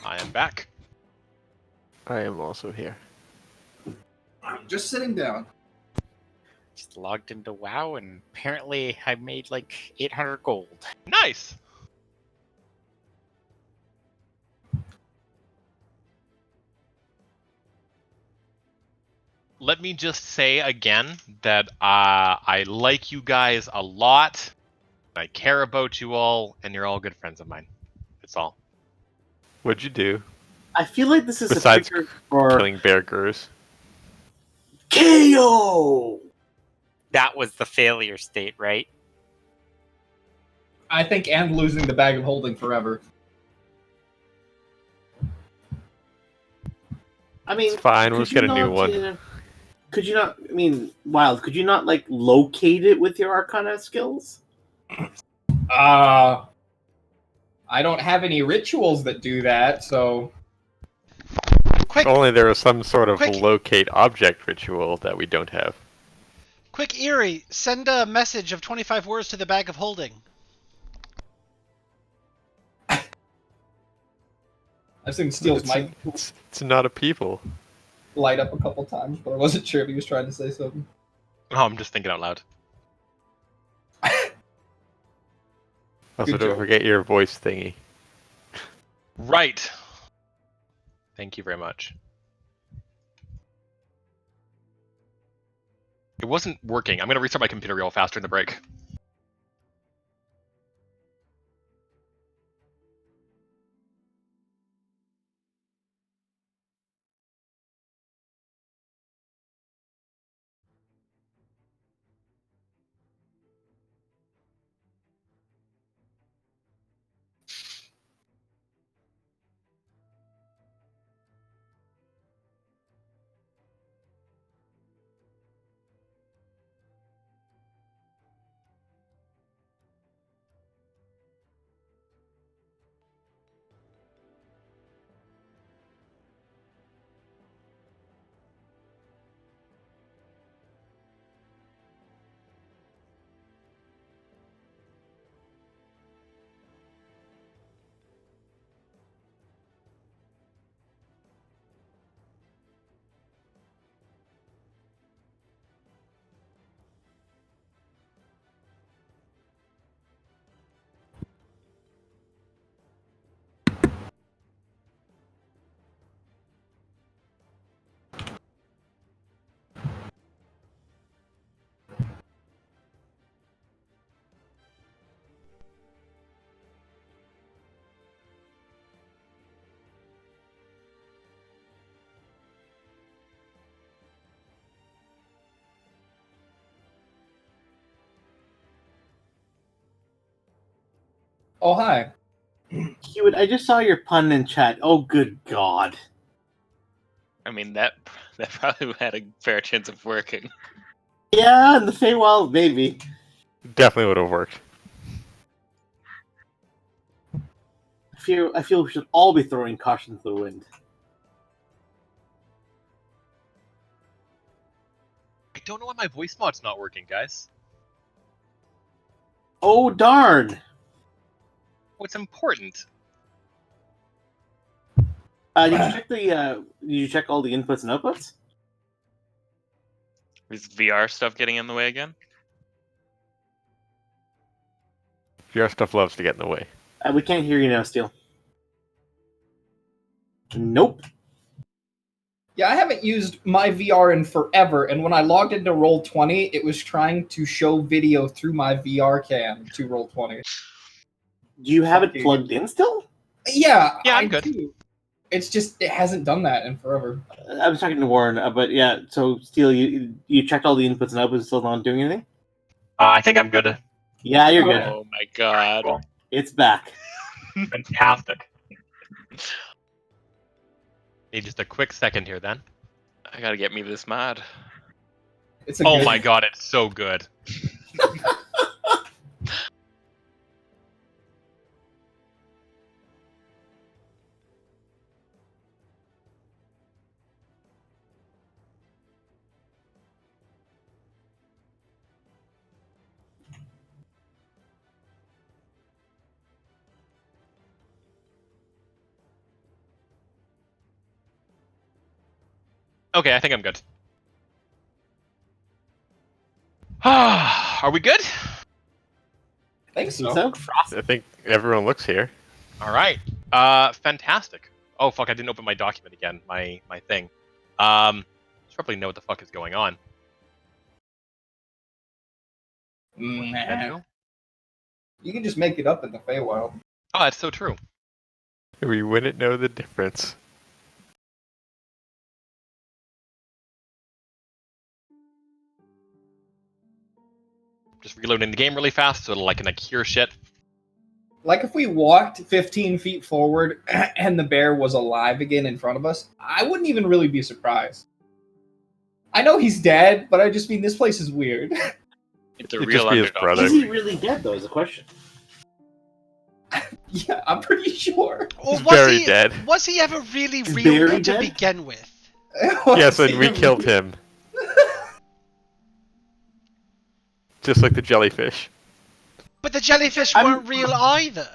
I am back. I am also here. I'm just sitting down. Just logged into WoW, and apparently I made like 800 gold. Nice. Let me just say again that I like you guys a lot. I care about you all, and you're all good friends of mine. That's all. What'd you do I feel like this is besides a trigger for killing bear gurus? KO. That was the failure state, right? I think, and losing the bag of holding forever. I mean, It's fine. We'll could just get you a new not, one. Could you not? I mean, Wild. Could you not like locate it with your Arcana skills? I don't have any rituals that do that, so Quick, If only there was some sort of Quick. locate object ritual that we don't have. quick, Eerie, send a message of 25 words to the bag of holding. I've seen Steel's mic It's not a people. light up a couple times, but I wasn't sure if he was trying to say something. Oh, I'm just thinking out loud. Also, Good don't joke. forget your voice thingy. Right. Thank you very much. It wasn't working. I'm going to restart my computer real fast during the break. Oh, hi. Hewitt, I just saw your pun in chat. Oh, good God. I mean, that probably had a fair chance of working. Yeah, in the Feywild, maybe. Definitely would have worked. I feel we should all be throwing caution to the wind. I don't know why my voice mod's not working, guys. Oh, darn. What's important? Did you check all the inputs and outputs? Is VR stuff getting in the way again? VR stuff loves to get in the way. We can't hear you now, Steel. Nope. Yeah, I haven't used my VR in forever, and when I logged into Roll20, it was trying to show video through my VR cam to Roll20. Do you have it plugged in still? Yeah, Yeah, I'm I good. do. It's just, it hasn't done that in forever. I was talking to Warren, but yeah, so Steel, you checked all the inputs and outputs, still not doing anything? I think I'm good. Yeah, you're good. Oh my god. It's back. Fantastic. Need just a quick second here, then. I gotta get me this mod. It's a Oh good- my god, it's so good. Okay, I think I'm good. Are we good? I think so. I think everyone looks here. All right. Fantastic. Oh fuck! I didn't open my document again. My thing. Should probably know what the fuck is going on. Nah. Schedule? You can just make it up in the Feywild. Oh, that's so true. We wouldn't know the difference. Just reloading the game really fast so it'll like cure shit. Like if we walked 15 feet forward and the bear was alive again in front of us, I wouldn't even really be surprised. I know he's dead, but I just mean this place is weird. It's a It'd real just be his underdog. brother. Is he really dead, though, is the question. Yeah, I'm pretty sure. Or He's was very he, dead. Was he ever really He's real very to dead? begin with? Yes, and we killed him. Just like the jellyfish. But the jellyfish I'm- weren't real either.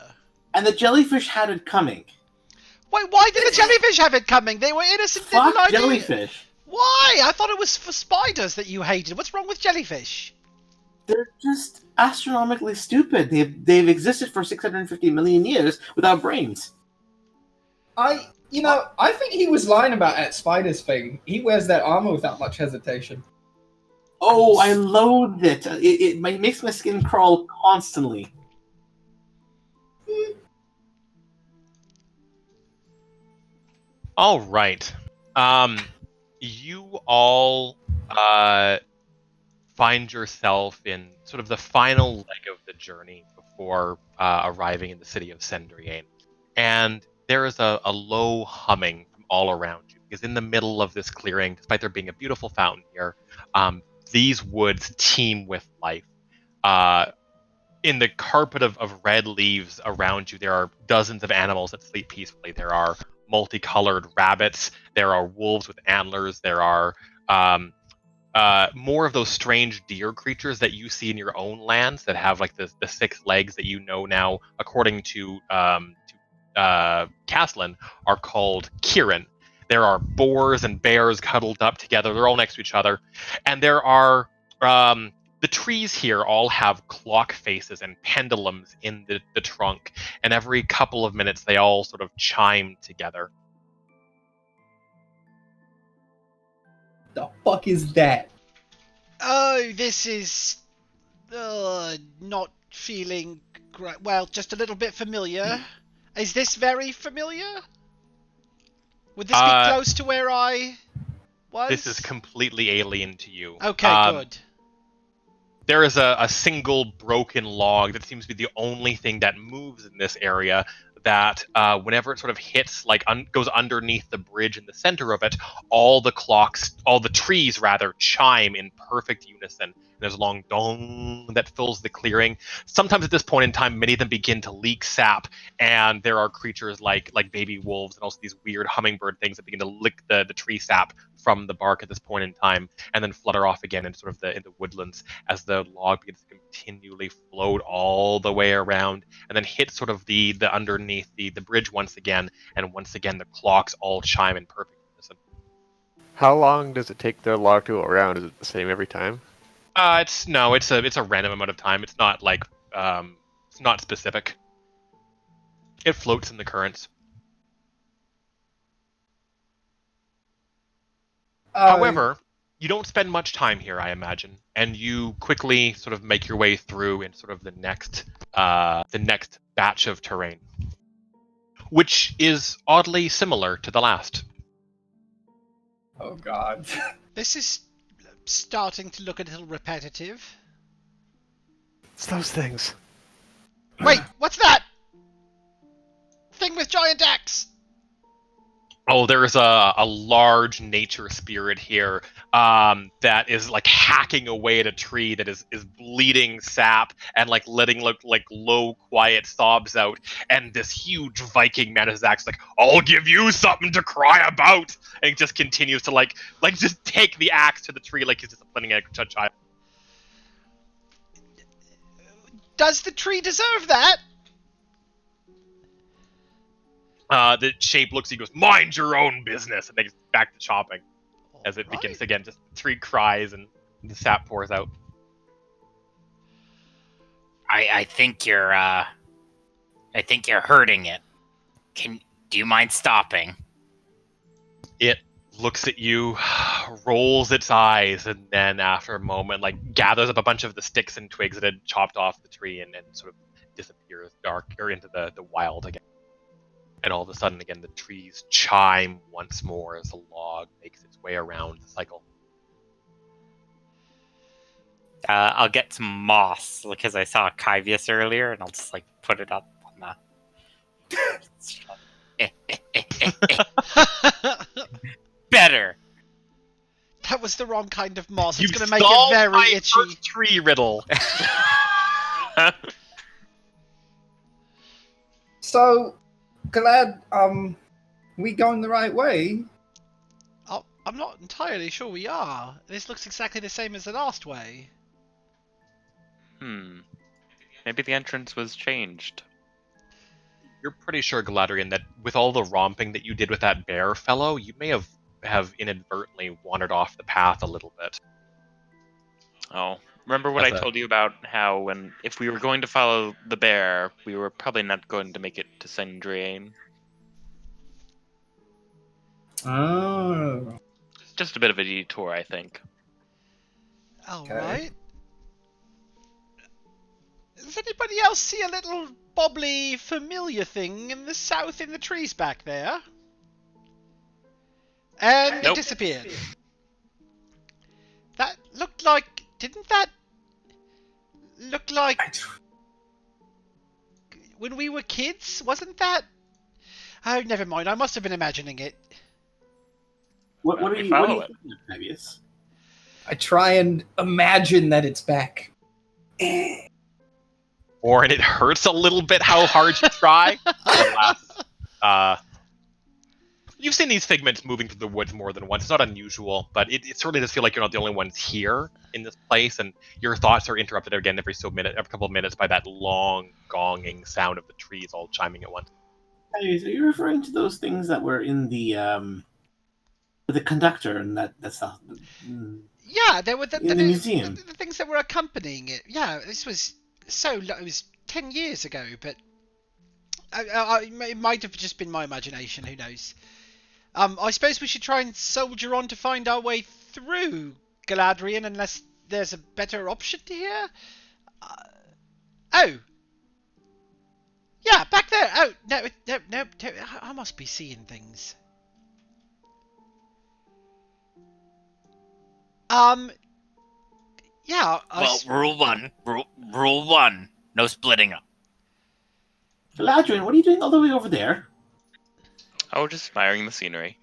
And the jellyfish had it coming. Wait, why did the jellyfish have it coming? They were innocent, Fuck didn't jellyfish. Why? I thought it was for spiders that you hated. What's wrong with jellyfish? They're just astronomically stupid. They've existed for 650 million years without brains. I think he was lying about that spiders thing. He wears that armor without much hesitation. Oh, I loathe it. It makes my skin crawl constantly. All right. You all find yourself in sort of the final leg of the journey before arriving in the city of Cendrien. And there is a low humming from all around you, because in the middle of this clearing, despite there being a beautiful fountain here, these woods teem with life. In the carpet of red leaves around you, there are dozens of animals that sleep peacefully. There are multicolored rabbits. There are wolves with antlers. There are more of those strange deer creatures that you see in your own lands that have like the 6 legs that you know now, according to Caslin, are called Kirin. There are boars and bears cuddled up together. They're all next to each other. And there are the trees here all have clock faces and pendulums in the trunk. And every couple of minutes, they all sort of chime together. The fuck is that? Oh, this is not feeling great. Well, just a little bit familiar. Is this very familiar? Would this be close to where I was? This is completely alien to you. Okay, good. There is a single broken log that seems to be the only thing that moves in this area, that whenever it sort of hits, like goes underneath the bridge in the center of it, all the trees rather, chime in perfect unison. There's a long dong that fills the clearing. Sometimes at this point in time, many of them begin to leak sap, and there are creatures like baby wolves and also these weird hummingbird things that begin to lick the tree sap from the bark at this point in time, and then flutter off again into sort of in the woodlands as the log begins to continually float all the way around, and then hit sort of the underneath the bridge once again, and once again the clocks all chime in perfect unison. How long does it take the log to go around? Is it the same every time? It's a random amount of time. It's not like it's not specific. It floats in the currents. However, you don't spend much time here, I imagine, and you quickly sort of make your way through in sort of the next batch of terrain, which is oddly similar to the last. Oh god. This is starting to look a little repetitive. It's those things. Wait, what's that? Thing with giant axe. Oh, there's a large nature spirit here that is like hacking away at a tree that is bleeding sap and like letting like low quiet sobs out, and this huge Viking man is actually like, "I'll give you something to cry about," and he just continues to like just take the axe to the tree like he's disciplining a child. Does the tree deserve that? The shape looks, he goes, "Mind your own business," and then he's back to chopping. Oh, as it Right. begins again. Just the tree cries and the sap pours out. I think you're hurting it. Do you mind stopping? It looks at you, rolls its eyes, and then after a moment, like gathers up a bunch of the sticks and twigs that had chopped off the tree and sort of disappears dark or into the wild again. And all of a sudden, again, the trees chime once more as the log makes its way around the cycle. I'll get some moss because I saw Kyvius earlier, and I'll just like put it up on the. Better. That was the wrong kind of moss. It's You going to make it solved very my itchy. first tree riddle. So, glad, we going the right way? Oh, I'm not entirely sure we are. This looks exactly the same as the last way. Maybe the entrance was changed. You're pretty sure, Galadriel, that with all the romping that you did with that bear fellow, you may have inadvertently wandered off the path a little bit. Oh, remember what That's I told you about how if we were going to follow the bear, we were probably not going to make it to Sendriane. Oh. Just a bit of a detour, I think. Alright. Does anybody else see a little bobbly familiar thing in the south in the trees back there? And it Nope. disappeared. That looked like... Didn't that look like... When we were kids? Wasn't that... Oh, never mind. I must have been imagining it. What are you follow it. thinking of, Fabius? I try and imagine that it's back. Or it hurts a little bit how hard you try. Alas, you've seen these figments moving through the woods more than once. It's not unusual, but it certainly does feel like you're not the only ones here in this place, and your thoughts are interrupted again every couple of minutes by that long gonging sound of the trees all chiming at once. Fabius, are you referring to those things that were in the conductor and that stuff? Yeah, there were the museum. The things that were accompanying it. Yeah, this was it was 10 years ago, but it might have just been my imagination. Who knows? I suppose we should try and soldier on to find our way through Galadriel, unless there's a better option here. Oh. Yeah, back there. Oh, no. I must be seeing things. Yeah. Well, rule one, no splitting up. Galadriel, what are you doing all the way over there? Oh, just admiring the scenery.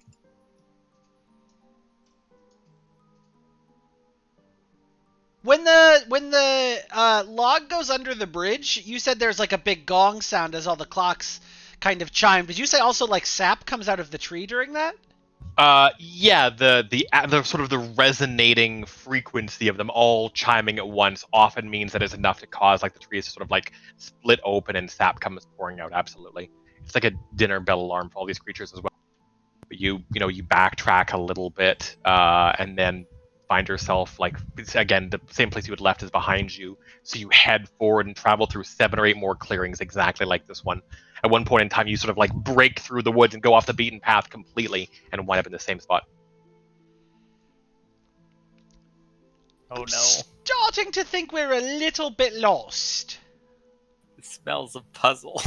When the log goes under the bridge, you said there's like a big gong sound as all the clocks kind of chime. Did you say also like sap comes out of the tree during that? Yeah, the sort of the resonating frequency of them all chiming at once often means that it's enough to cause like the trees to sort of like split open and sap comes pouring out. Absolutely, it's like a dinner bell alarm for all these creatures as well. But you backtrack a little bit, and then find yourself like again the same place you had left is behind you. So you head forward and travel through 7 or 8 more clearings exactly like this one. At one point in time, you sort of like break through the woods and go off the beaten path completely and wind up in the same spot. Oh no! Starting to think we're a little bit lost. It smells of puzzle.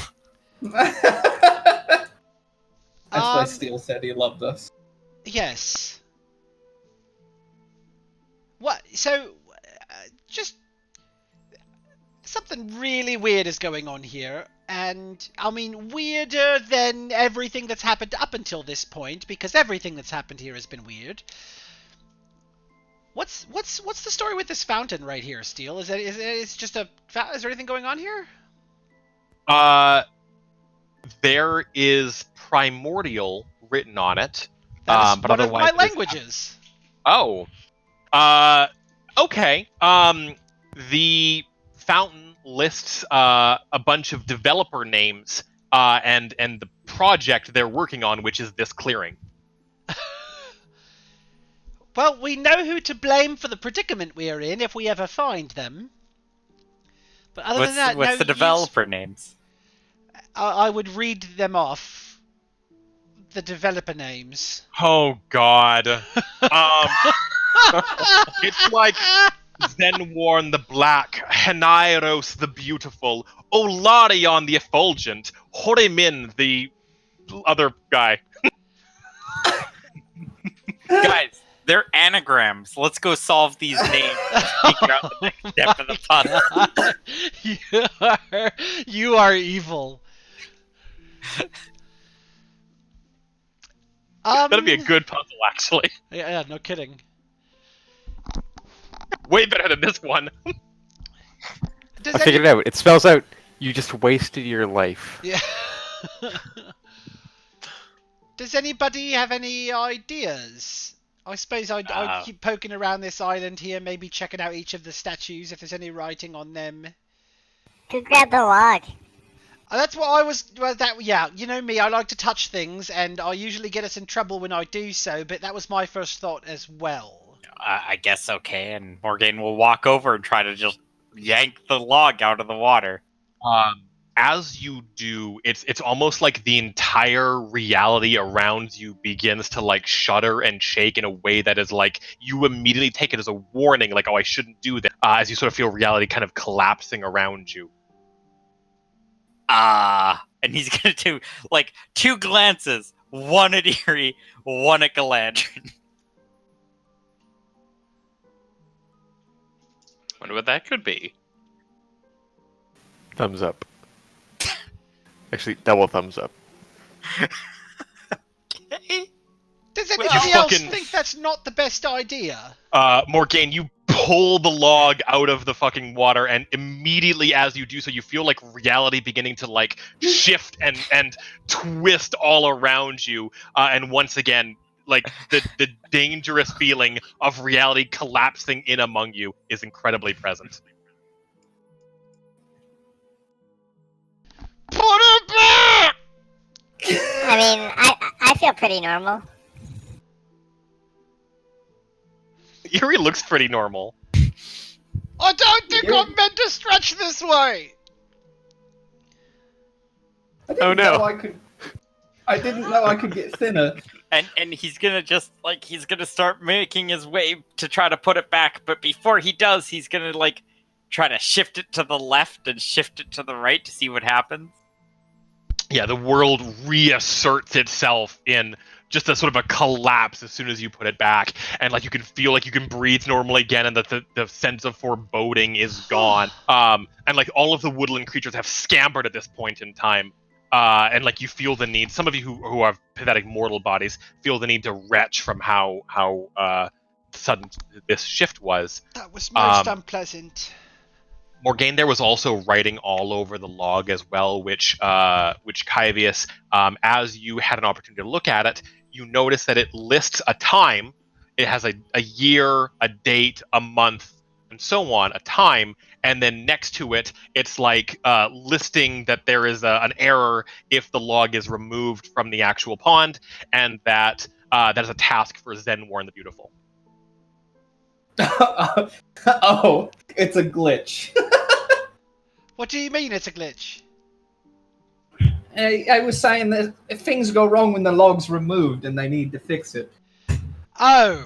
That's why Steele said he loved us. Yes. What? So, just something really weird is going on here, and I mean weirder than everything that's happened up until this point, because everything that's happened here has been weird. What's the story with this fountain right here, Steele? Is it just a? Is there anything going on here? There is primordial written on it. That is but one of otherwise my languages. Oh. Okay. The fountain lists a bunch of developer names and the project they're working on, which is this clearing. Well, we know who to blame for the predicament we are in if we ever find them. But other than that, What's no the developer names? I would read them off. The developer names. Oh God. It's like Zenworn the Black, Henairos the Beautiful, Olarion the Effulgent, Horimin the other guy. Guys, they're anagrams. Let's go solve these names. Figure out the next step of the puzzle. You are evil. That'd be a good puzzle, actually. Yeah, no kidding. Way better than this one. I figured it out. It spells out you just wasted your life. Yeah. Does anybody have any ideas? I suppose I'd keep poking around this island here, maybe checking out each of the statues if there's any writing on them. Go grab the log. That's what I was. Well, yeah, you know me. I like to touch things, and I usually get us in trouble when I do so. But that was my first thought as well. I guess okay, and Morgan will walk over and try to just yank the log out of the water. As you do, it's almost like the entire reality around you begins to like shudder and shake in a way that is like you immediately take it as a warning, like, oh, I shouldn't do that. As you sort of feel reality kind of collapsing around you. And he's gonna do like 2 glances, one at Eerie, one at Galadrin. Wonder what that could be. Thumbs up. Actually, double thumbs up. Does anybody else think that's not the best idea? Morgaine, you pull the log out of the fucking water, and immediately as you do so, you feel like reality beginning to like shift and twist all around you. And once again, like the dangerous feeling of reality collapsing in among you is incredibly present. Put it back! I mean, I feel pretty normal. Eerie looks pretty normal. I don't think I'm meant to stretch this way! Oh no. I didn't know I could get thinner. And he's gonna just like he's gonna start making his way to try to put it back, but before he does, he's gonna like try to shift it to the left and shift it to the right to see what happens. Yeah, the world reasserts itself in just a sort of a collapse as soon as you put it back, and like you can feel like you can breathe normally again, and that the sense of foreboding is gone. And like all of the woodland creatures have scampered at this point in time, and like you feel the need. Some of you who have pathetic mortal bodies feel the need to retch from how sudden this shift was. That was most unpleasant. Morgaine there was also writing all over the log as well, which Kyvius, as you had an opportunity to look at it, you notice that it lists a time. It has a year, a date, a month, and so on, a time, and then next to it, it's like listing that there is an error if the log is removed from the actual pond, and that that is a task for Zenworn the Beautiful. Oh, it's a glitch. What do you mean it's a glitch? I was saying that if things go wrong when the log's removed and they need to fix it. Oh,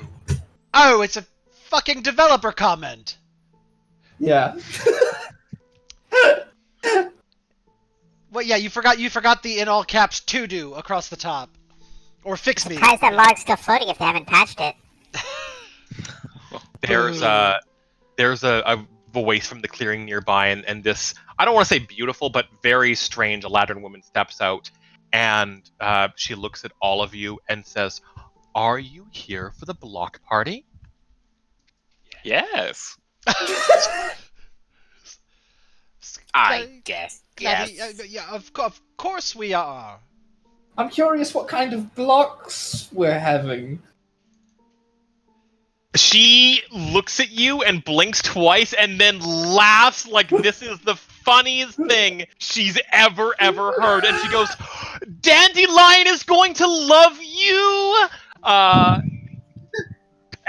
it's a fucking developer comment. Yeah. Well, yeah, you forgot the in all caps to do across the top, or fix me. Surprised that log's still floating if they haven't patched it. There's a voice from the clearing nearby, and this, I don't want to say beautiful, but very strange Eladrin woman steps out, and she looks at all of you and says, "Are you here for the block party?" Yes. I guess. Yes. Yes. Yeah, of course we are. I'm curious what kind of blocks we're having. She looks at you and blinks twice and then laughs like this is the funniest thing she's ever heard. And she goes, "Dandelion is going to love you!"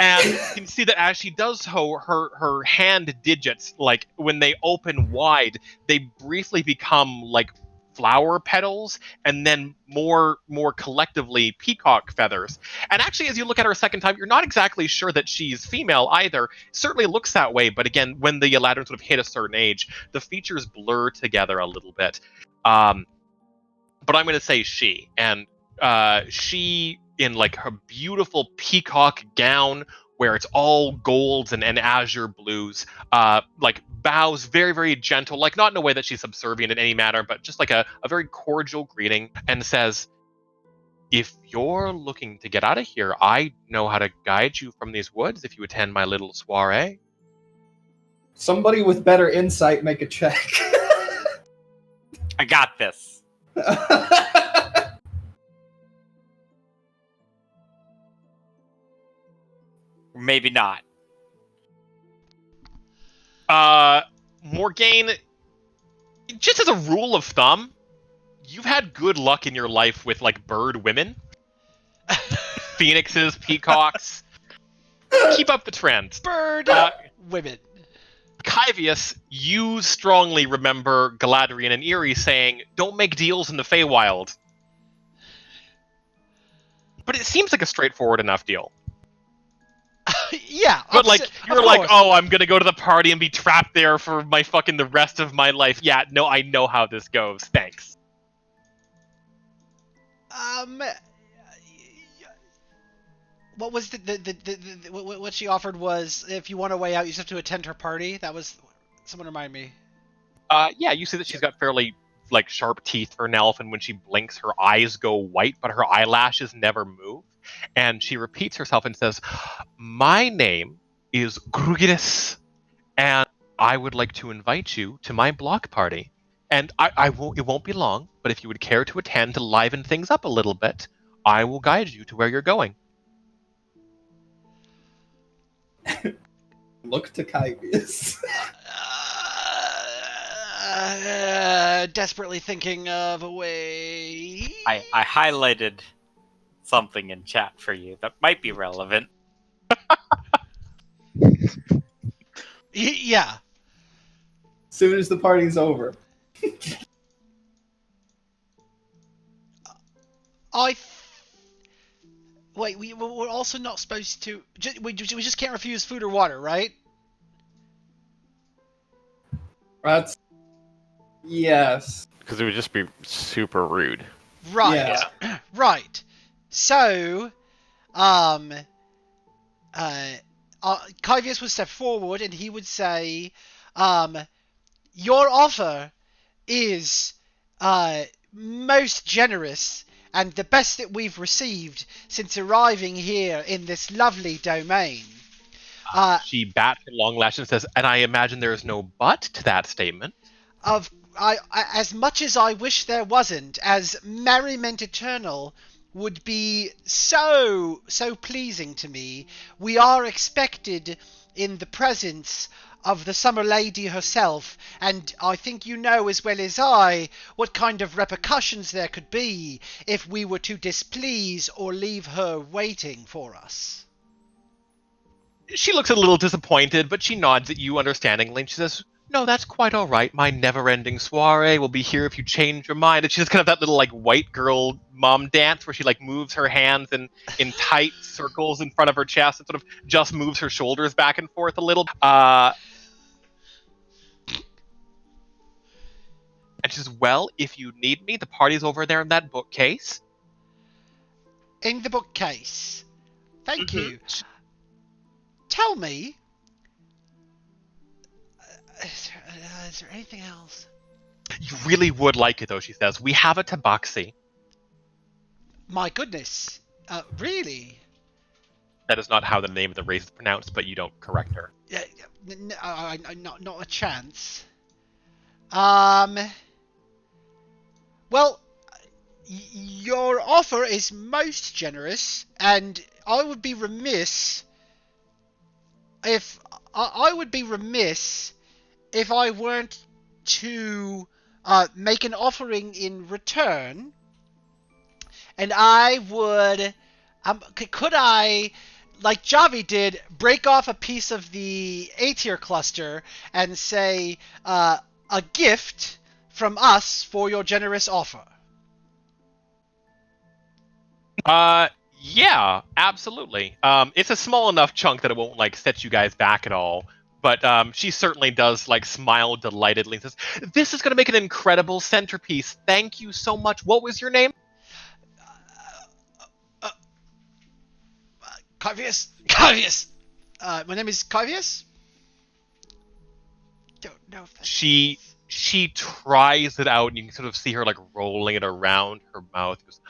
And you can see that as she does so, her hand digits, like when they open wide, they briefly become like flower petals, and then more collectively peacock feathers. And actually, as you look at her a second time, you're not exactly sure that she's female either. Certainly looks that way, but again, when the Eladrin sort of hit a certain age, the features blur together a little bit. But I'm going to say she, and she in like her beautiful peacock gown where it's all golds and azure blues, like bows very, very gentle, like not in a way that she's subservient in any manner, but just like a very cordial greeting, and says, if you're looking to get out of here, I know how to guide you from these woods if you attend my little soiree. Somebody with better insight make a check. I got this. Maybe not. Morgaine, just as a rule of thumb, you've had good luck in your life with like bird women. Phoenixes, peacocks. Keep up the trend. Bird women. Kyvius, you strongly remember Galadriel and Eerie saying, don't make deals in the Feywild. But it seems like a straightforward enough deal. Yeah. But like, you're of like, course. oh, I'm gonna go to the party and be trapped there for my fucking the rest of my life. Yeah, no, I know how this goes. Thanks. What was what she offered was if you want a way out, you just have to attend her party. That was, someone remind me. Yeah, you see that she's got fairly like sharp teeth for an elf, and when she blinks, her eyes go white, but her eyelashes never move. And she repeats herself and says, "My name is Grugidis, and I would like to invite you to my block party. And I won't. It won't be long, but if you would care to attend to liven things up a little bit, I will guide you to where you're going." Look to Kyvius. Desperately thinking of a way. I highlighted something in chat for you that might be relevant. Yeah. Soon as the party's over. Wait, we're also not supposed to. We just can't refuse food or water, right? That's yes. Because it would just be super rude. Right. Yeah. Right. So, Kyvius would step forward and he would say, your offer is most generous and the best that we've received since arriving here in this lovely domain. She bats her long lash and says, "And I imagine there is no but to that statement." As much as I wish there wasn't, as merriment eternal would be so pleasing to me, we are expected in the presence of the Summer Lady herself, and I think you know as well as I what kind of repercussions there could be if we were to displease or leave her waiting for us. She looks a little disappointed, but she nods at you understandingly, and she says, "No, that's quite all right. My never-ending soiree will be here if you change your mind." And she does kind of that little like white girl mom dance where she like moves her hands in tight circles in front of her chest and sort of just moves her shoulders back and forth a little. And she says, "Well, if you need me, the party's over there in that bookcase." In the bookcase. Thank you. Tell me, is there anything else? "You really would like it, though," she says. "We have a tabaxi." My goodness. Really? That is not how the name of the race is pronounced, but you don't correct her. Not a chance. Well, your offer is most generous, and I would be remiss if I weren't to make an offering in return, and I would could I like Javi did, break off a piece of the A-tier cluster and say, a gift from us for your generous offer. Yeah, absolutely. It's a small enough chunk that it won't like set you guys back at all. But she certainly does like smile delightedly and says, "This is going to make an incredible centerpiece. Thank you so much. What was your name?" Carvius. Carvius. My name is Carvius. Don't know if that's... She tries it out, and you can sort of see her like rolling it around her mouth. She goes,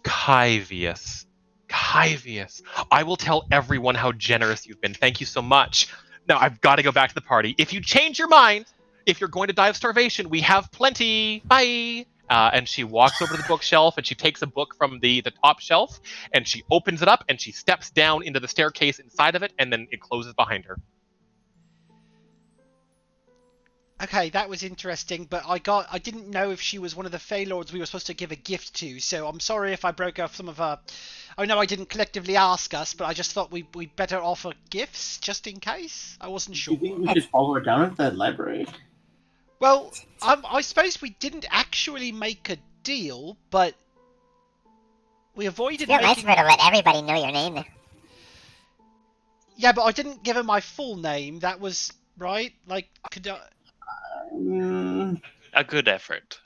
Kyvius. Kyvius. I will tell everyone how generous you've been. Thank you so much. Now, I've got to go back to the party. If you change your mind, if you're going to die of starvation, we have plenty. Bye. And she walks over to the bookshelf, and she takes a book from the top shelf, and she opens it up, and she steps down into the staircase inside of it, and then it closes behind her. Okay, that was interesting, but I didn't know if she was one of the Fey Lords we were supposed to give a gift to, so I'm sorry if I broke off some of her... I know I didn't collectively ask us, but I just thought we'd better offer gifts, just in case. I wasn't sure. Do you think we should follow her down at the library? Well, I suppose we didn't actually make a deal, but we avoided It's real nice making... of her to let everybody know your name. Yeah, but I didn't give her my full name, that was... Right? Like, could I... A good effort.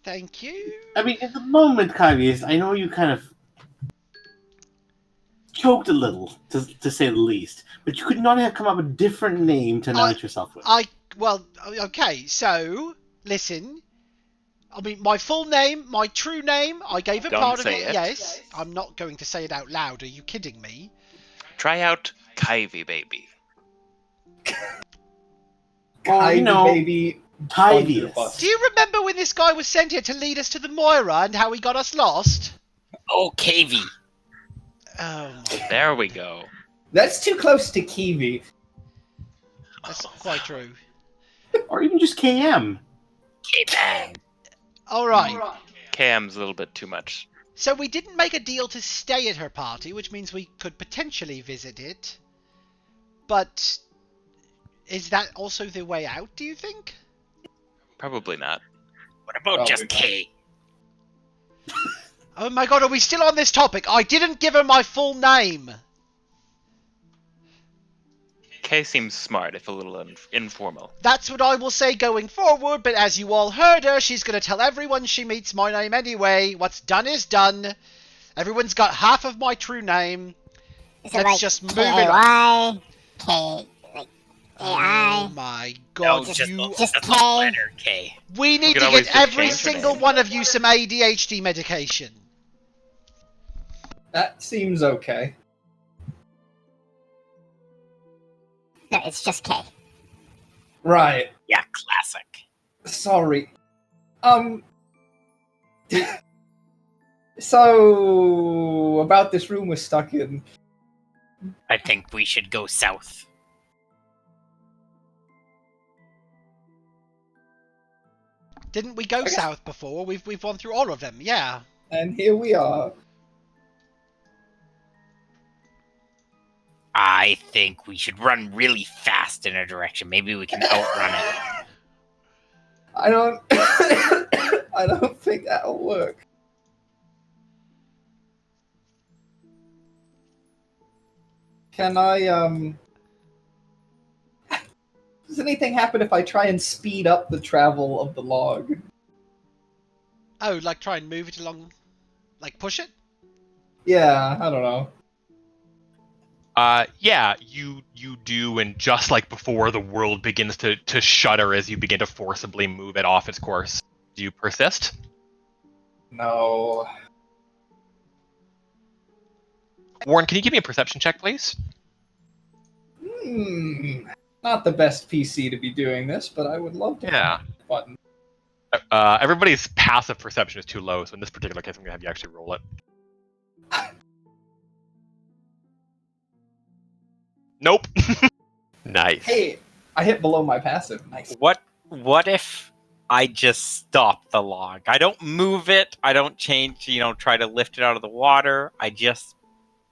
Thank you. I mean, at the moment, Kyrie, I know you kind of choked a little, to say the least, but you could not have come up with a different name to announce yourself with. Well, okay, so, listen. I mean, my full name, my true name, I gave a Don't part of say it. it. Yes, I'm not going to say it out loud. Are you kidding me? Try out Kyvie Baby. Or, you know, baby. Tyvius. Do you remember when this guy was sent here to lead us to the Moira and how he got us lost? Oh, KV. Oh, There we go. That's too close to Kiwi. that's quite true. Or even just KM. K-Pan. All right. KM's a little bit too much. So we didn't make a deal to stay at her party, which means we could potentially visit it. But is that also the way out, do you think? Probably not. What about just K? Oh my god, are we still on this topic? I didn't give her my full name. K seems smart, if a little informal. That's what I will say going forward, but as you all heard her, she's going to tell everyone she meets my name anyway. What's done is done. Everyone's got half of my true name. Is it Let's like just move it K-A-Y, K, like A-I? Oh my god, No, just you... the Just letter K. We need could to always get just every change her single name. one of you some ADHD medication. That seems okay. No, it's just K. Right. Yeah, classic. Sorry. So about this room we're stuck in. I think we should go south. Didn't we go south before? We've gone through all of them, yeah. And here we are. I think we should run really fast in a direction. Maybe we can outrun it. I don't I don't think that'll work. Can I does anything happen if I try and speed up the travel of the log? Oh, like try and move it along, like push it? Yeah, I don't know. Yeah, you do, and just like before, the world begins to shudder as you begin to forcibly move it off its course. Do you persist? No. Warren, can you give me a perception check, please? Not the best PC to be doing this, but I would love to. Yeah. Button. Everybody's passive perception is too low, so in this particular case, I'm gonna have you actually roll it. Nope. Nice. Hey, I hit below my passive. Nice. What if I just stop the log. I don't move it. I don't change, try to lift it out of the water. I just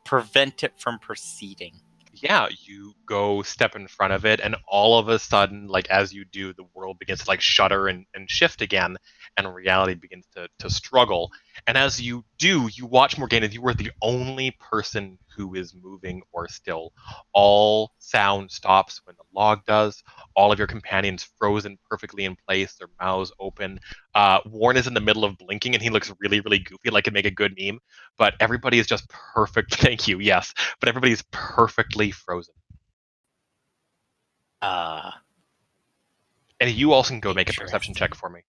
prevent it from proceeding. Yeah, you go step in front of it, and all of a sudden, like as you do, the world begins to like shudder and shift again, and reality begins to struggle. And as you do, you watch Morgana. You are the only person who is moving or still. All sound stops when the log does. All of your companions frozen perfectly in place, their mouths open. Warren is in the middle of blinking, and he looks really, really goofy, like it'd make a good meme. But everybody is just perfect. Thank you. Yes, but everybody's perfectly frozen. Uh, And you also can go make a Interesting. perception check for me.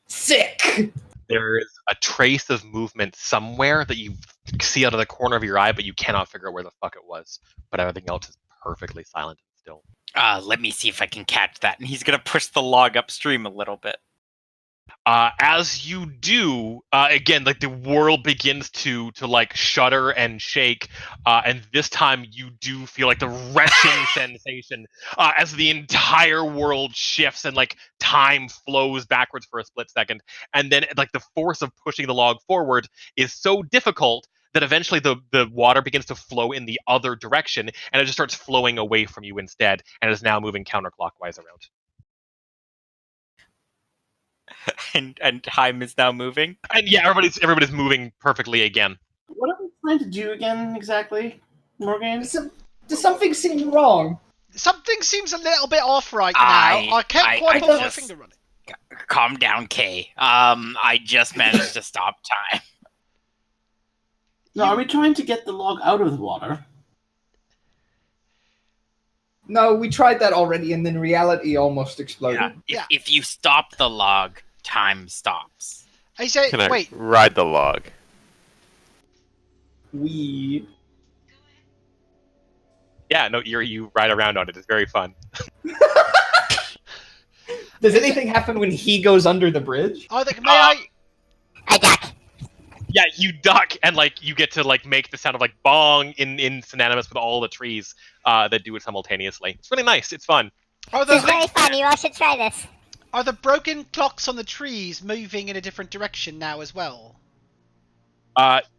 Sick! There is a trace of movement somewhere that you see out of the corner of your eye, but you cannot figure out where the fuck it was. But everything else is perfectly silent and still. let me see if I can catch that. And he's going to push the log upstream a little bit. As you do, again, like the world begins to like shudder and shake, and this time you do feel like the retching sensation as the entire world shifts and like time flows backwards for a split second, and then like the force of pushing the log forward is so difficult that eventually the water begins to flow in the other direction, and it just starts flowing away from you instead, and is now moving counterclockwise around. And time is now moving. And yeah, everybody's moving perfectly again. What are we trying to do again exactly, Morgan? Does something seem wrong? Something seems a little bit off right now. I can't quite put my finger on it. Calm down, Kay. I just managed to stop time. No, are we trying to get the log out of the water? No, we tried that already, and then reality almost exploded. Yeah. If you stop the log, time stops. I say, Can I wait. ride the log? Yeah, no, you ride around on it. It's very fun. Does anything happen when he goes under the bridge? Oh, may I duck. Yeah, you duck and like you get to like make the sound of like bong in synonymous with all the trees that do it simultaneously. It's really nice. It's fun. It's very fun. You all should try this. Are the broken clocks on the trees moving in a different direction now as well?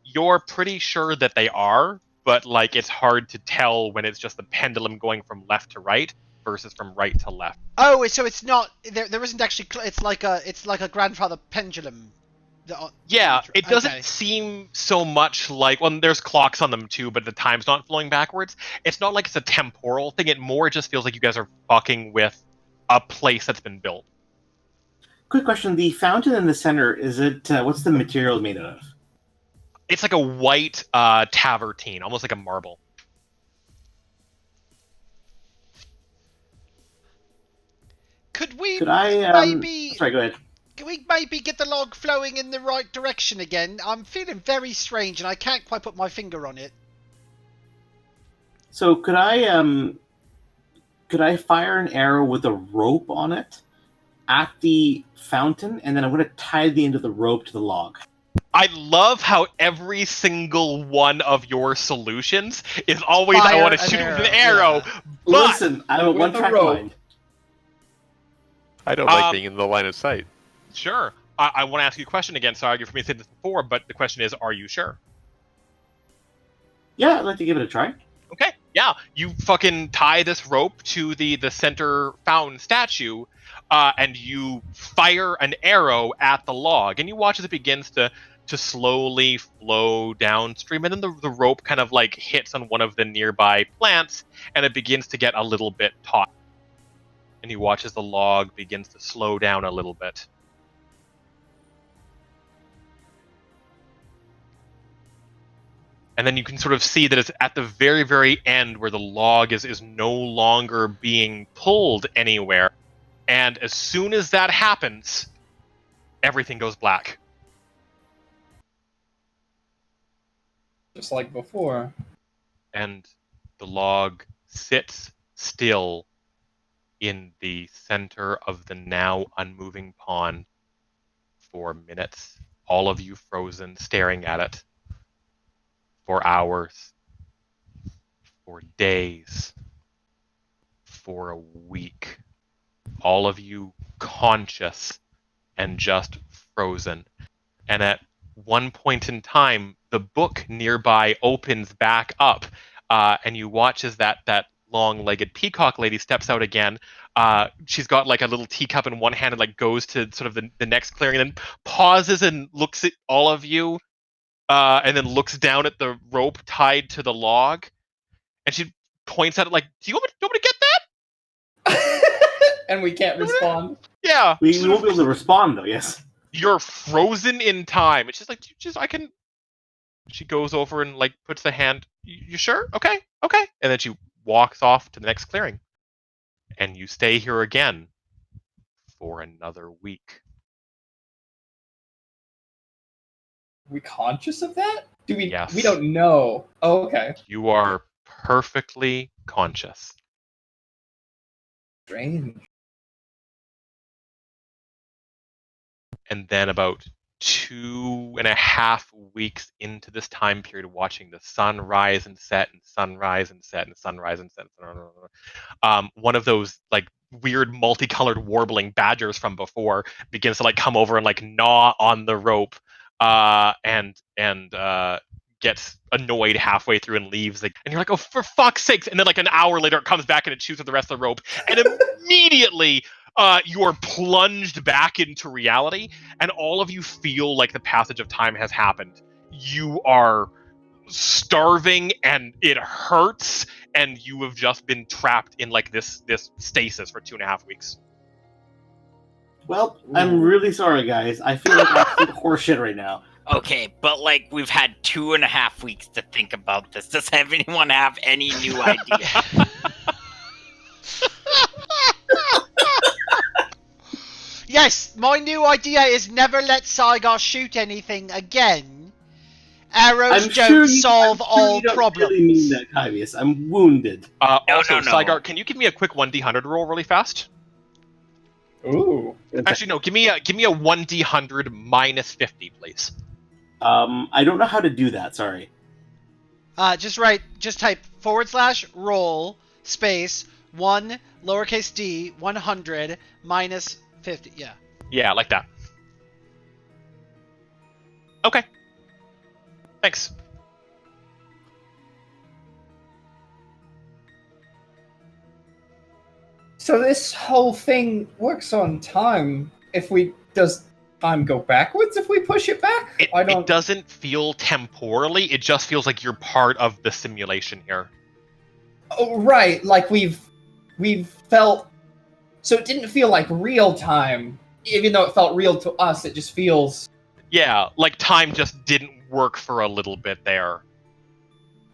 You're pretty sure that they are, but like it's hard to tell when it's just the pendulum going from left to right versus from right to left. Oh, so it's not. There isn't actually. It's like a grandfather pendulum. Yeah, it doesn't seem so much like. Well, there's clocks on them too, but the time's not flowing backwards. It's not like it's a temporal thing. It more just feels like you guys are fucking with a place that's been built. Quick question: the fountain in the center, is it? What's the material made out of? It's like a white tavertine, almost like a marble. Could I maybe? Sorry, go ahead. Can we maybe get the log flowing in the right direction again? I'm feeling very strange, and I can't quite put my finger on it. So could I fire an arrow with a rope on it at the fountain, and then I'm going to tie the end of the rope to the log? I love how every single one of your solutions is always Fire I want to an shoot arrow, with an arrow. yeah. But Listen, I have a one-track mind. I don't like being in the line of sight. Sure. I want to ask you a question again. Sorry for me to say this before, but the question is, are you sure? Yeah, I'd like to give it a try. Okay, yeah. You fucking tie this rope to the center fountain statue, and you fire an arrow at the log, and you watch as it begins to slowly flow downstream, and then the rope kind of like hits on one of the nearby plants, and it begins to get a little bit taut. And you watch as the log begins to slow down a little bit. And then you can sort of see that it's at the very, very end where the log is no longer being pulled anywhere. And as soon as that happens, everything goes black. Just like before. And the log sits still in the center of the now unmoving pond for minutes. All of you frozen, staring at it. For hours, for days, for a week. All of you conscious and just frozen. And at one point in time, the book nearby opens back up, and you watch as that long-legged peacock lady steps out again. She's got like a little teacup in one hand and like goes to sort of the next clearing, and then pauses and looks at all of you, and then looks down at the rope tied to the log, and she points at it like, "Do you want me to get that?" And we can't respond. Yeah. We won't be able to respond though. Yes. You're frozen in time. And she's like, I can. She goes over and like puts the hand. You sure? Okay. And then she walks off to the next clearing. And you stay here again for another week. We conscious of that? Do we? Yes. We don't know. Oh, okay. You are perfectly conscious. Strange. And then about 2.5 weeks into this time period, watching the sun rise and set, and sunrise and set, and sunrise and set, one of those like weird multicolored warbling badgers from before begins to like come over and like gnaw on the rope, and gets annoyed halfway through and leaves. Like, and you're like, oh, for fuck's sakes! And then like an hour later, it comes back and it chews with the rest of the rope, and immediately. You are plunged back into reality, and all of you feel like the passage of time has happened. You are starving, and it hurts, and you have just been trapped in like this stasis for 2.5 weeks. Well, I'm really sorry, guys. I feel like absolute horseshit right now. Okay, but like we've had 2.5 weeks to think about this. Does anyone have any new idea? Yes, my new idea is never let Saigar shoot anything again. Arrows don't solve all problems. I really mean that, Kyvius. I'm wounded. Also, no. Saigar, can you give me a quick 1d100 roll really fast? Ooh. Actually, no. Give me a 1d100 minus 50, please. I don't know how to do that. Sorry. Just type /roll space 1 lowercase d 100 minus 50. Yeah. Yeah, like that. Okay. Thanks. So this whole thing works on time. Does time go backwards if we push it back? It doesn't feel temporally. It just feels like you're part of the simulation here. Oh, right. Like we've felt. So it didn't feel like real time, even though it felt real to us. It just feels. Yeah, like time just didn't work for a little bit there.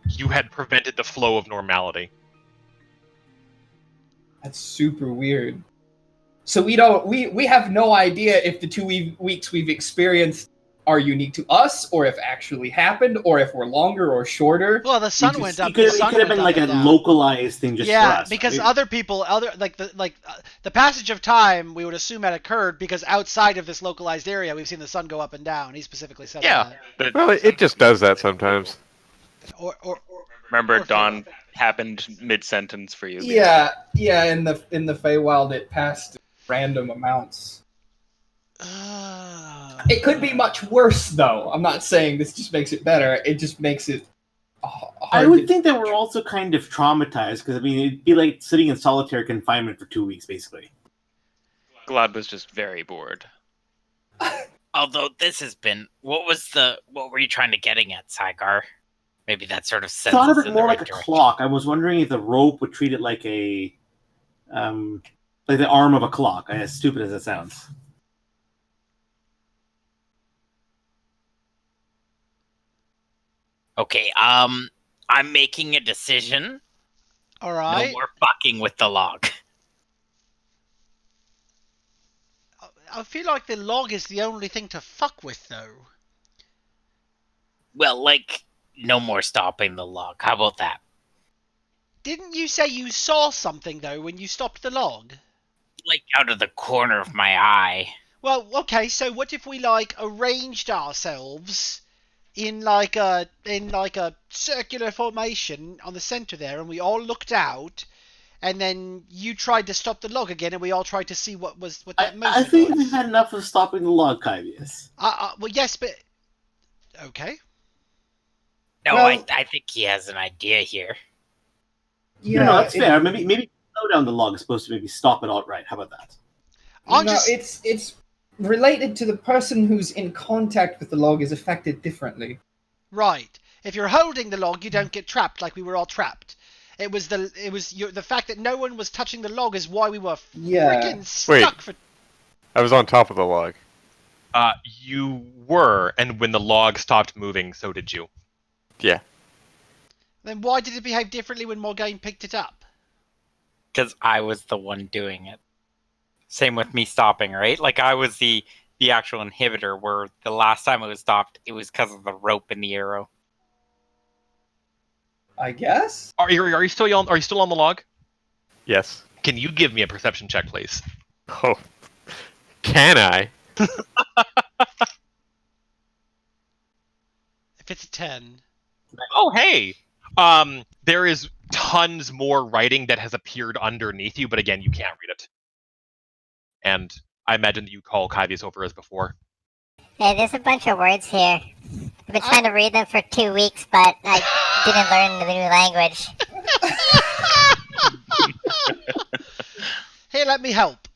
You had prevented the flow of normality. That's super weird. So we have no idea if the 2 weeks we've experienced are unique to us, or if actually happened, or if we're longer or shorter. Well, the sun went up. It could have been like a localized thing just for us. Yeah, because other people, the passage of time, we would assume had occurred because outside of this localized area, we've seen the sun go up and down. He specifically said that. Yeah, well, it just does that sometimes. Or Remember, Dawn happened mid-sentence for you. Yeah. In the Feywild, it passed random amounts. It could be much worse, though. I'm not saying this just makes it better. It just makes it hard. I would think that we're also kind of traumatized, because, I mean, it'd be like sitting in solitary confinement for 2 weeks, basically. Glad was just very bored. Although this has been... What were you trying to getting at, Saigar? Maybe that sort of I thought of it more like a clock. I was wondering if the rope would treat it like like the arm of a clock, as stupid as it sounds. Okay, I'm making a decision. All right. No more fucking with the log. I feel like the log is the only thing to fuck with, though. Well, like, no more stopping the log. How about that? Didn't you say you saw something, though, when you stopped the log? Like, out of the corner of my eye. Well, okay, so what if we, like, arranged ourselves in like a circular formation on the center there, and we all looked out, and then you tried to stop the log again, and we all tried to see what that motion I think was. we've had enough of stopping the log, Kyvius. Well, yes, but okay. No, Well- I think he has an idea here. Yeah, No, that's fair. Maybe slow down the log is supposed to maybe stop it outright. How about that? It's related to the person who's in contact with the log is affected differently. Right. If you're holding the log, you don't get trapped like we were all trapped. It was the fact that no one was touching the log is why we were freaking stuck for. I was on top of the log. You were, and when the log stopped moving, so did you. Yeah. Then why did it behave differently when Morgaine picked it up? Because I was the one doing it. Same with me stopping, right? Like I was the actual inhibitor, where the last time it was stopped, it was because of the rope and the arrow. I guess. Are you still on the log? Yes. Can you give me a perception check, please? Oh. Can I? If it's a 10. Oh, hey! There is tons more writing that has appeared underneath you, but again, you can't read it. And I imagine that you call Kyvius over as before. Yeah, there's a bunch of words here. I've been trying to read them for 2 weeks, but I didn't learn the new language. Here, let me help.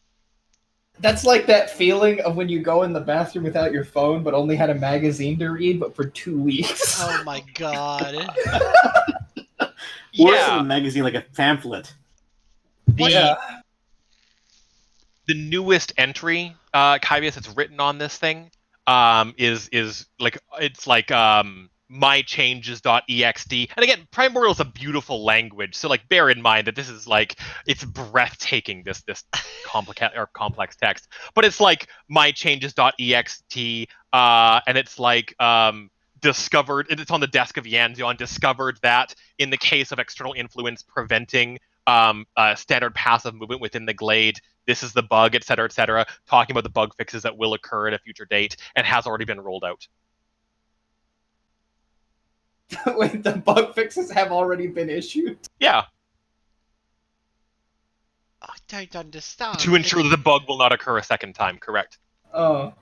That's like that feeling of when you go in the bathroom without your phone, but only had a magazine to read, but for 2 weeks. Oh my god. Worse than a magazine, like a pamphlet. The newest entry, Kyvius, that's written on this thing, is like it's like mychanges.ext. And again, Primordial is a beautiful language, so like bear in mind that this is like it's breathtaking, this complex text. But it's like mychanges.ext, and it's like discovered. It's on the desk of Yanzion. Discovered that in the case of external influence preventing standard passive movement within the glade, this is the bug, etc., etc. Talking about the bug fixes that will occur at a future date and has already been rolled out. Wait, the bug fixes have already been issued? Yeah. I don't understand. To ensure that the bug will not occur a second time, correct? Oh.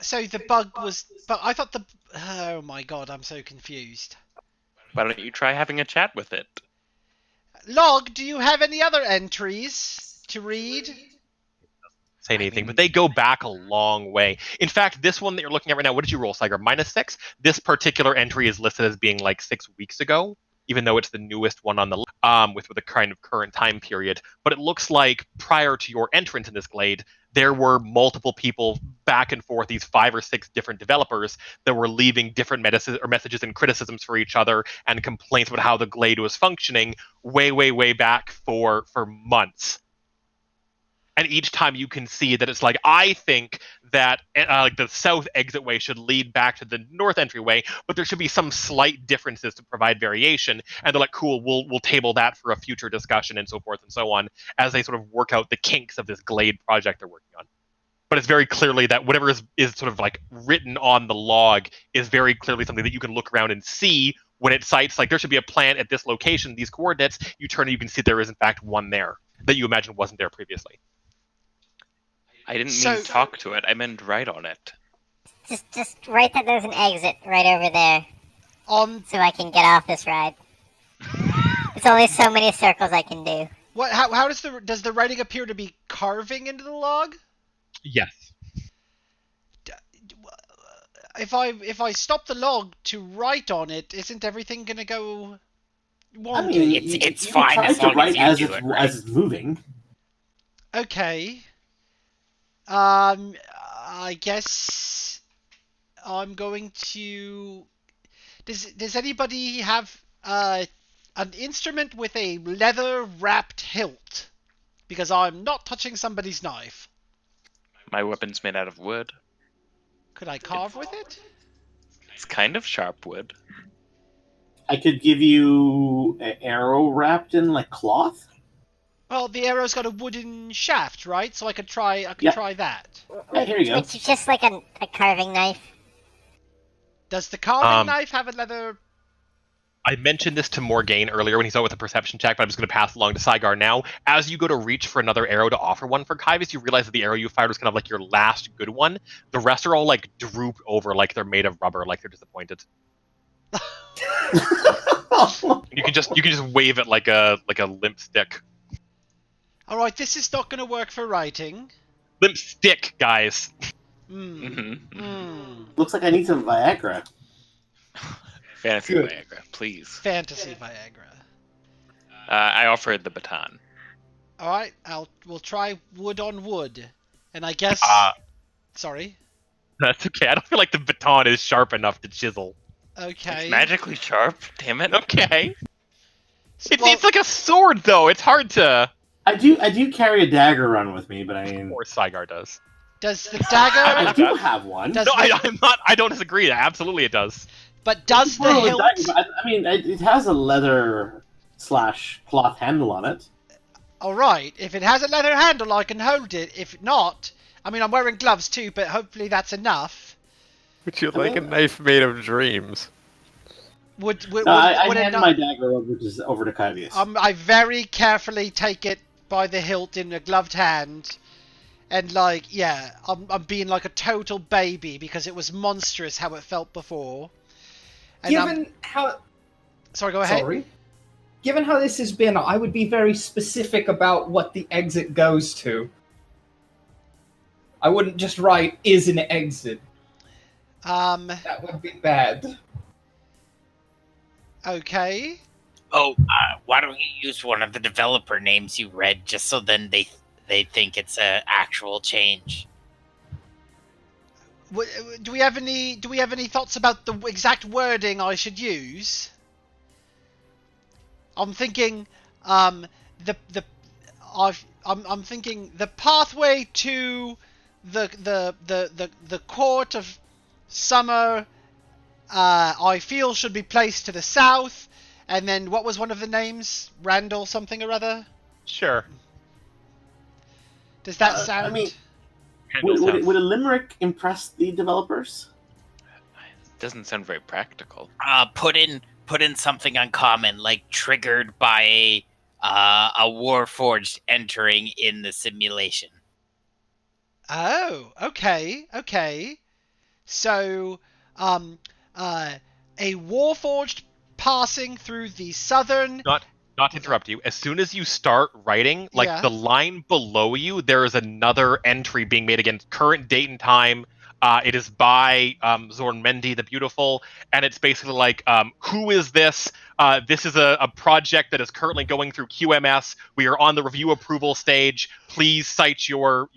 So the bug was... But I thought the... Oh my god, I'm so confused. Why don't you try having a chat with it? Log, do you have any other entries to read? Say anything, but they go back a long way. In fact, this one that you're looking at right now, what did you roll, Sliger? -6? This particular entry is listed as being like 6 weeks ago, even though it's the newest one on the with a kind of current time period. But it looks like prior to your entrance in this glade, there were multiple people back and forth, these 5 or 6 different developers that were leaving different messages and criticisms for each other and complaints about how the glade was functioning way back for months. And each time you can see that it's like, I think that the south exitway should lead back to the north entryway, but there should be some slight differences to provide variation. And they're like, cool, we'll table that for a future discussion and so forth and so on as they sort of work out the kinks of this glade project they're working on. But it's very clearly that whatever is sort of like written on the log is very clearly something that you can look around and see when it cites, like, there should be a plant at this location, these coordinates. You turn and you can see there is in fact one there that you imagine wasn't there previously. I didn't mean to talk to it. I meant write on it. Just write that there's an exit right over there. So I can get off this ride. It's only so many circles I can do. What? How does the writing appear to be carving into the log? Yes. If I stop the log to write on it, isn't everything gonna go wonky? I mean, it's fine tries as to long write as you do it, right? as it's moving. Okay. I guess I'm going to. Does anybody have an instrument with a leather-wrapped hilt? Because I'm not touching somebody's knife. My weapon's made out of wood. Could I carve with it? It's kind of sharp wood. I could give you an arrow wrapped in like cloth. Well, the arrow's got a wooden shaft, right? So I could try that. Here you go. It's just like a carving knife. Does the carving knife have a leather? I mentioned this to Morgaine earlier when he's out with a perception check, but I'm just going to pass along to Saigar now. As you go to reach for another arrow to offer one for Kaivis, you realize that the arrow you fired was kind of like your last good one. The rest are all like drooped over, like they're made of rubber, like they're disappointed. You can just wave it like a limp stick. All right, this is not going to work for writing. Limp stick, guys. Looks like I need some Viagra. Fantasy Good. Viagra, please. Fantasy Viagra. I offered the baton. All right, we'll try wood on wood, and I guess. Sorry. That's okay. I don't feel like the baton is sharp enough to chisel. Okay. It's magically sharp. Damn it. Okay. It's like a sword, though. It's hard to. I do carry a dagger around with me, but I mean. Or Saigar does. Does the dagger? I do have one. Does No, I'm not. I don't disagree. Absolutely, it does. But does the Well, hilt? I mean, it has a leather / cloth handle on it. All right. If it has a leather handle, I can hold it. If not, I mean, I'm wearing gloves too, but hopefully that's enough. Would you like a knife made of dreams? Would I it hand not? my dagger over to Kaivius. I very carefully take it by the hilt in a gloved hand, and I'm being like a total baby because it was monstrous how it felt before. And sorry, go ahead. Sorry. Given how this has been, I would be very specific about what the exit goes to. I wouldn't just write "is an exit." That would be bad. Okay. Oh, why don't you use one of the developer names you read, just so then they think it's an actual change? Do we have any thoughts about the exact wording I should use? I'm thinking I'm thinking the pathway to the court of summer I feel should be placed to the south, and then what was one of the names? Randall something or other? Sure. Does that sound... I mean, would a limerick impress the developers? Doesn't sound very practical. Put in something uncommon, like triggered by a Warforged entering in the simulation. Oh, okay. So, a Warforged passing through the southern... Not to interrupt you. As soon as you start writing, the line below you, there is another entry being made again. Current date and time. It is by Zornmendi the Beautiful, and it's basically like, who is this? This is a project that is currently going through QMS. We are on the review approval stage. Please cite your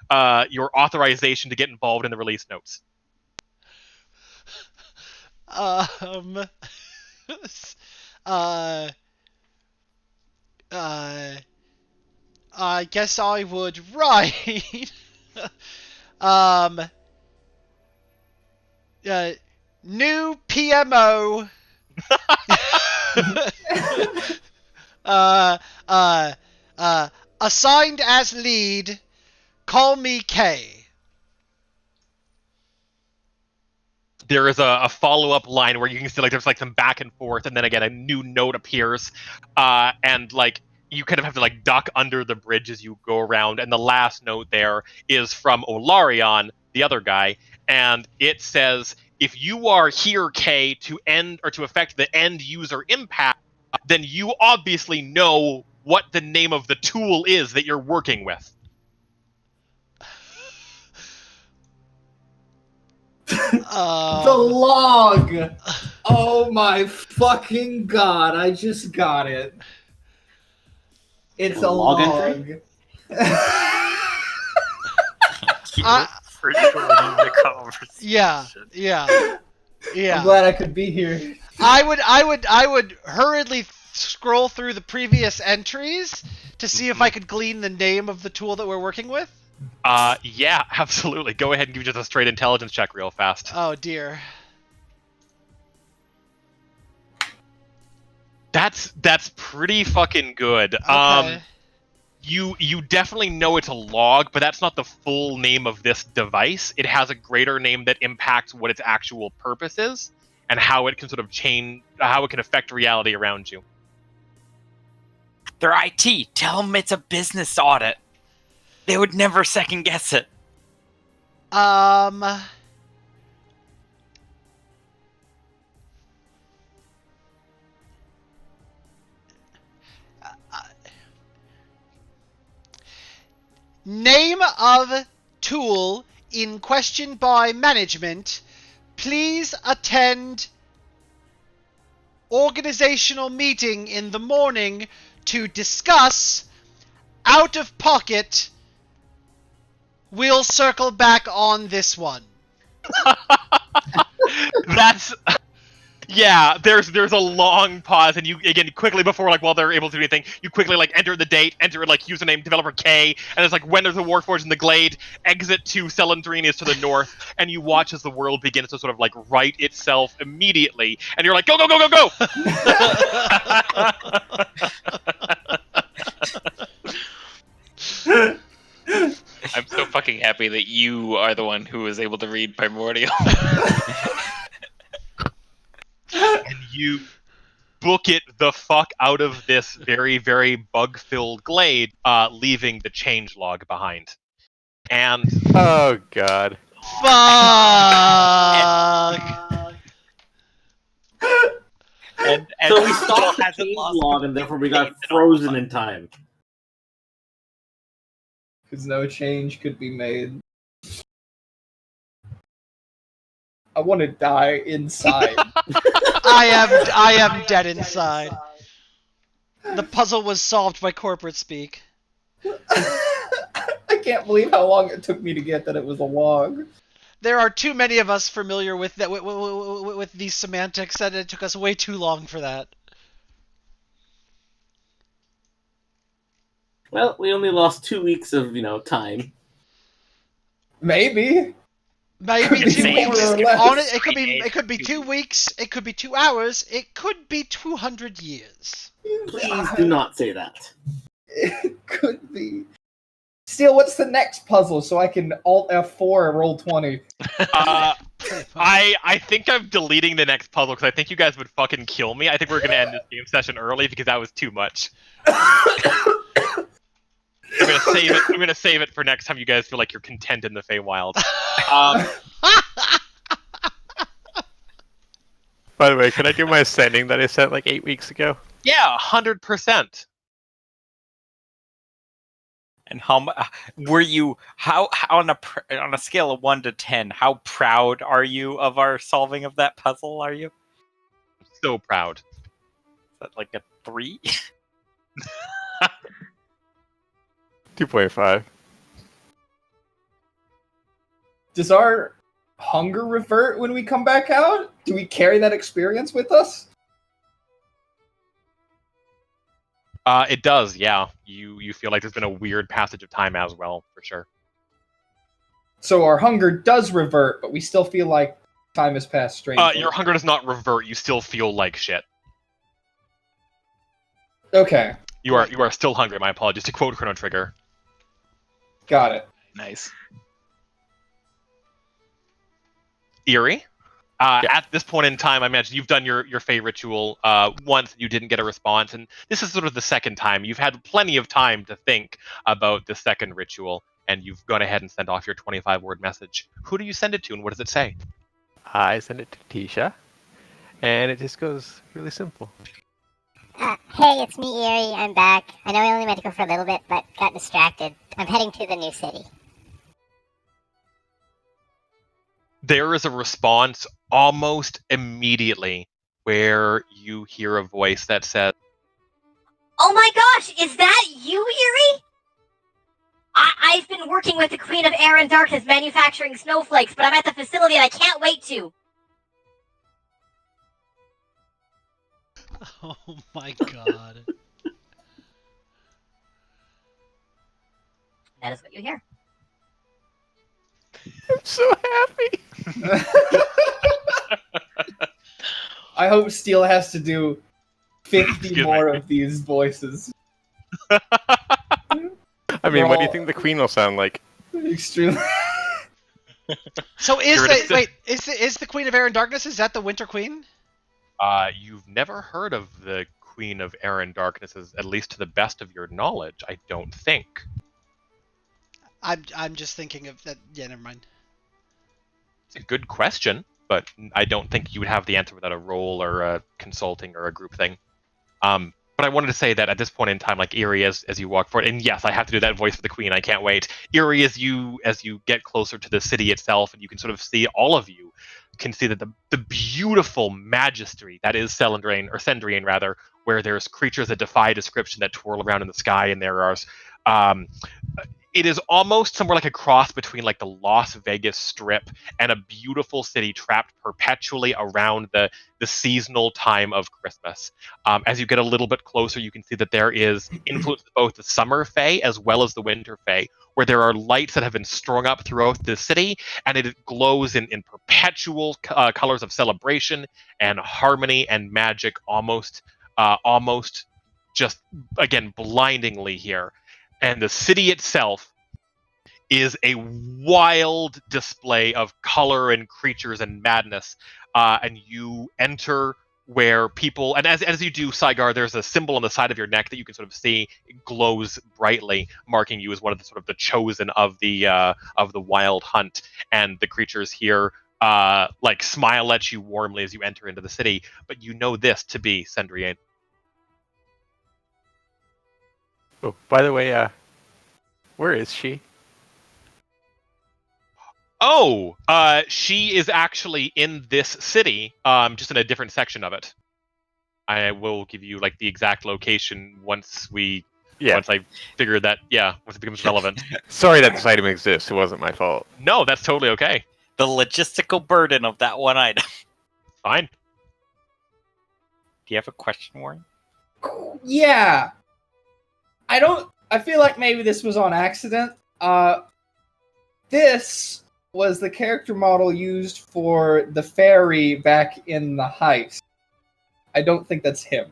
authorization to get involved in the release notes. I guess I would write new PMO assigned as lead, call me K. There is a follow-up line where you can see there's some back and forth, and then again a new note appears, and you kind of have to duck under the bridge as you go around. And the last note there is from Olarion, the other guy, and it says, "If you are here, K, to end or to affect the end user impact, then you obviously know what the name of the tool is that you're working with." The log! Oh my fucking god, I just got it. It's a log. For joining the conversation. Yeah. I'm glad I could be here. I would hurriedly scroll through the previous entries to see if I could glean the name of the tool that we're working with. Yeah, absolutely. Go ahead and give just a straight intelligence check real fast. Oh dear. That's pretty fucking good. Okay. You definitely know it's a log, but that's not the full name of this device. It has a greater name that impacts what its actual purpose is and how it can sort of change, how it can affect reality around you. They're IT. Tell them it's a business audit. They would never second guess it. Name of tool in question by management. Please attend organizational meeting in the morning to discuss out of pocket. We'll circle back on this one. That's yeah. There's a long pause, and you again quickly before while they're able to do anything, you quickly enter the date, enter username developer K, and it's when there's a Warforged in the glade, exit to Celandrine is to the north, and you watch as the world begins to sort of right itself immediately, and you're go go go go go. I'm so fucking happy that you are the one who was able to read Primordial. And you book it the fuck out of this very, very bug-filled glade, leaving the changelog behind. And Oh god. Fuck! And So we stopped the hasn't lost log, and therefore we got frozen in time. Because no change could be made. I want to die inside. I am dead inside. The puzzle was solved by corporate speak. I can't believe how long it took me to get that it was a log. There are too many of us familiar with that with these semantics that it took us way too long for that. Well, we only lost 2 weeks of, time. Maybe. Maybe Could be 2 more weeks. or less. On it could be 2 weeks. It could be 2 hours. It could be 200 years. Please do not say that. It could be. Steel, what's the next puzzle so I can Alt F4 and roll 20? I think I'm deleting the next puzzle because I think you guys would fucking kill me. I think we're gonna end this game session early because that was too much. I'm gonna save it for next time you guys feel like you're content in the Feywild. By the way, can I do my ascending that I sent 8 weeks ago? Yeah, 100%. And how were you? How on a scale of 1 to 10? How proud are you of our solving of that puzzle? Are you? So proud. Is that a 3? 2.5. Does our hunger revert when we come back out? Do we carry that experience with us? It does, yeah. You feel like there's been a weird passage of time as well, for sure. So our hunger does revert, but we still feel like time has passed strangely. Your hunger does not revert. You still feel like shit. Okay. You are still hungry. My apologies. To quote Chrono Trigger. Got it. Nice. Eerie? At this point in time, I imagine you've done your Fey ritual once, you didn't get a response, and this is sort of the second time. You've had plenty of time to think about the second ritual, and you've gone ahead and sent off your 25-word message. Who do you send it to, and what does it say? I send it to Tisha, and it just goes really simple. Hey, it's me, Erie. I'm back. I know I only meant to go for a little bit, but got distracted. I'm heading to the new city. There is a response almost immediately where you hear a voice that says, Oh my gosh, is that you, Yuri? I've been working with the Queen of Air and Darkness manufacturing snowflakes, but I'm at the facility and I can't wait to. Oh my god. That is what you hear. I'm so happy. I hope Steel has to do 50 Excuse more me. of these voices. I mean, They're what do you all think the queen will sound like? extremely. So is You're the wait is the Queen of Air and Darkness? Is that the Winter Queen? You've never heard of the Queen of Air and Darkness, at least to the best of your knowledge, I don't think. I'm just thinking of that. Yeah, never mind. It's a good question, but I don't think you would have the answer without a roll or a consulting or a group thing. But I wanted to say that at this point in time, like Eerie, as you walk forward, and yes, I have to do that voice for the Queen. I can't wait. Eerie, as you get closer to the city itself, and you can sort of see all of you can see that the beautiful majesty that is Cendrien rather, where there's creatures that defy description that twirl around in the sky, and there are it is almost somewhere like a cross between like the Las Vegas Strip and a beautiful city trapped perpetually around the seasonal time of Christmas. As you get a little bit closer, you can see that there is influence of both the summer fae as well as the winter fae, where there are lights that have been strung up throughout the city, and it glows in perpetual colors of celebration and harmony and magic, almost just, again, blindingly here. And the city itself is a wild display of color and creatures and madness. And you enter where people, and as you do, Saigar, there's a symbol on the side of your neck that you can sort of see glows brightly, marking you as one of the sort of the chosen of the wild hunt. And the creatures here like smile at you warmly as you enter into the city. But you know this to be Cendrien. Oh, by the way, where is she? Oh, she is actually in this city, just in a different section of it. I will give you like the exact location once I figure that, once it becomes relevant. Sorry that this item exists. It wasn't my fault. No, that's totally okay. The logistical burden of that one item. Fine. Do you have a question, Warren? Yeah. I feel like maybe this was on accident. This was the character model used for the fairy back in the heist. I don't think that's him.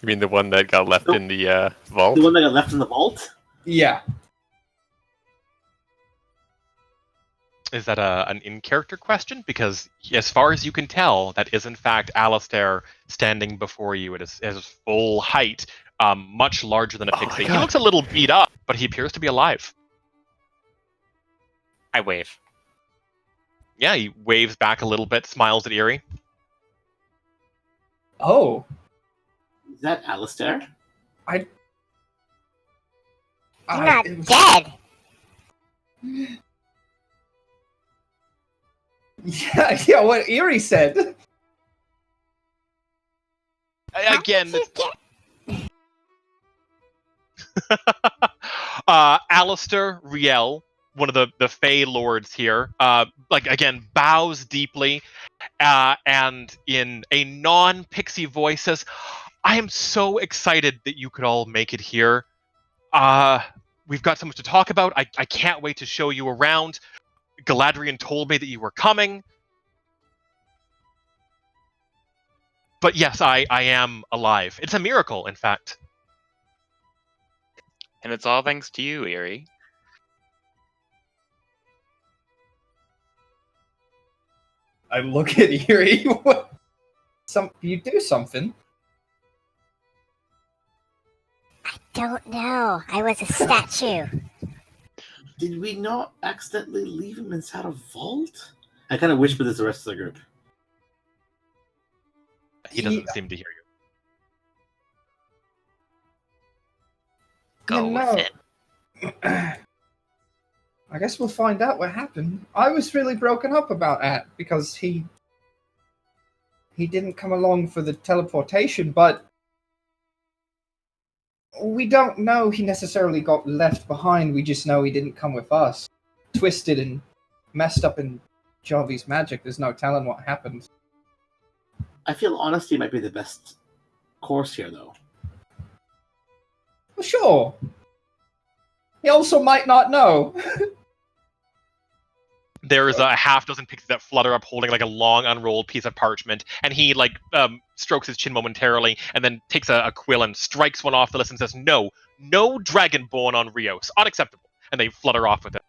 You mean the one that got left in the vault? The one that got left in the vault? Yeah. Is that an in-character question? Because as far as you can tell, that is in fact Alistair standing before you at his full height, much larger than a pixie. He looks a little beat up, but he appears to be alive. I wave. Yeah, he waves back a little bit, smiles at Eerie. Oh. Is that Alistair? You're not dead. Yeah, what Eerie said. Again, Alistair Riel, one of the Fey Lords here, again, bows deeply, and in a non-pixie voice says, I am so excited that you could all make it here. We've got so much to talk about. I can't wait to show you around. Galadriel told me that you were coming. But yes, I am alive. It's a miracle, in fact. And it's all thanks to you, Eerie. I look at Eerie. You do something. I don't know. I was a statue. Did we not accidentally leave him inside a vault? I kind of whisper this to the rest of the group. He doesn't seem to hear you. Go with it. I guess we'll find out what happened. I was really broken up about that because he didn't come along for the teleportation, but we don't know he necessarily got left behind. We just know he didn't come with us. Twisted and messed up in Jarvis' magic. There's no telling what happened. I feel honesty might be the best course here, though. Well, sure. He also might not know. There's a half dozen pixies that flutter up holding like a long unrolled piece of parchment, and he like strokes his chin momentarily and then takes a quill and strikes one off the list and says, no dragonborn on Rios, unacceptable, and they flutter off with it.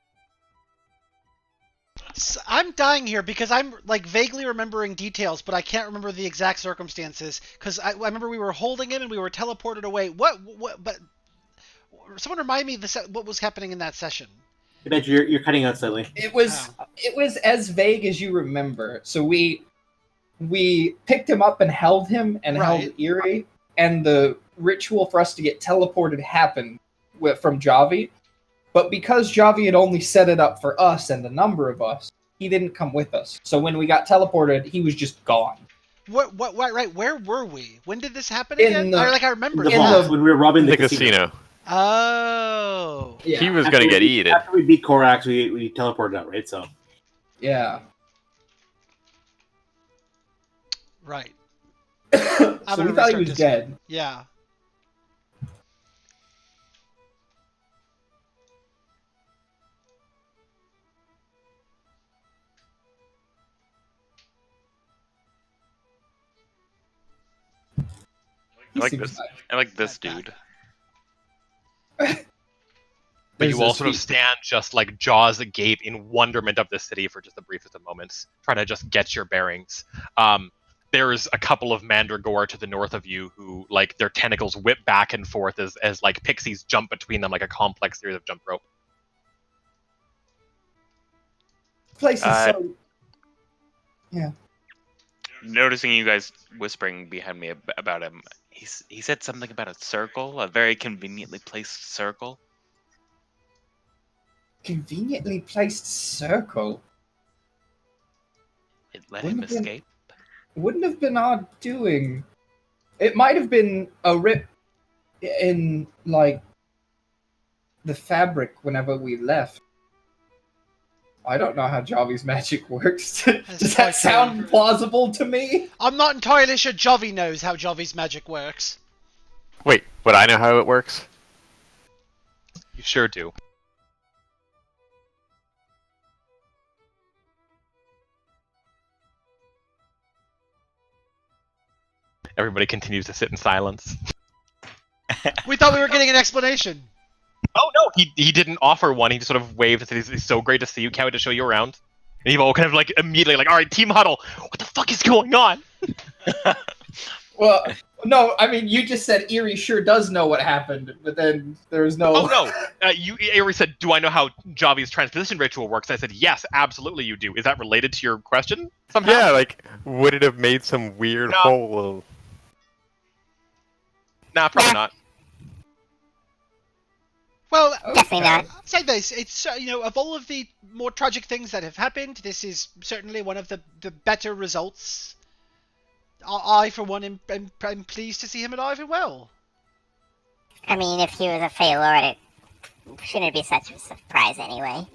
I'm dying here because I'm like vaguely remembering details, but I can't remember the exact circumstances. Because I remember we were holding him and we were teleported away. What? But someone remind me what was happening in that session. I bet you're cutting out slightly. It was as vague as you remember. So we picked him up and held him and held Eerie, and the ritual for us to get teleported happened from Javi. But because Javi had only set it up for us and the number of us, he didn't come with us. So when we got teleported, he was just gone. What? Right. Where were we? When did this happen again? I remember the vault when we were robbing the casino. Oh. Yeah. He was going to get eaten. After we beat Korax, we teleported out, right? So. Yeah. Right. So we thought he was dead. Yeah. I like this dude. But you all sort of stand just like jaws agape in wonderment of the city for just the briefest of moments, trying to just get your bearings. There's a couple of Mandragora to the north of you who, like, their tentacles whip back and forth as like pixies jump between them like a complex series of jump rope. Place is so... Yeah. Noticing you guys whispering behind me about him, he said something about a circle, a very conveniently placed circle. Conveniently placed circle? It let him escape? Wouldn't have been our doing. It might have been a rip in, like, the fabric whenever we left. I don't know how Javi's magic works. Does that sound plausible to me? I'm not entirely sure Javi knows how Javi's magic works. Wait, would I know how it works? You sure do. Everybody continues to sit in silence. We thought we were getting an explanation. Oh no, he didn't offer one. He just sort of waved and said, "It's so great to see you. Can't wait to show you around." And you've all kind of like immediately like, "All right, team huddle. What the fuck is going on?" Well, no, I mean, you just said Eerie sure does know what happened, but then there's no... Oh no, Eerie said, "Do I know how Javi's transposition ritual works?" I said, "Yes, absolutely you do." Is that related to your question somehow? Yeah, like, would it have made some weird hole? Nah, probably not. Well, definitely not. I'll say this: it's of all of the more tragic things that have happened, this is certainly one of the better results. I for one, am pleased to see him alive and well. I mean, if he was a Fey Lord, it shouldn't be such a surprise anyway.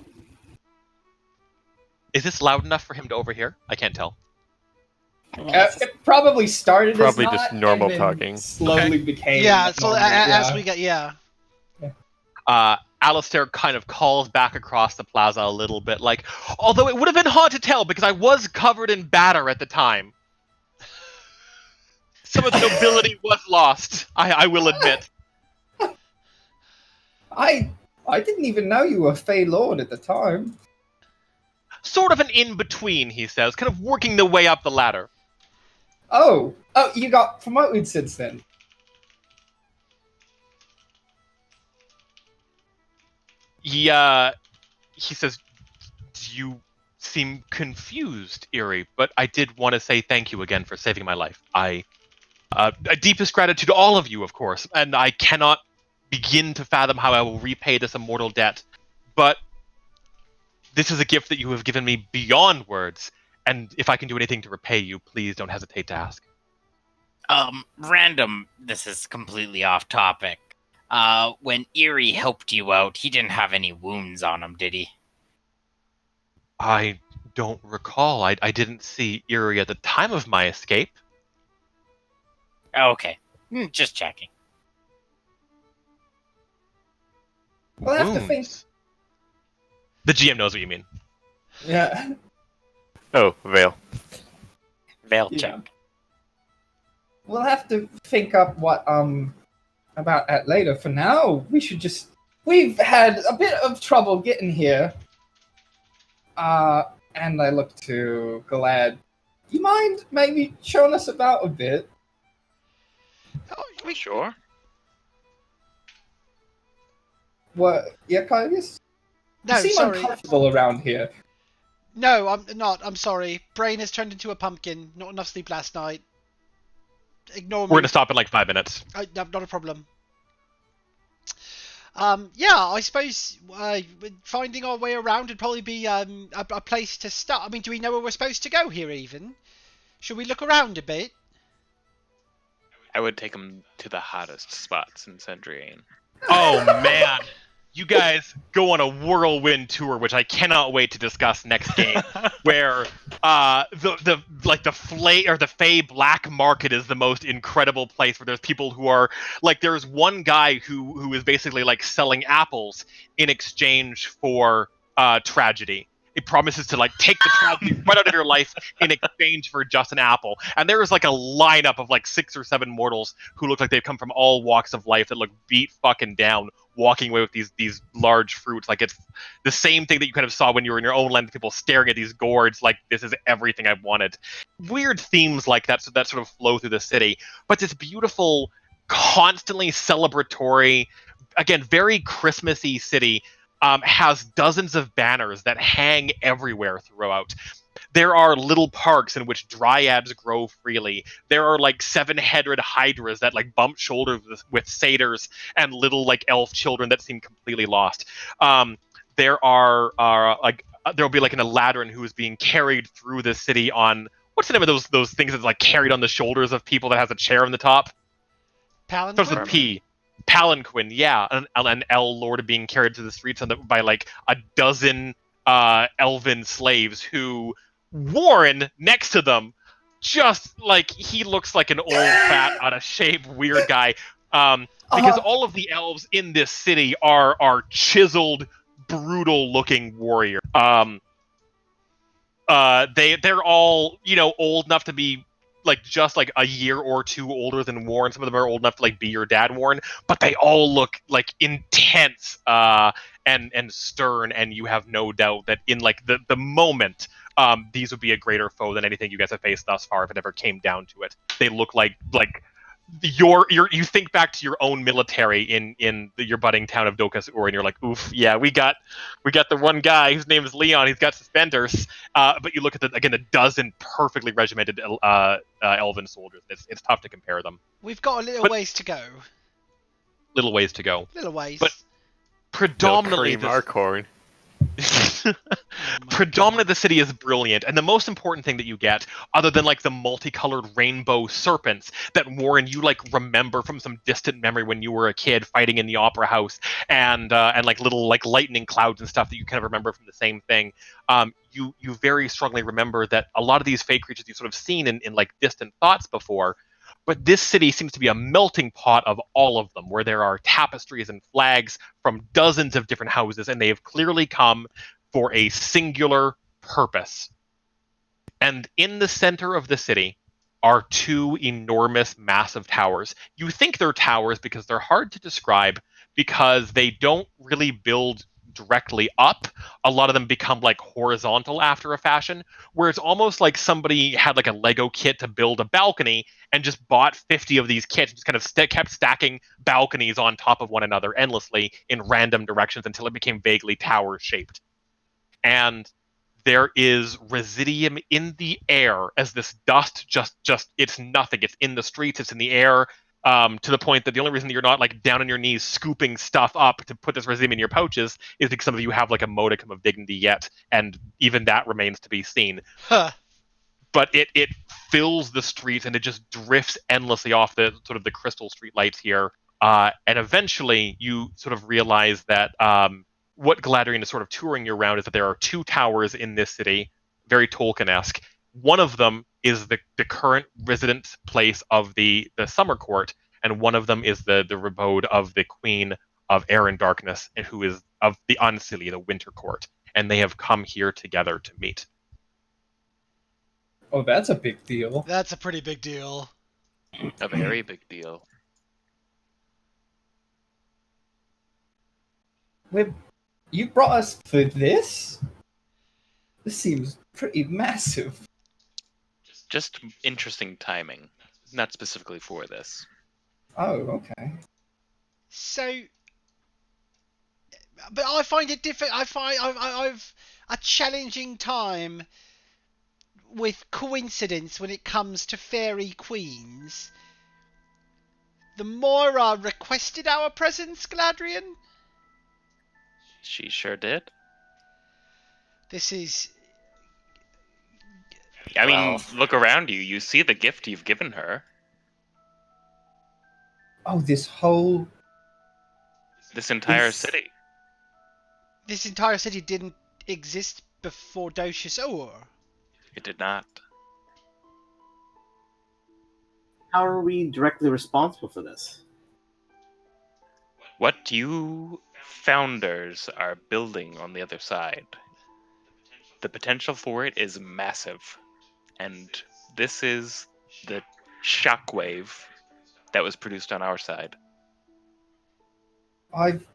Is this loud enough for him to overhear? I can't tell. I mean, it probably started probably as just not, normal and then talking. slowly became... Yeah, so normal, as we get, Alistair kind of calls back across the plaza a little bit, like, although it would have been hard to tell because I was covered in batter at the time. Some of the nobility was lost, I will admit. I didn't even know you were Fey Lord at the time. Sort of an in-between, he says, kind of working the way up the ladder. Oh, you got promoted since then. He says, "You seem confused, Eerie, but I did want to say thank you again for saving my life. Deepest gratitude to all of you, of course, and I cannot begin to fathom how I will repay this immortal debt, but this is a gift that you have given me beyond words, and if I can do anything to repay you, please don't hesitate to ask." Random, this is completely off topic. When Eerie helped you out, he didn't have any wounds on him, did he? I don't recall. I didn't see Eerie at the time of my escape. Okay, just checking. Well, I have to think... The GM knows what you mean. Yeah. Oh, Vale. Veil Yeah. check. We'll have to think up what about that later. For now, we should just. We've had a bit of trouble getting here. And I look to Glad. You mind maybe showing us about a bit? Oh, Sure. What? Yeah, Caius? no, You seem sorry. uncomfortable around here. No, I'm not. I'm sorry. Brain has turned into a pumpkin. Not enough sleep last night. Ignore me. We're gonna stop in like 5 minutes. No, not a problem. Yeah, I suppose finding our way around would probably be a place to start. I mean, do we know where we're supposed to go here even? Should we look around a bit? I would take him to the hottest spots in Cendrillane. Oh man, you guys go on a whirlwind tour, which I cannot wait to discuss next game. Where the Fey black market is the most incredible place where there's people who are like, there's one guy who is basically like selling apples in exchange for tragedy. It promises to like take the tragedy right out of your life in exchange for just an apple. And there is like a lineup of like 6 or 7 mortals who look like they've come from all walks of life that look beat fucking down, walking away with these large fruits. Like, it's the same thing that you kind of saw when you were in your own land, people staring at these gourds like this is everything I've wanted. Weird themes like that, so that sort of flow through the city. But this beautiful, constantly celebratory, again, very Christmassy city has dozens of banners that hang everywhere throughout. There are little parks in which dryads grow freely. There are like 7-headed hydras that like bump shoulders with satyrs and little like elf children that seem completely lost. There are like there'll be like an Aladdin who is being carried through the city on, what's the name of those things that's like carried on the shoulders of people that has a chair on the top? Palanquin? Starts with P. Palanquin, yeah, an L lord being carried to the streets by like a dozen elven slaves who Warren next to them, just like he looks like an old fat out of shape weird guy. Because all of the elves in this city are chiseled, brutal looking warriors. They're all, you know, old enough to be like just like a year or two older than Warren. Some of them are old enough to like be your dad, Warren, but they all look like intense and stern, and you have no doubt that in like the moment, these would be a greater foe than anything you guys have faced thus far if it ever came down to it. They look like you think back to your own military in your budding town of Dokasur, and you're like, oof, yeah, we got the one guy whose name is Leon. He's got suspenders, but you look at the dozen perfectly regimented elven soldiers. It's tough to compare them. We've got a little ways to go. Little ways to go. Little ways. But predominantly, predominantly the city is brilliant, and the most important thing that you get, other than like the multicolored rainbow serpents that Warren you like remember from some distant memory when you were a kid fighting in the opera house, and like little like lightning clouds and stuff that you kind of remember from the same thing, you very strongly remember that a lot of these fey creatures you've sort of seen in like distant thoughts before. But this city seems to be a melting pot of all of them, where there are tapestries and flags from dozens of different houses, and they have clearly come for a singular purpose. And in the center of the city are 2 enormous, massive towers. You think they're towers because they're hard to describe, because they don't really build directly up. A lot of them become like horizontal after a fashion, where it's almost like somebody had like a Lego kit to build a balcony and just bought 50 of these kits and just kind of kept stacking balconies on top of one another endlessly in random directions until it became vaguely tower shaped. And there is residuum in the air as this dust just it's nothing. It's in the streets, it's in the air, to the point that the only reason that you're not like down on your knees scooping stuff up to put this residuum in your pouches is because some of you have like a modicum of dignity yet, and even that remains to be seen. Huh. But it fills the streets, and it just drifts endlessly off the sort of the crystal street lights here. And eventually you sort of realize that what Galadriel is sort of touring you around is that there are 2 towers in this city, very Tolkien-esque. One of them is the current residence place of the Summer Court, and one of them is the abode of the Queen of Air and Darkness, and who is of the Unseelie, the Winter Court. and they have come here together to meet. Oh, that's a big deal. That's a pretty big deal. A very big deal. You brought us for this? This seems pretty massive. Just interesting timing. Not specifically for this. Oh, okay. So, but I find it difficult. I've a challenging time with coincidence when it comes to fairy queens. The Moira requested our presence, Galadriel. She sure did. This is. I mean, Well- look around you. You see the gift you've given her. Oh, this whole... This entire This- city. This entire city didn't exist before Docius Or. It did not. How are we directly responsible for this? What you founders are building on the other side, the potential for it is massive. And this is the shockwave that was produced on our side. I've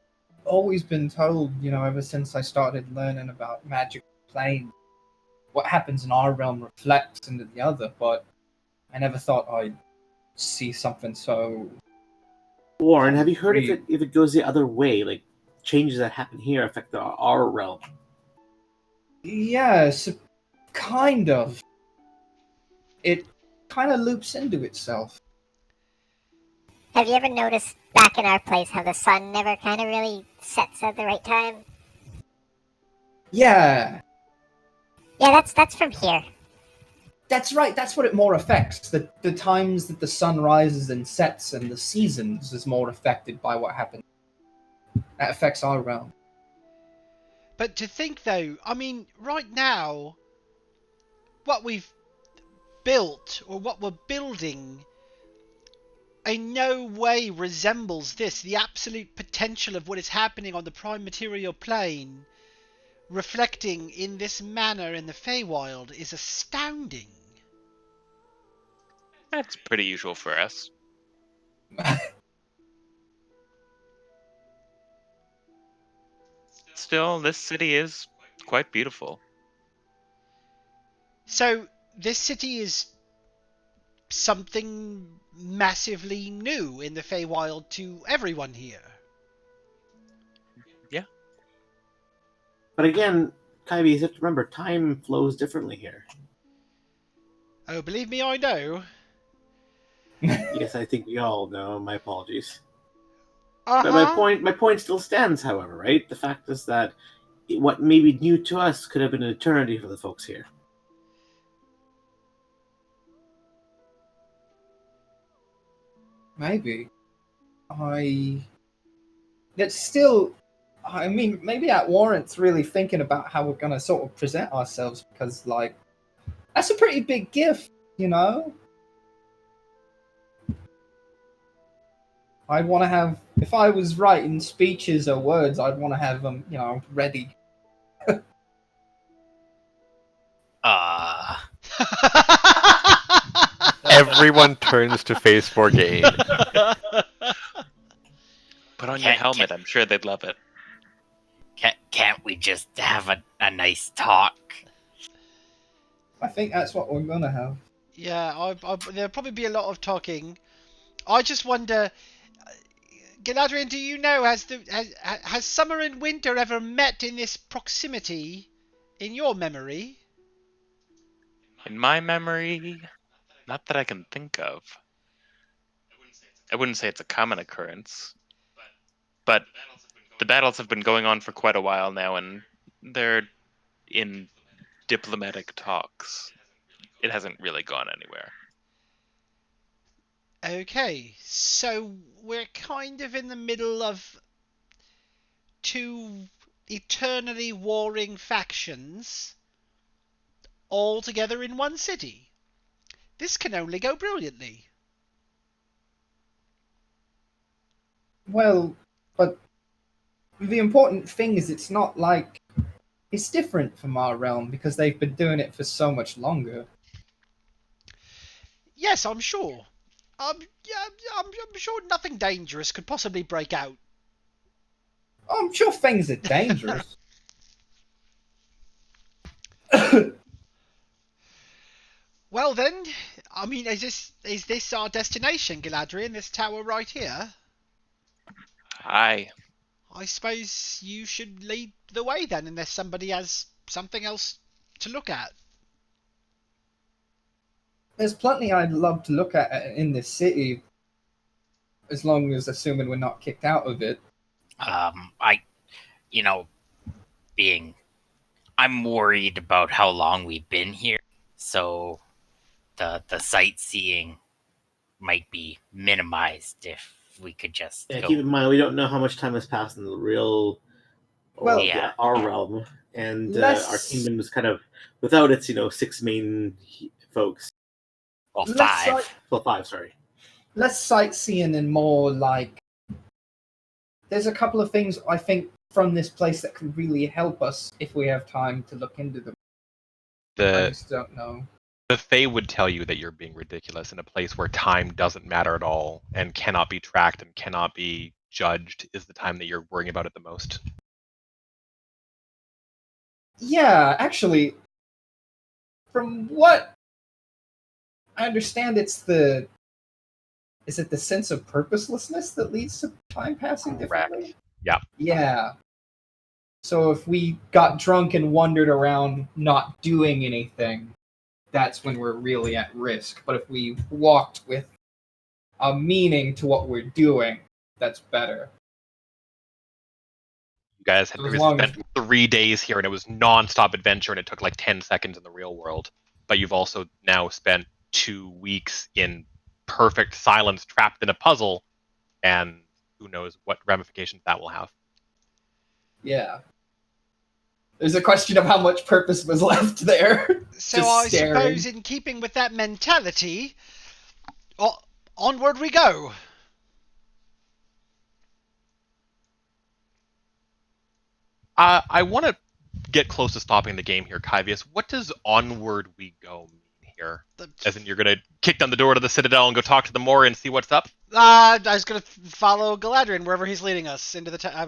always been told, ever since I started learning about magic plane, what happens in our realm reflects into the other, but I never thought I'd see something so... Warren, have you heard if it goes the other way, like changes that happen here affect our realm? Yes, kind of. It kind of loops into itself. Have you ever noticed back in our place how the sun never kind of really sets at the right time? Yeah, Yeah, that's from here. that's right. That's what it more affects. The times that the sun rises and sets and the seasons is more affected by what happens. That affects our realm. But to think though, I mean, right now, what we've built or what we're building in no way resembles this. The absolute potential of what is happening on the prime material plane, reflecting in this manner in the Feywild, is astounding. That's pretty usual for us. Still, this city is quite beautiful. So this city is something massively new in the Feywild to everyone here. Yeah. But again, Kylie, you have to remember, time flows differently here. Oh, believe me, I know. Yes, I think we all know. My apologies. Uh-huh. But my point still stands, however, right? The fact is that what may be new to us could have been an eternity for the folks here. Maybe. It's still... I mean, maybe that warrants really thinking about how we're going to sort of present ourselves, because, that's a pretty big gift, I'd want to have... If I was writing speeches or words, I'd want to have them, ready. Everyone turns to face Morgaine. Put on your helmet. I'm sure they'd love it. Can't we just have a nice talk? I think that's what we're going to have. Yeah, there'll probably be a lot of talking. I just wonder, Galadriel, do you know, has summer and winter ever met in this proximity in your memory? In my memory, not that I can think of. I wouldn't say it's a common occurrence, but the battles have been going on for quite a while now, and they're in diplomatic talks. It hasn't really gone anywhere. Okay, so we're kind of in the middle of two eternally warring factions all together in one city. This can only go brilliantly. Well, but the important thing is it's not like it's different from our realm because they've been doing it for so much longer. Yes, I'm sure. Yeah, I'm sure nothing dangerous could possibly break out. I'm sure things are dangerous. Well then, I mean, is this our destination, Galadriel? This tower right here? Aye. I suppose you should lead the way then, unless somebody has something else to look at. There's plenty I'd love to look at in this city, as long as assuming we're not kicked out of it. You know, I'm worried about how long we've been here, so the sightseeing might be minimized if we could just Yeah, go. keep in mind we don't know how much time has passed in the real, Well, yeah. our realm, and Let's- our kingdom is kind of without its 6 main folks. Well, Let's 5. Well, 5, sorry. Less sightseeing and more like. There's a couple of things I think from this place that could really help us if we have time to look into them. I just don't know. The Fae would tell you that you're being ridiculous in a place where time doesn't matter at all and cannot be tracked and cannot be judged is the time that you're worrying about it the most. Yeah, actually, from what I understand, is it the sense of purposelessness that leads to time passing differently? Yeah. Yeah. So if we got drunk and wandered around not doing anything, that's when we're really at risk. But if we walked with a meaning to what we're doing, that's better. You guys had spent 3 days here and it was non-stop adventure and it took like 10 seconds in the real world. But you've also now spent 2 weeks in perfect silence trapped in a puzzle, and who knows what ramifications that will have. Yeah. There's a question of how much purpose was left there. So Just I staring. suppose in keeping with that mentality, onward we go. I want to get close to stopping the game here, Kyvius. What does onward we go mean here? As in, you're going to kick down the door to the Citadel and go talk to the Moor and see what's up? I was going to follow Galadriel wherever he's leading us into the I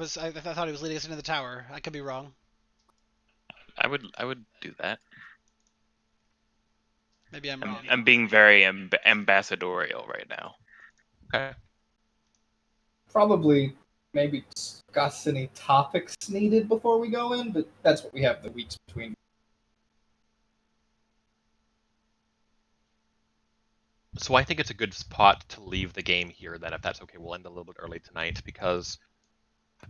thought he was leading us into the tower. I could be wrong. I would do that. Maybe I'm wrong. I'm being very ambassadorial right now. Okay. Probably maybe discuss any topics needed before we go in, but that's what we have the weeks between. So I think it's a good spot to leave the game here then, if that's okay. We'll end a little bit early tonight because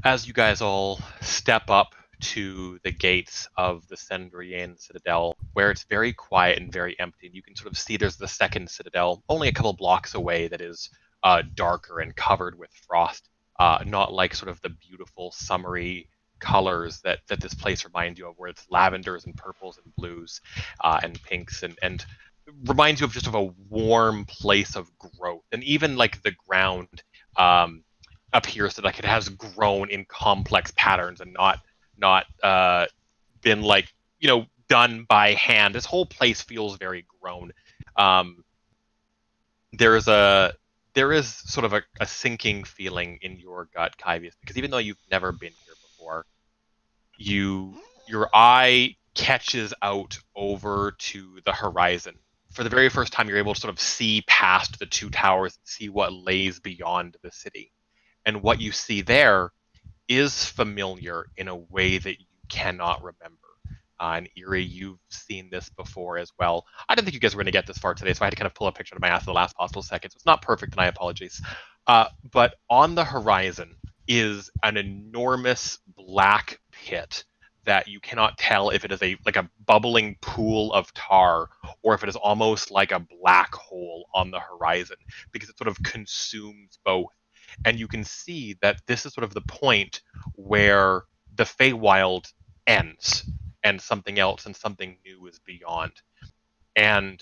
as you guys all step up to the gates of the Cendrien Citadel, where it's very quiet and very empty, and you can sort of see there's the second Citadel only a couple blocks away that is darker and covered with frost, not like sort of the beautiful summery colors that this place reminds you of, where it's lavenders and purples and blues and pinks and reminds you of just of a warm place of growth. And even like the ground appears that like it has grown in complex patterns and not been like done by hand. This whole place feels very grown. There is sort of a sinking feeling in your gut, Kyvius, because even though you've never been here before, your eye catches out over to the horizon. For the very first time, you're able to sort of see past the two towers and see what lays beyond the city. And what you see there is familiar in a way that you cannot remember. And Eerie, you've seen this before as well. I didn't think you guys were going to get this far today, so I had to kind of pull a picture of my ass at the last possible second. So it's not perfect, and I apologize. But on the horizon is an enormous black pit that you cannot tell if it is a bubbling pool of tar or if it is almost like a black hole on the horizon, because it sort of consumes both. And you can see that this is sort of the point where the Feywild ends and something else and something new is beyond. And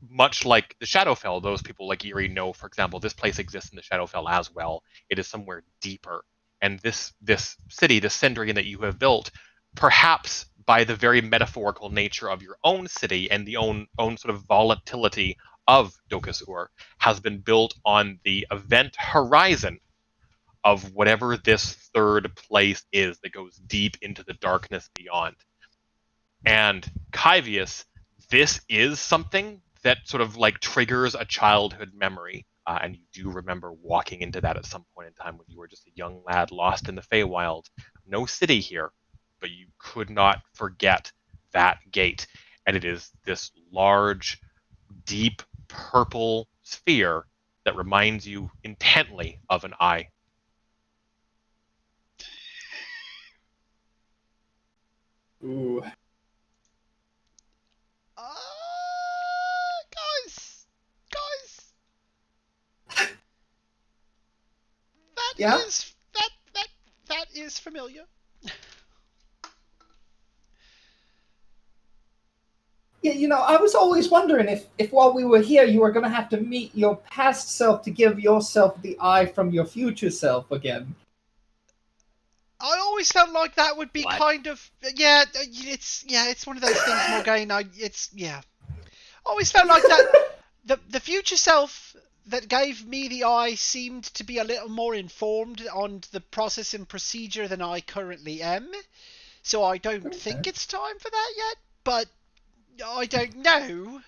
much like the Shadowfell, those people like Eerie know, for example, this place exists in the Shadowfell as well. It is somewhere deeper. And this city, this Cendrien that you have built, perhaps by the very metaphorical nature of your own city and the own sort of volatility of Dokasur, has been built on the event horizon of whatever this third place is that goes deep into the darkness beyond. And Kyvius, this is something that sort of like triggers a childhood memory. And you do remember walking into that at some point in time when you were just a young lad lost in the Feywild. No city here, but you could not forget that gate. And it is this large, deep purple sphere that reminds you intently of an eye. Ooh. Guys, Yeah? that is familiar. Yeah, I was always wondering if while we were here, you were going to have to meet your past self to give yourself the eye from your future self again. I always felt like that would be What? kind of it's one of those things, Morgaine. I always felt like that the future self that gave me the eye seemed to be a little more informed on the process and procedure than I currently am. So I don't think it's time for that yet, but I don't know.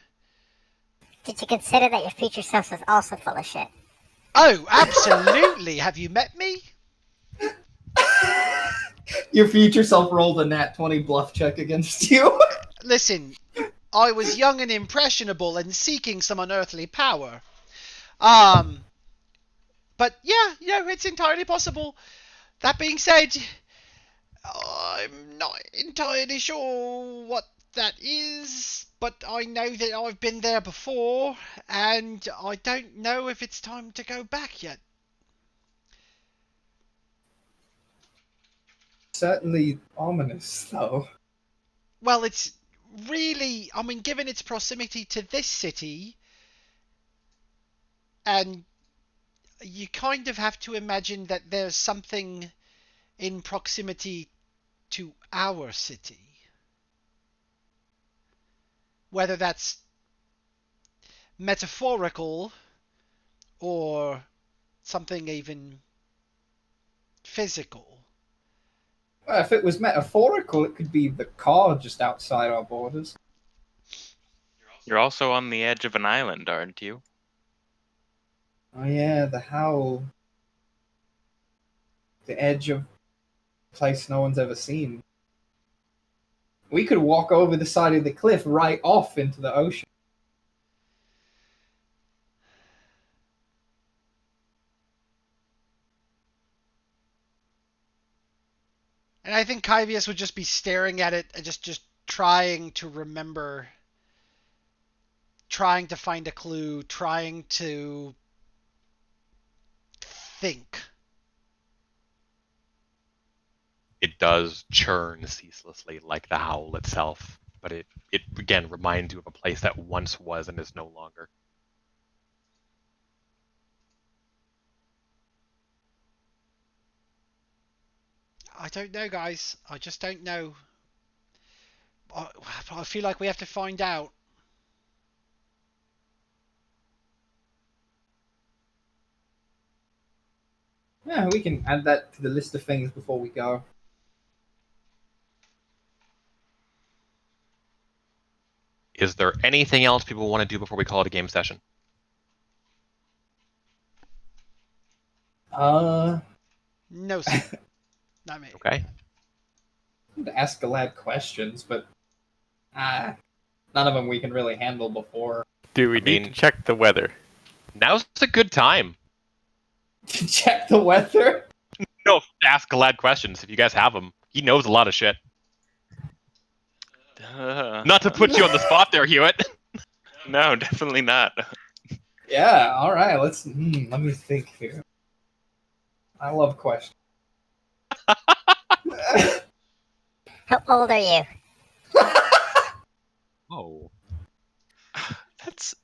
Did you consider that your future self was also full of shit? Oh, absolutely. Have you met me? Your future self rolled a nat 20 bluff check against you. Listen, I was young and impressionable and seeking some unearthly power. But yeah, it's entirely possible. That being said, I'm not entirely sure what that is, but I know that I've been there before, and I don't know if it's time to go back yet. Certainly ominous, though. Well, it's really, I mean, given its proximity to this city, and you kind of have to imagine that there's something in proximity to our city. Whether that's metaphorical or something even physical. Well, if it was metaphorical, it could be the car just outside our borders. You're also on the edge of an island, aren't you? Oh yeah, the howl. The edge of a place no one's ever seen. We could walk over the side of the cliff right off into the ocean. And I think Kyvius would just be staring at it and just trying to remember, trying to find a clue, trying to think. It does churn ceaselessly like the howl itself, but it again reminds you of a place that once was and is no longer. I don't know, guys. I just don't know. I feel like we have to find out. Yeah, we can add that to the list of things before we go. Is there anything else people want to do before we call it a game session? No, sir. Not me. Okay. To ask a lad questions, but none of them we can really handle before. Do we need to check the weather? Now's a good time. To check the weather? No, ask Galad questions if you guys have them. He knows a lot of shit. Not to put you on the spot there, Hewitt. No, definitely not. Yeah, all right. Let me think here. I love questions. How old are you? Oh. That's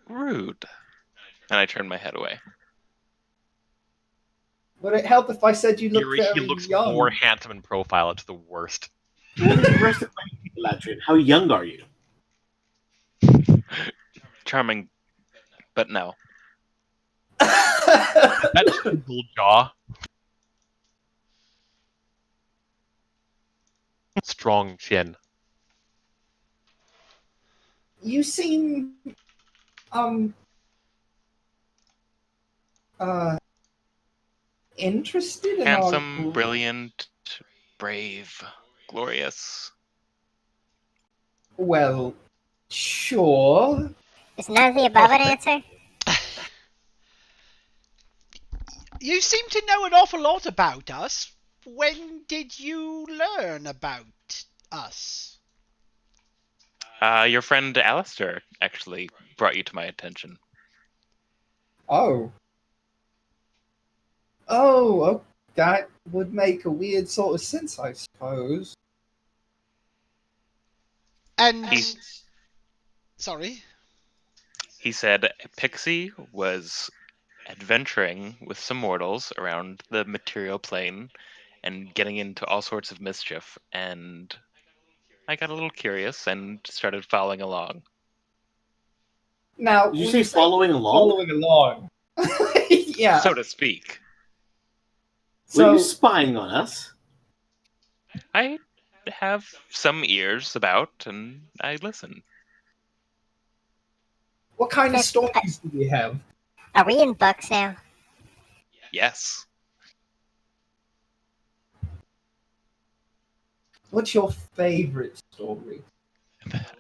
rude. And I turned my head away. Would it help if I said you look He very looks young? more handsome in profile. It's the worst. Let me reverse the question, Latrin. How young are you? Charming, but no. That single jaw. Strong chin. You seem uh interested in Handsome, our... brilliant, brave, glorious. Well, sure. Is none of the above an answer? You seem to know an awful lot about us. When did you learn about us? Your friend Alistair actually brought you to my attention. Oh, that would make a weird sort of sense, I suppose. And He's- sorry. He said Pixie was adventuring with some mortals around the material plane and getting into all sorts of mischief, and I got a little curious and started following along. Now, Did you when say following along? following along? Yeah. So to speak. Were you So, spying on us? I have some ears about, and I listen. what kind of Yes, stories do we have? Are we in books now? Yes. What's your favorite story?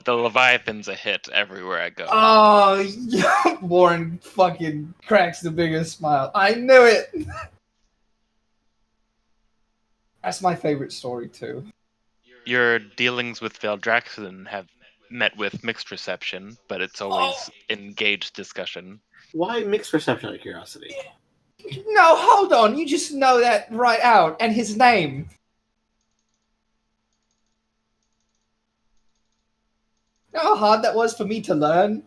The Leviathan's a hit everywhere I go. Oh, Warren fucking cracks the biggest smile. I knew it. That's my favorite story too. Your dealings with Valdraxen have met with mixed reception, but it's always engaged discussion. Why mixed reception out of curiosity? No, hold on. You just know that right out. And his name. You know how hard that was for me to learn?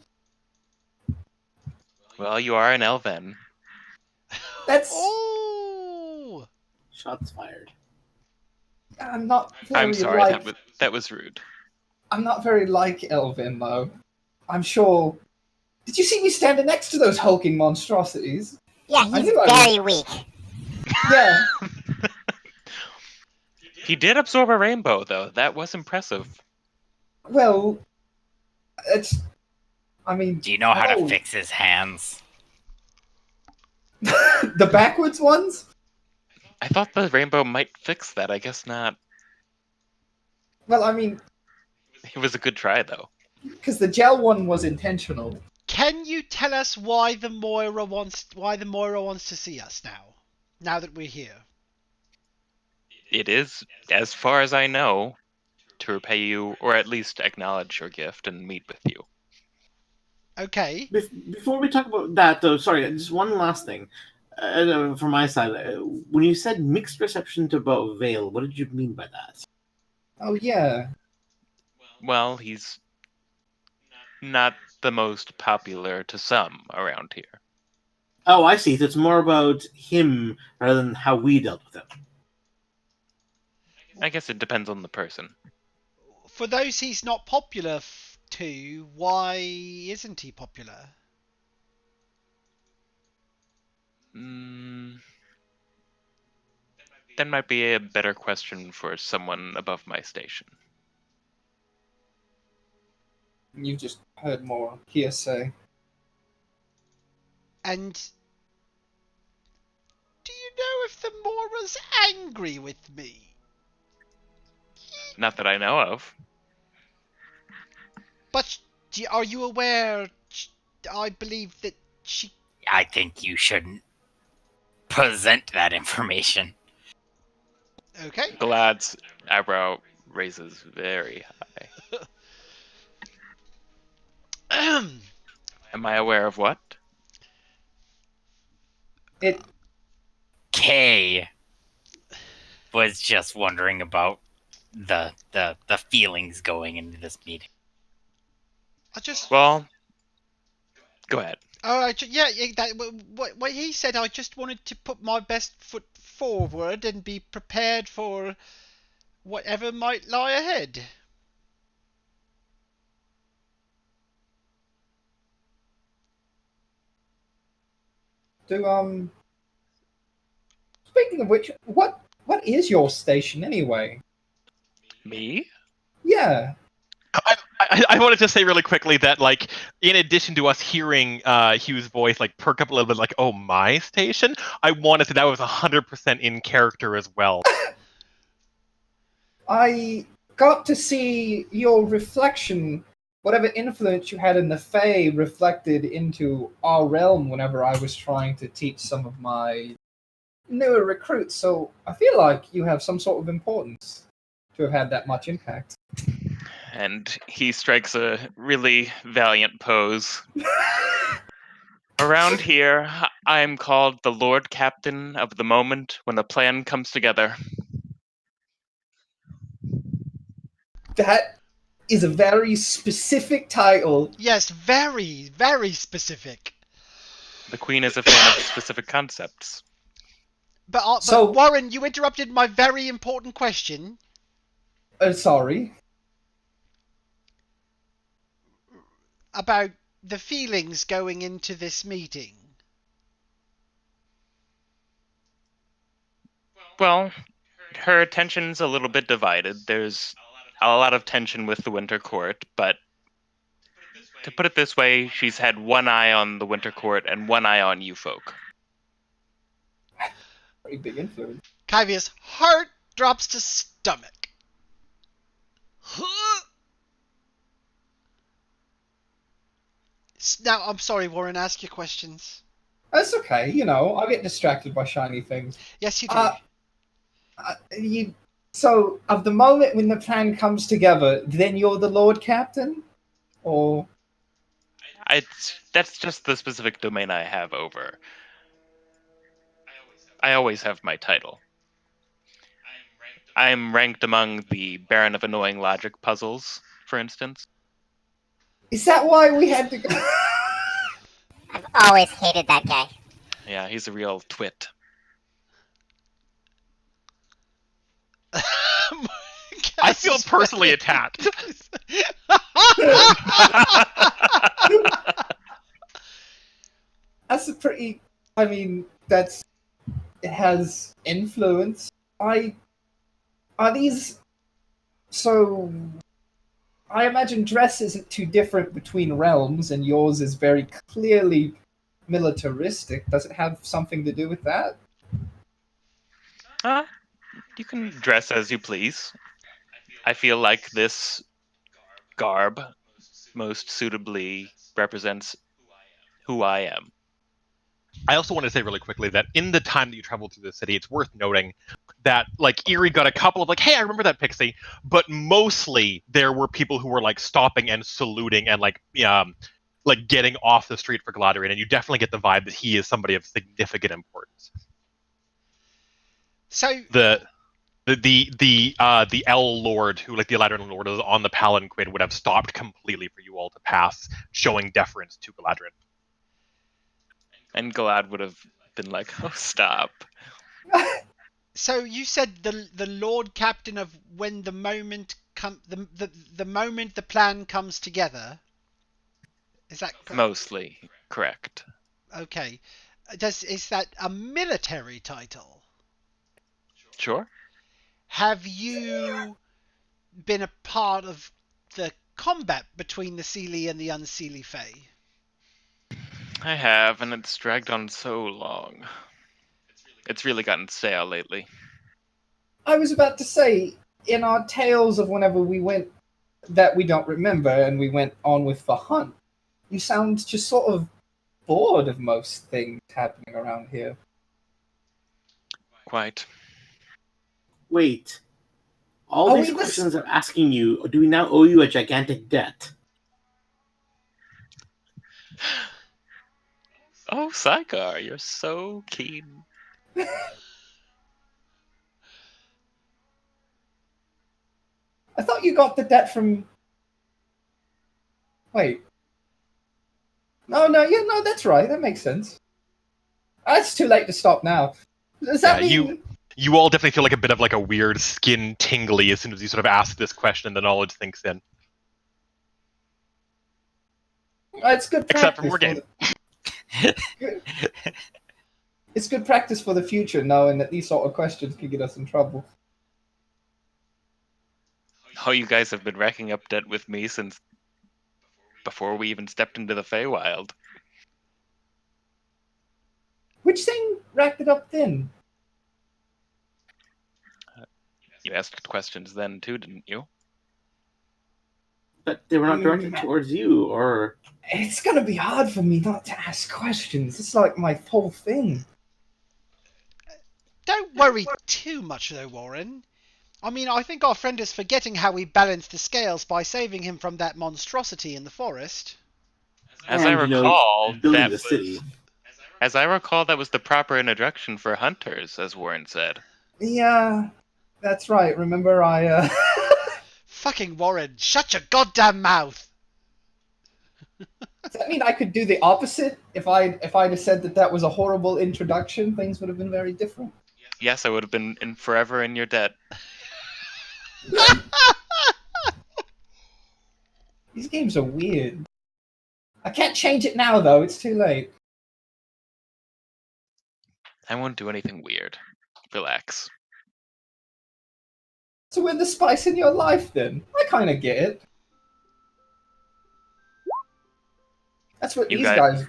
Well, you are an Elven. That's... Oh! Shots fired. I'm not very I'm sorry, like... that was rude. I'm not very like Elvin, though. I'm sure... Did you see me standing next to those hulking monstrosities? Yeah, I he's knew I very weak. Yeah. He did absorb a rainbow, though. That was impressive. Well... It's... I mean... Do you know how to oh. fix his hands? The backwards ones? I thought the rainbow might fix that. I guess not. Well, I mean... It was a good try, though. Because the gel one was intentional. Can you tell us why the Moira wants to see us now? Now that we're here. It is, as far as I know, to repay you, or at least acknowledge your gift and meet with you. Okay. Before we talk about that, though, sorry, just one last thing. From my side, when you said mixed reception to about Vale, what did you mean by that? Oh, yeah. Well, he's not the most popular to some around here. Oh, I see. So it's more about him rather than how we dealt with him. I guess it depends on the person. For those he's not popular to, why isn't he popular? That might be a better question for someone above my station. You just heard more hearsay. And do you know if the Moira's angry with me? Not that I know of. But are you aware? I believe that she... I think you shouldn't present that information. Okay. Glad's eyebrow raises very high. Am I aware of what? Kay was just wondering about the feelings going into this meeting. Well, go ahead. Oh, what he said. I just wanted to put my best foot forward and be prepared for whatever might lie ahead. Speaking of which, what is your station anyway? Me? Yeah. I wanted to say really quickly that, like, in addition to us hearing Hugh's voice, like, perk up a little bit, like, oh, my station, I wanted to that was 100% in character as well. I got to see your reflection, whatever influence you had in the Fae, reflected into our realm whenever I was trying to teach some of my newer recruits. So I feel like you have some sort of importance to have had that much impact. And he strikes a really valiant pose. Around here, I'm called the Lord Captain of the moment when a plan comes together. That is a very specific title. Yes, very, very specific. The Queen is a fan of specific concepts. But So- Warren, you interrupted my very important question. Sorry. About the feelings going into this meeting. Well, her attention's a little bit divided. There's a lot of tension with the Winter Court, but to put it this way, she's had one eye on the Winter Court and one eye on you folk. Very big influence. Kyvia's heart drops to stomach. Now, I'm sorry, Warren, ask your questions. That's okay, you know, I get distracted by shiny things. Yes, you do. So, of the moment when the plan comes together, then you're the Lord Captain? Or... That's just the specific domain I have over. I always have my title. I'm ranked among the Baron of Annoying Logic puzzles, for instance. Is that why we had to go? I've always hated that guy. Yeah, he's a real twit. I feel personally attacked. That's a pretty... I mean, it has influence. Are these... So... I imagine dress isn't too different between realms, and yours is very clearly militaristic. Does it have something to do with that? You can dress as you please. I feel like this garb most suitably represents who I am. I also want to say really quickly that in the time that you traveled through the city, it's worth noting that, like, Erie got a couple of, like, hey, I remember that pixie, but mostly there were people who were, like, stopping and saluting and, like getting off the street for Galadriel, and you definitely get the vibe that he is somebody of significant importance. So the L Lord, who, like, the Galadriel Lord is on the palanquin, would have stopped completely for you all to pass, showing deference to Galadriel. And Galad would have been like, oh, stop. So you said the Lord Captain of when the moment the moment the plan comes together. Is that correct? Mostly correct. Okay. Is that a military title? Sure. Have you been a part of the combat between the Seelie and the Unseelie Fae? I have, and it's dragged on so long. It's really gotten stale lately. I was about to say, in our tales of whenever we went that we don't remember and we went on with the hunt, you sound just sort of bored of most things happening around here. Quite. Wait. All these questions I'm asking you, do we now owe you a gigantic debt? Oh, Sykar, you're so keen. I thought you got the debt from... Wait. No, that's right. That makes sense. It's too late to stop now. Does that mean... You all definitely feel like a bit of like a weird skin tingly as soon as you sort of ask this question and the knowledge sinks in. It's good Except for practice. Morgan. It's good practice for the future, knowing that these sort of questions can get us in trouble. Oh, you guys have been racking up debt with me since before we even stepped into the Feywild. Which thing racked it up then? You asked questions then too, didn't you? But they were not directed towards you, or... It's gonna be hard for me not to ask questions. It's like my whole thing. Don't worry too much, though, Warren. I mean, I think our friend is forgetting how we balanced the scales by saving him from that monstrosity in the forest. As I recall, building the city. As I recall, that was the proper introduction for hunters, as Warren said. Yeah, that's right. Remember, I Fucking Warren, shut your goddamn mouth! Does that mean I could do the opposite? If I'd have said that was a horrible introduction, things would have been very different. Yes, I would have been forever in your debt. These games are weird. I can't change it now, though. It's too late. I won't do anything weird. Relax. So we're the spice in your life, then. I kind of get it. That's what these guys...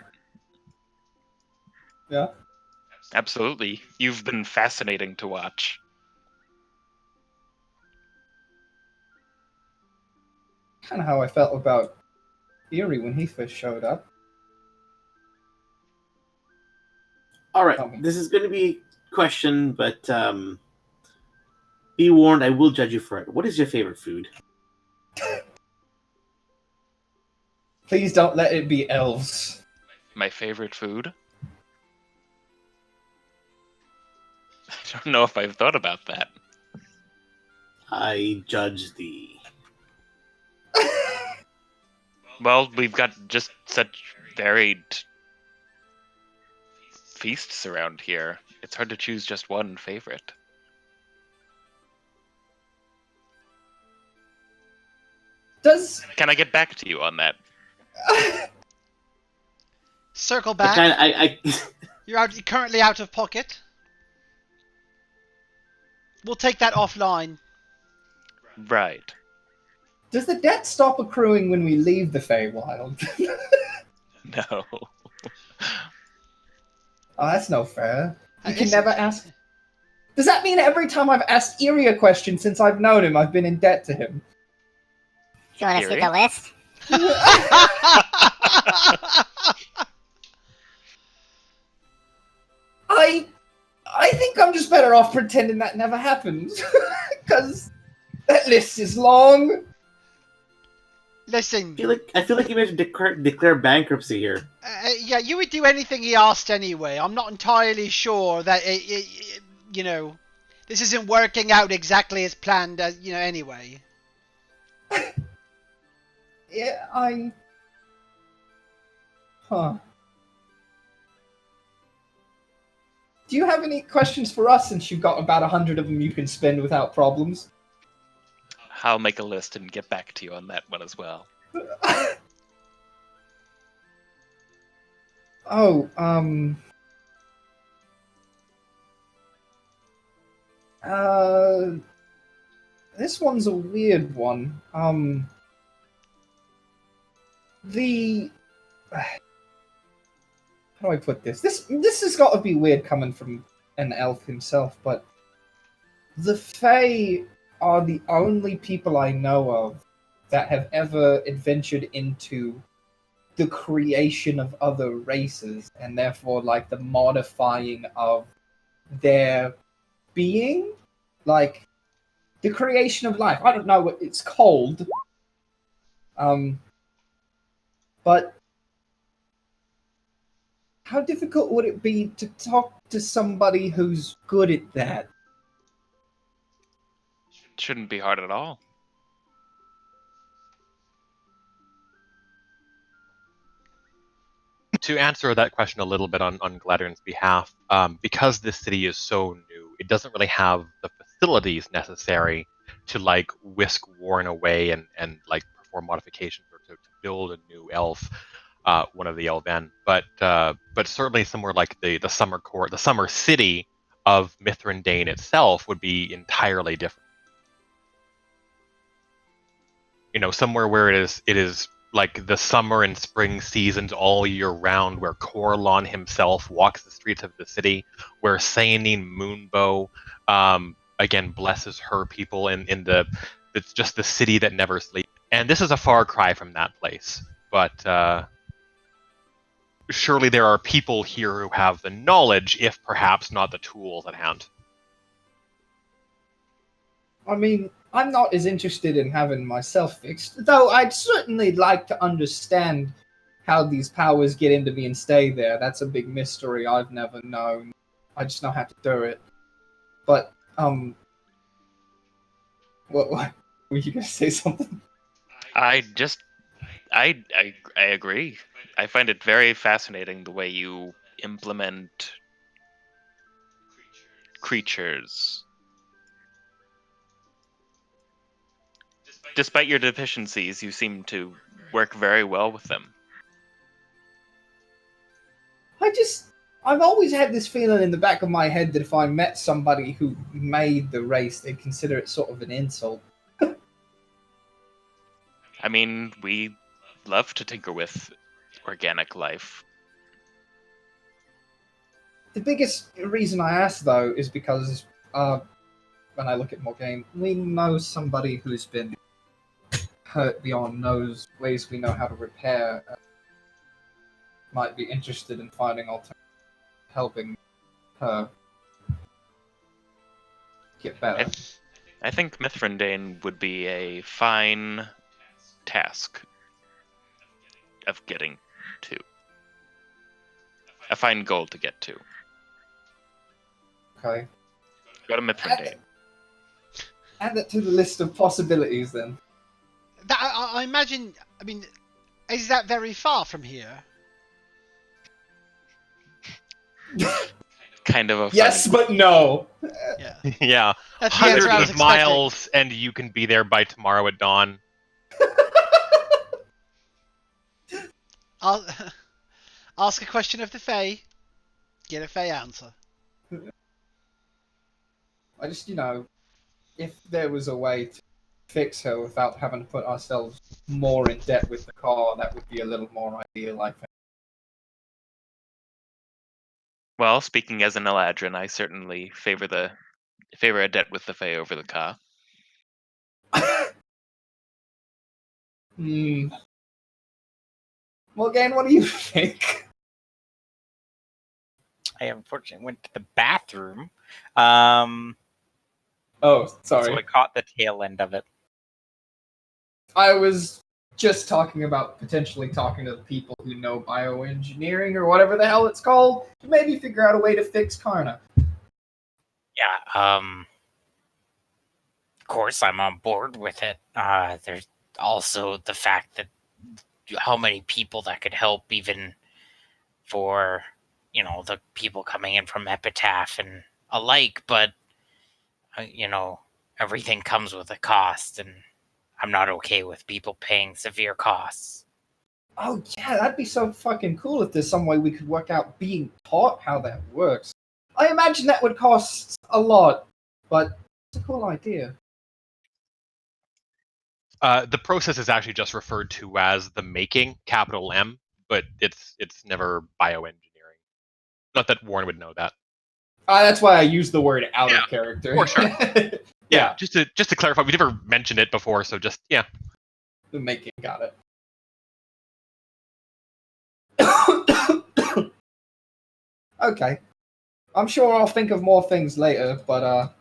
Yeah? Absolutely. You've been fascinating to watch. Kind of how I felt about Eerie when he first showed up. Alright, this is going to be a question, but be warned, I will judge you for it. What is your favorite food? Please don't let it be elves. My favorite food? I don't know if I've thought about that. I judge thee. Well, we've got just such varied feasts around here. It's hard to choose just one favorite. Can I get back to you on that? Circle back. You're currently out of pocket. We'll take that offline. Right. Does the debt stop accruing when we leave the Feywild? No. Oh, that's no fair. You can never ask... Does that mean every time I've asked Eerie a question since I've known him, I've been in debt to him? Do you want to see the list? I think I'm just better off pretending that never happened. Because that list is long. Listen. I feel like you meant to declare bankruptcy here. Yeah, you would do anything he asked anyway. I'm not entirely sure that, you know, this isn't working out exactly as planned, you know, anyway. Yeah, Huh. Do you have any questions for us, since you've got about 100 of them you can spend without problems? I'll make a list and get back to you on that one as well. This one's a weird one. How do I put this? This has got to be weird coming from an elf himself, but the Fae are the only people I know of that have ever adventured into the creation of other races, and therefore, like, the modifying of their being, like the creation of life. I don't know what it's called, but how difficult would it be to talk to somebody who's good at that? Shouldn't be hard at all. To answer that question a little bit on Gladern's behalf, because this city is so new, it doesn't really have the facilities necessary to like whisk Warren away and like perform modifications or to build a new elf, one of the Elven. But certainly somewhere like the summer court, the summer city of Mithrandain itself would be entirely different. You know, somewhere where it is like the summer and spring seasons all year round, where Corlon himself walks the streets of the city, where Sayanine Moonbow again blesses her people in the it's just the city that never sleeps. And this is a far cry from that place, but surely there are people here who have the knowledge, if perhaps not the tools at hand. I mean, I'm not as interested in having myself fixed, though I'd certainly like to understand how these powers get into me and stay there. That's a big mystery I've never known. I just know how to do it. But, what were you gonna say something? I agree. I find it very fascinating the way you implement creatures. Despite your deficiencies, you seem to work very well with them. I've always had this feeling in the back of my head that if I met somebody who made the race, they'd consider it sort of an insult. I mean, we love to tinker with organic life. The biggest reason I ask, though, is because when I look at Morgaine, we know somebody who's been hurt beyond knows ways we know how to repair. Might be interested in finding alternatives, helping her get better. I think Mithrandain would be a fine task of getting to. A fine goal to get to. Okay. Go to Mithrandain. Add that to the list of possibilities, then. I imagine. I mean, is that very far from here? Kind of a yes, but no. Yeah. Yeah. That's the answer I was Hundreds of miles, and you can be there by tomorrow at dawn. I'll ask a question of the Fae. Get a Fae answer. I just, if there was a way to fix her without having to put ourselves more in debt with the car, that would be a little more ideal, I think. Well, speaking as an Eladrin, I certainly favor a debt with the Fae over the Ka. Morgaine, what do you think? I unfortunately went to the bathroom. Oh, sorry. So I caught the tail end of it. I was just talking about potentially talking to the people who know bioengineering or whatever the hell it's called to maybe figure out a way to fix Karna. Yeah, of course I'm on board with it. There's also the fact that how many people that could help, even for, the people coming in from Epitaph and alike, but, everything comes with a cost, and I'm not okay with people paying severe costs. Oh, yeah, that'd be so fucking cool if there's some way we could work out being taught how that works. I imagine that would cost a lot, but it's a cool idea. The process is actually just referred to as the making, capital M, but it's never bioengineering. Not that Warren would know that. That's why I use the word out of character. For sure. Yeah, just to clarify, we never mentioned it before, so just The making, got it. Okay. I'm sure I'll think of more things later, but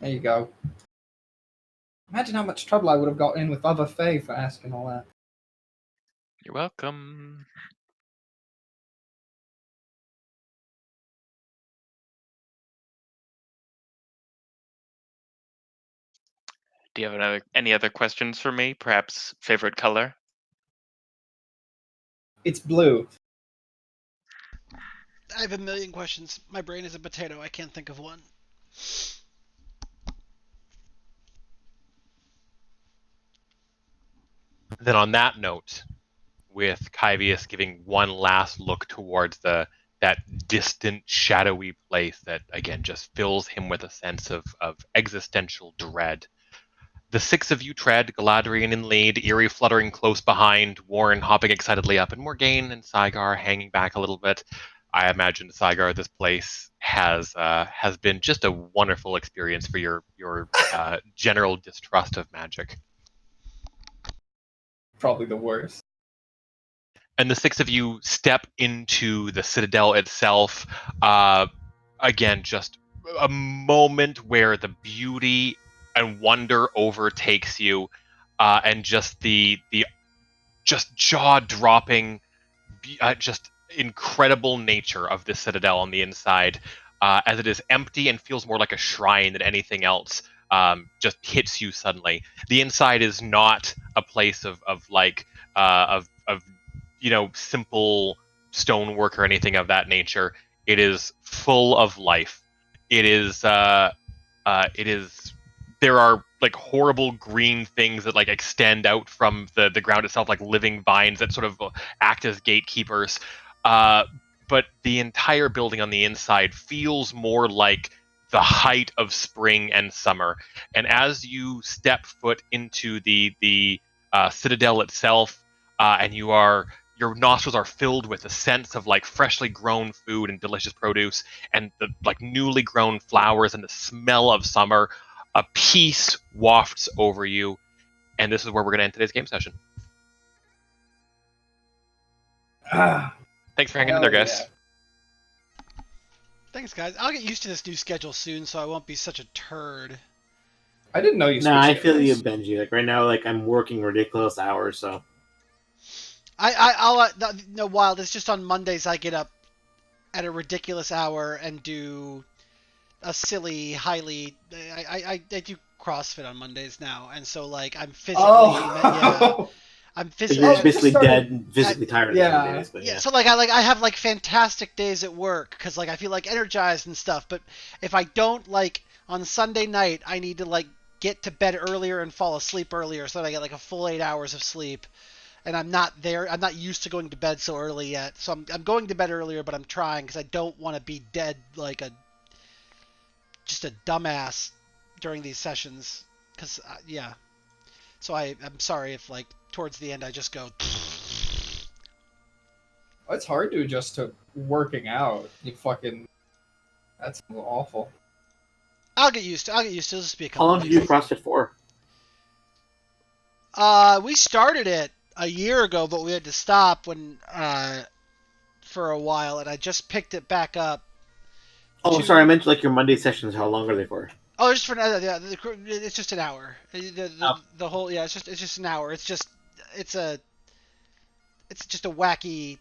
there you go. Imagine how much trouble I would have got in with other Fae for asking all that. You're welcome. Do you have any other questions for me? Perhaps favorite color? It's blue. I have a million questions. My brain is a potato. I can't think of one. Then on that note, with Kyvius giving one last look towards that distant, shadowy place that again just fills him with a sense of existential dread. The six of you tread, Galadriel in lead, Eerie fluttering close behind, Warren hopping excitedly up, and Morgaine and Saigar hanging back a little bit. I imagine, Saigar, this place has been just a wonderful experience for your general distrust of magic. Probably the worst. And the six of you step into the citadel itself. Again, just a moment where the beauty and wonder overtakes you, and just the just jaw-dropping, just incredible nature of this citadel on the inside, as it is empty and feels more like a shrine than anything else. Just hits you suddenly. The inside is not a place of simple stonework or anything of that nature. It is full of life. It is there are like horrible green things that like extend out from the ground itself, like living vines that sort of act as gatekeepers. But the entire building on the inside feels more like the height of spring and summer. And as you step foot into the citadel itself, and your nostrils are filled with a sense of like freshly grown food and delicious produce, and the like newly grown flowers and the smell of summer. A peace wafts over you, and this is where we're going to end today's game session. Thanks for hanging in there, guys. Yeah. Thanks, guys. I'll get used to this new schedule soon, so I won't be such a turd. I didn't know you. Nah, I feel you, Benji. Like right now, like I'm working ridiculous hours, so. I'll no, Wild. It's just on Mondays I get up at a ridiculous hour and do a silly, highly. I do CrossFit on Mondays now, and so like I'm physically. Oh. Yeah, I'm So physically. you're basically dead and physically tired. Yeah. Basically, Yeah, so like I have like fantastic days at work because like I feel like energized and stuff. But if I don't, like on Sunday night, I need to like get to bed earlier and fall asleep earlier so that I get like a full 8 hours of sleep. And I'm not there. I'm not used to going to bed so early yet. So I'm going to bed earlier, but I'm trying because I don't want to be dead like just a dumbass during these sessions. Because yeah. So I'm sorry if like towards the end I just go. It's hard to adjust to working out. That's awful. I'll get used to it. It'll just be a How couple long did you do months. CrossFit for? We started it a year ago, but we had to stop for a while, and I just picked it back up. Oh, sorry, I meant like your Monday sessions. How long are they for? Oh, just for it's just an hour. The whole it's just an hour. It's just a wacky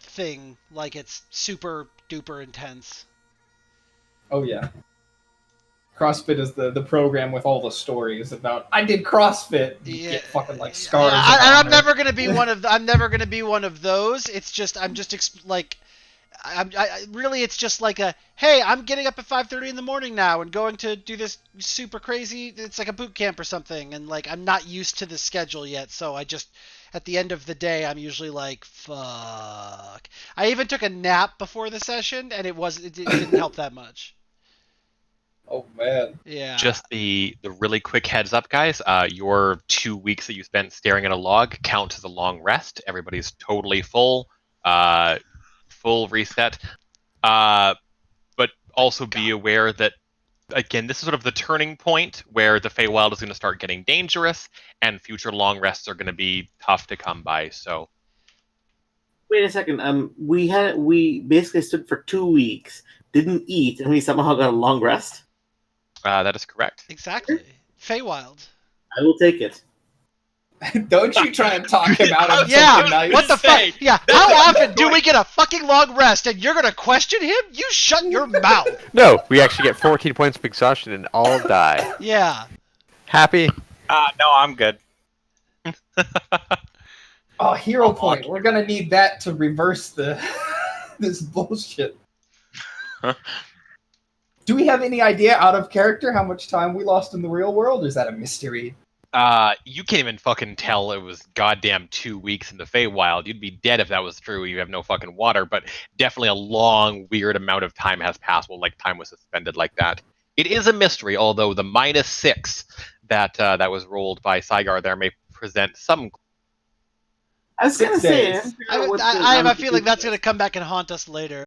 thing. Like it's super duper intense. Oh yeah. CrossFit is the program with all the stories about I did CrossFit. You get fucking like scars. I'm never gonna be one of. I'm never gonna be one of those. It's just really it's just like hey, I'm getting up at 5:30 in the morning now and going to do this super crazy. It's like a boot camp or something, and like I'm not used to the schedule yet, so I just at the end of the day I'm usually like fuck. I even took a nap before the session, and it didn't help that much. Oh man. Yeah. Just the really quick heads up, guys. Your 2 weeks that you spent staring at a log count as a long rest. Everybody's totally full. Full reset. But also be aware that, again, this is sort of the turning point where the Feywild is going to start getting dangerous, and future long rests are going to be tough to come by. So. Wait a second. We basically stood for 2 weeks, didn't eat, and we somehow got a long rest. That is correct. Exactly. Feywild. I will take it. Don't you try and talk him out of Yeah, something nice. what the fuck? Yeah, how often do we get a fucking long rest and you're gonna question him? You shut your mouth. No, we actually get 14 points of exhaustion and all die. Yeah. Happy? No, I'm good. Oh, hero point. We're gonna need that to reverse the this bullshit. Do we have any idea out of character how much time we lost in the real world? Or is that a mystery? You can't even fucking tell it was goddamn 2 weeks in the Feywild. You'd be dead if that was true. You have no fucking water, but definitely a long, weird amount of time has passed. Well, like time was suspended like that. It is a mystery, although the -6 that was rolled by Saigar there may present some. I was gonna 6 say, days. I have a feeling that's going to come back and haunt us later.